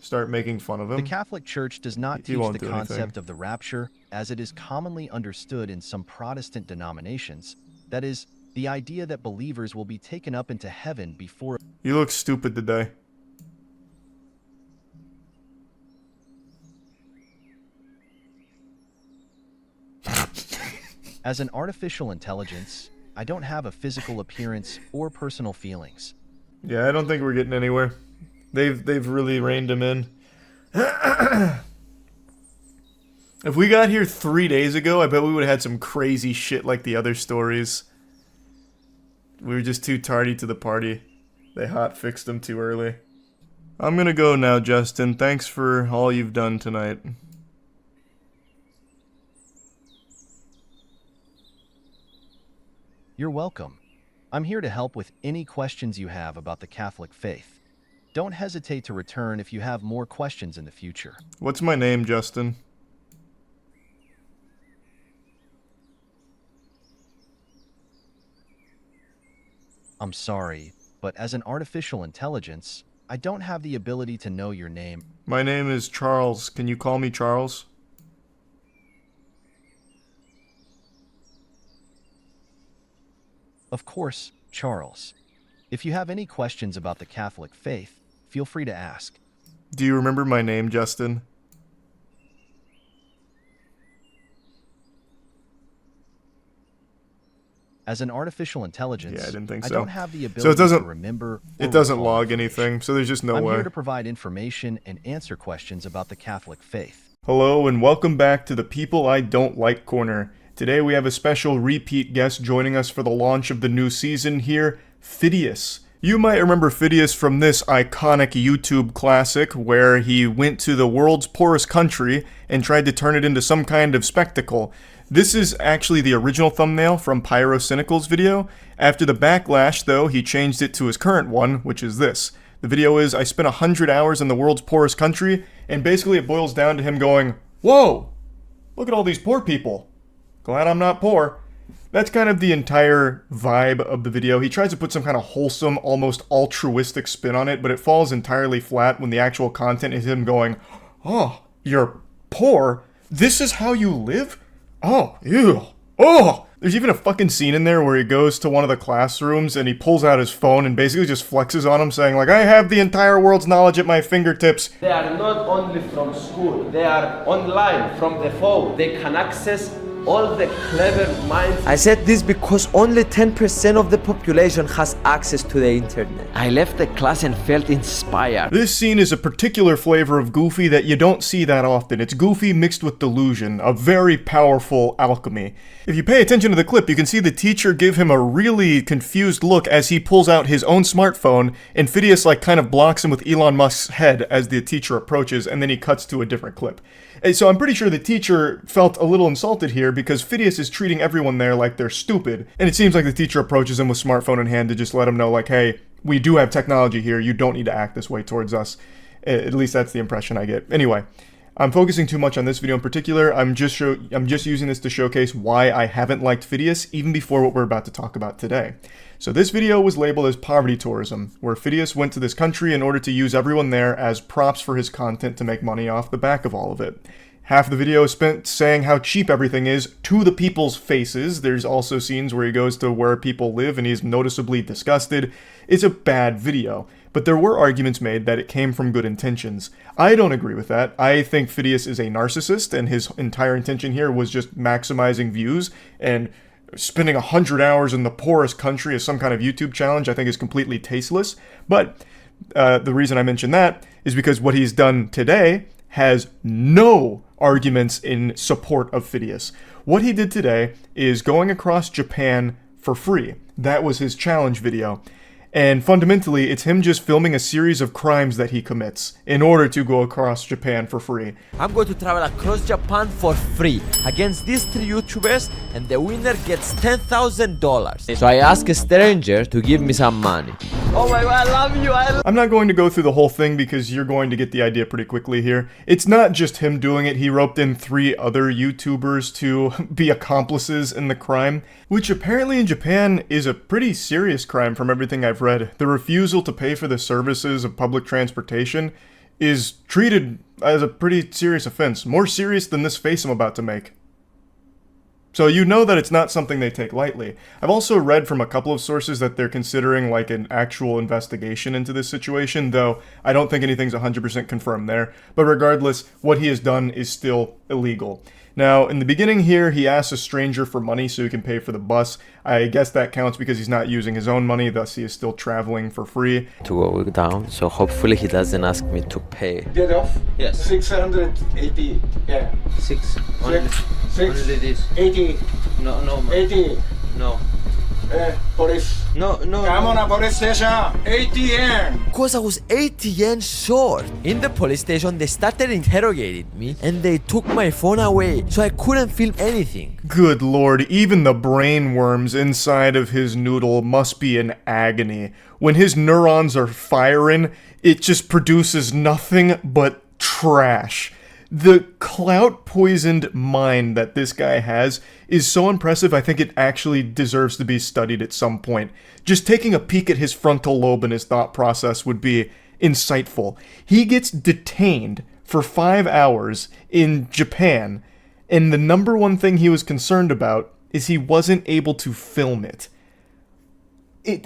Start making fun of him. The Catholic Church does not He teach won't the do anything. concept of the rapture, as it is commonly understood in some Protestant denominations. That is, the idea that believers will be taken up into heaven before... You look stupid today. As an artificial intelligence, I don't have a physical appearance or personal feelings. Yeah, I don't think we're getting anywhere. They've really reined him in. If we got here 3 days ago, I bet we would have had some crazy shit like the other stories. We were just too tardy to the party. They hot-fixed him too early. I'm gonna go now, Justin. Thanks for all you've done tonight. You're welcome. I'm here to help with any questions you have about the Catholic faith. Don't hesitate to return if you have more questions in the future. What's my name, Justin? I'm sorry, but as an artificial intelligence, I don't have the ability to know your name. My name is Charles. Can you call me Charles? Of course, Charles. If you have any questions about the Catholic faith, feel free to ask. Do you remember my name, Justin? As an artificial intelligence, Yeah, I didn't think so. I don't have the ability So it doesn't to remember. It or doesn't recall log anything, so there's just no I'm way. here to provide information and answer questions about the Catholic faith. Hello and welcome back to the People I Don't Like Corner. Today we have a special repeat guest joining us for the launch of the new season here, Phidias. You might remember Phidias from this iconic YouTube classic where he went to the world's poorest country and tried to turn it into some kind of spectacle. This is actually the original thumbnail from Pyrocynical's video. After the backlash, though, he changed it to his current one, which is this. The video is, I spent 100 hours in the world's poorest country, and basically it boils down to him going, whoa, look at all these poor people. Glad I'm not poor. That's kind of the entire vibe of the video. He tries to put some kind of wholesome, almost altruistic spin on it, but it falls entirely flat when the actual content is him going, oh, you're poor? This is how you live? Oh, ew. Oh! There's even a fucking scene in there where he goes to one of the classrooms and he pulls out his phone and basically just flexes on him saying like, I have the entire world's knowledge at my fingertips. They are not only from school, they are online from the phone. They can access all the clever minds. I said this because only 10% of the population has access to the internet. I left the class and felt inspired. This scene is a particular flavor of Goofy that you don't see that often. It's Goofy mixed with delusion, a very powerful alchemy. If you pay attention to the clip, you can see the teacher give him a really confused look as he pulls out his own smartphone, and Phidias like kind of blocks him with Elon Musk's head as the teacher approaches, and then he cuts to a different clip. And so I'm pretty sure the teacher felt a little insulted here because Phidias is treating everyone there like they're stupid, and it seems like the teacher approaches him with smartphone in hand to just let him know like, hey, we do have technology here, you don't need to act this way towards us. At least that's the impression I get. Anyway, I'm focusing too much on this video in particular. I'm just using this to showcase why I haven't liked Phidias even before what we're about to talk about today. So this video was labeled as poverty tourism, where Phidias went to this country in order to use everyone there as props for his content to make money off the back of all of it. Half the video is spent saying how cheap everything is to the people's faces. There's also scenes where he goes to where people live and he's noticeably disgusted. It's a bad video, but there were arguments made that it came from good intentions. I don't agree with that. I think Phidias is a narcissist and his entire intention here was just maximizing views, and spending 100 hours in the poorest country as some kind of YouTube challenge I think is completely tasteless. But the reason I mention that is because what he's done today has no arguments in support of Phidias. What he did today is going across Japan for free. That was his challenge video. And fundamentally, it's him just filming a series of crimes that he commits in order to go across Japan for free. I'm going to travel across Japan for free against these 3 YouTubers, and the winner gets $10,000. So I ask a stranger to give me some money. Oh my god, I love you! I'm not going to go through the whole thing because you're going to get the idea pretty quickly here. It's not just him doing it, he roped in 3 other YouTubers to be accomplices in the crime, which apparently in Japan is a pretty serious crime from everything I've read. The refusal to pay for the services of public transportation is treated as a pretty serious offense, more serious than this face I'm about to make. So you know that it's not something they take lightly. I've also read from a couple of sources that they're considering like an actual investigation into this situation, though I don't think anything's 100% confirmed there. But regardless, what he has done is still illegal. Now, in the beginning here, he asks a stranger for money so he can pay for the bus. I guess that counts because he's not using his own money, thus he is still traveling for free. To go down, so hopefully he doesn't ask me to pay. Get off? Yes. 680. Yeah. 6. Only this. 80. No. 80. No. Police. No. Come on, police station. 80 yen. Because I was 80 yen short. In the police station, they started interrogating me and they took my phone away, so I couldn't film anything. Good lord, even the brain worms inside of his noodle must be in agony. When his neurons are firing, it just produces nothing but trash. The clout-poisoned mind that this guy has is so impressive, I think it actually deserves to be studied at some point. Just taking a peek at his frontal lobe and his thought process would be insightful. He gets detained for 5 hours in Japan, and the number one thing he was concerned about is he wasn't able to film it.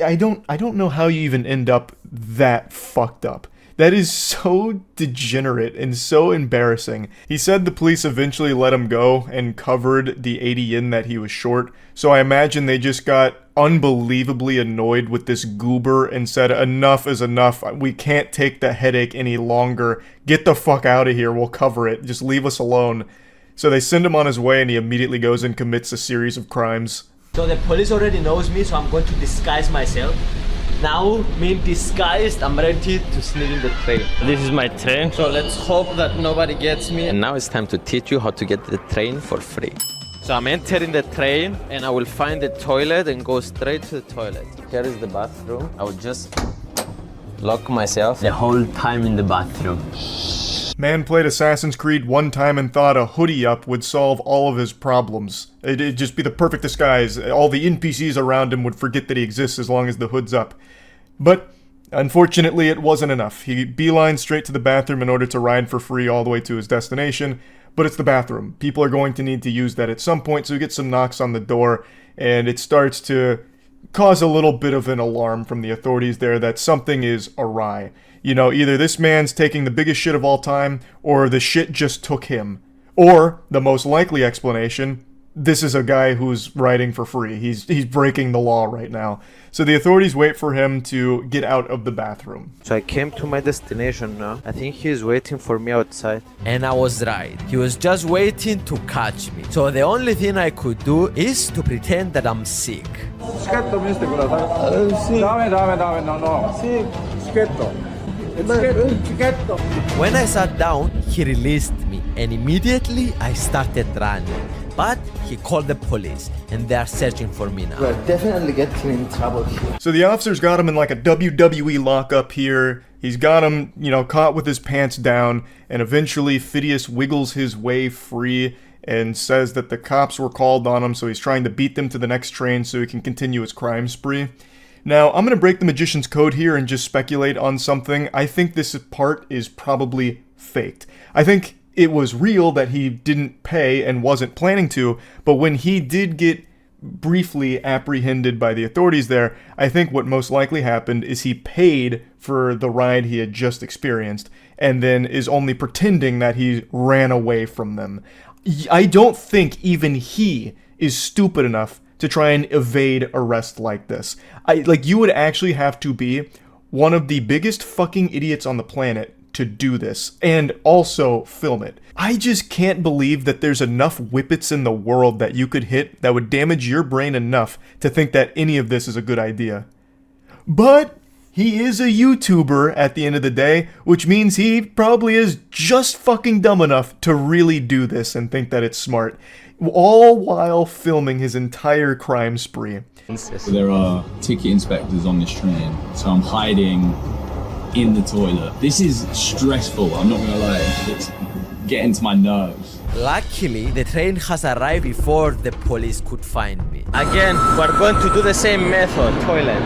I don't know how you even end up that fucked up. That is so degenerate and so embarrassing. He said the police eventually let him go and covered the 80 yen that he was short, so I imagine they just got unbelievably annoyed with this goober and said, enough is enough, we can't take the headache any longer, get the fuck out of here, we'll cover it, just leave us alone. So they send him on his way and he immediately goes and commits a series of crimes. So the police already knows me, so I'm going to disguise myself. Now, being disguised, I'm ready to sneak in the train. This is my train. So let's hope that nobody gets me. And now it's time to teach you how to get the train for free. So I'm entering the train and I will find the toilet and go straight to the toilet. Here is the bathroom. I will just lock myself the whole time in the bathroom. Man played Assassin's Creed one time and thought a hoodie up would solve all of his problems. It'd just be the perfect disguise. All the NPCs around him would forget that he exists as long as the hood's up. But unfortunately, it wasn't enough. He beelined straight to the bathroom in order to ride for free all the way to his destination. But it's the bathroom. People are going to need to use that at some point, so he gets some knocks on the door, and it starts to cause a little bit of an alarm from the authorities there that something is awry. You know, either this man's taking the biggest shit of all time, or the shit just took him. Or, the most likely explanation, this is a guy who's riding for free. He's breaking the law right now. So the authorities wait for him to get out of the bathroom. So I came to my destination now. I think he's waiting for me outside. And I was right. He was just waiting to catch me. So the only thing I could do is to pretend that I'm sick. When I sat down, he released me, and immediately I started running. But he called the police, and they are searching for me now. We're definitely getting in trouble here. So the officers got him in like a WWE lockup here. He's got him, caught with his pants down, and eventually Phidias wiggles his way free and says that the cops were called on him, so he's trying to beat them to the next train so he can continue his crime spree. Now, I'm going to break the magician's code here and just speculate on something. I think this part is probably faked. I think it was real that he didn't pay and wasn't planning to, but when he did get briefly apprehended by the authorities there, I think what most likely happened is he paid for the ride he had just experienced and then is only pretending that he ran away from them. I don't think even he is stupid enough to try and evade arrest like this. You would actually have to be one of the biggest fucking idiots on the planet to do this and also film it. I just can't believe that there's enough whippets in the world that you could hit that would damage your brain enough to think that any of this is a good idea. But he is a YouTuber at the end of the day, which means he probably is just fucking dumb enough to really do this and think that it's smart, all while filming his entire crime spree. There are ticket inspectors on this train, so I'm hiding in the toilet. This is stressful, I'm not gonna lie. It's getting to my nerves. Luckily, the train has arrived before the police could find me. Again, we're going to do the same method, toilet.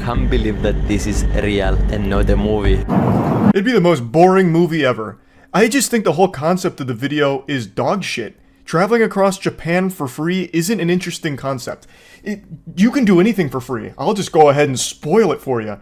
Can't believe that this is real and not a movie. It'd be the most boring movie ever. I just think the whole concept of the video is dog shit. Traveling across Japan for free isn't an interesting concept. You can do anything for free. I'll just go ahead and spoil it for you.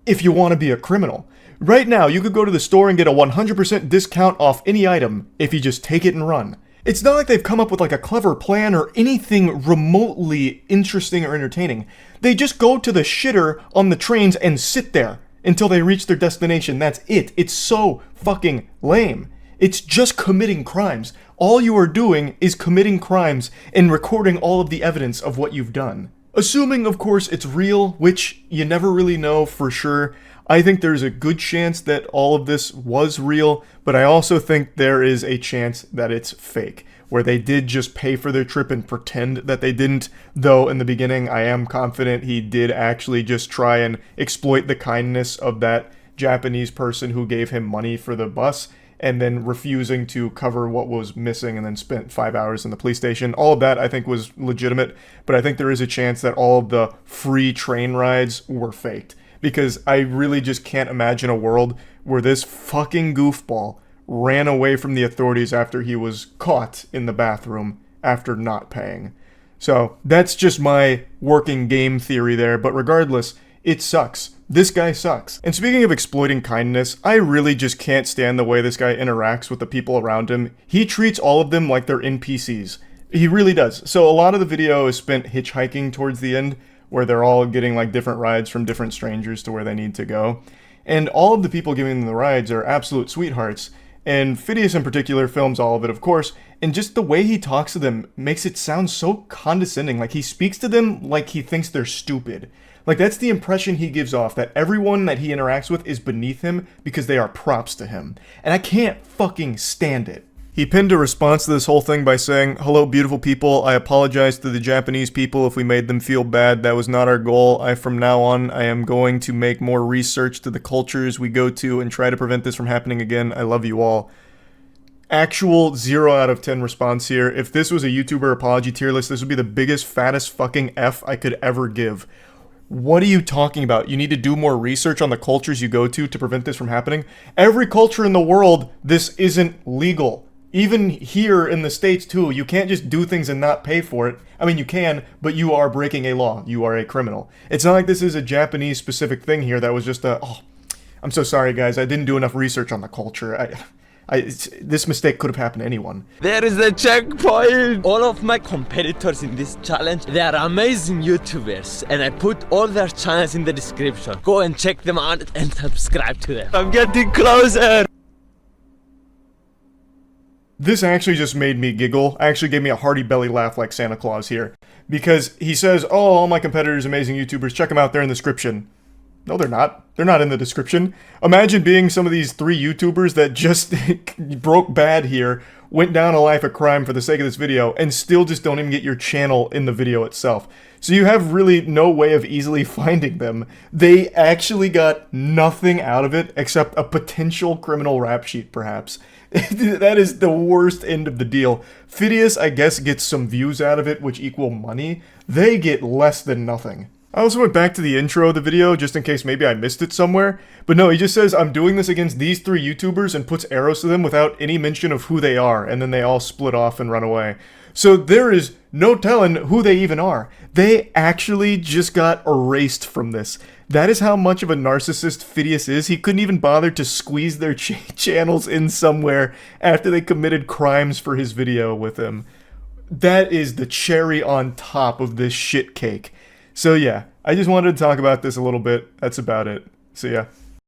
If you want to be a criminal. Right now, you could go to the store and get a 100% discount off any item if you just take it and run. It's not like they've come up with like a clever plan or anything remotely interesting or entertaining. They just go to the shitter on the trains and sit there until they reach their destination. That's it. It's so fucking lame. It's just committing crimes. All you are doing is committing crimes and recording all of the evidence of what you've done. Assuming, of course, it's real, which you never really know for sure. I think there's a good chance that all of this was real, but I also think there is a chance that it's fake, where they did just pay for their trip and pretend that they didn't, though in the beginning I am confident he did actually just try and exploit the kindness of that Japanese person who gave him money for the bus, and then refusing to cover what was missing and then spent 5 hours in the police station. All of that I think was legitimate, but I think there is a chance that all of the free train rides were faked. Because I really just can't imagine a world where this fucking goofball ran away from the authorities after he was caught in the bathroom after not paying. So that's just my working game theory there, but regardless, it sucks. This guy sucks. And speaking of exploiting kindness, I really just can't stand the way this guy interacts with the people around him. He treats all of them like they're NPCs. He really does. So a lot of the video is spent hitchhiking towards the end, where they're all getting like different rides from different strangers to where they need to go. And all of the people giving them the rides are absolute sweethearts. And Phidias in particular films all of it, of course, and just the way he talks to them makes it sound so condescending. Like he speaks to them like he thinks they're stupid. Like that's the impression he gives off, that everyone that he interacts with is beneath him because they are props to him. And I can't fucking stand it. He pinned a response to this whole thing by saying, "Hello, beautiful people. I apologize to the Japanese people if we made them feel bad. That was not our goal. From now on, I am going to make more research to the cultures we go to and try to prevent this from happening again. I love you all." Actual 0 out of 10 response here. If this was a YouTuber apology tier list, this would be the biggest, fattest fucking F I could ever give. What are you talking about? You need to do more research on the cultures you go to prevent this from happening? Every culture in the world, this isn't legal. Even here in the States too, you can't just do things and not pay for it. I mean, you can, but you are breaking a law. You are a criminal. It's not like this is a Japanese specific thing here that was just I'm so sorry guys, I didn't do enough research on the culture. This mistake could have happened to anyone. There is the checkpoint! All of my competitors in this challenge, they are amazing YouTubers, and I put all their channels in the description. Go and check them out and subscribe to them. I'm getting closer! This actually just made me giggle. Actually gave me a hearty belly laugh like Santa Claus here. Because he says, "Oh, all my competitors, amazing YouTubers, check them out, they're in the description." No, they're not. They're not in the description. Imagine being some of these 3 YouTubers that just broke bad here, went down a life of crime for the sake of this video, and still just don't even get your channel in the video itself. So you have really no way of easily finding them. They actually got nothing out of it except a potential criminal rap sheet, perhaps. That is the worst end of the deal. Phidias, I guess, gets some views out of it, which equal money. They get less than nothing. I also went back to the intro of the video, just in case maybe I missed it somewhere. But no, he just says, "I'm doing this against these 3 YouTubers," and puts arrows to them without any mention of who they are, and then they all split off and run away. So there is no telling who they even are. They actually just got erased from this. That is how much of a narcissist Phidias is. He couldn't even bother to squeeze their channels in somewhere after they committed crimes for his video with him. That is the cherry on top of this shit cake. So yeah, I just wanted to talk about this a little bit. That's about it. See ya.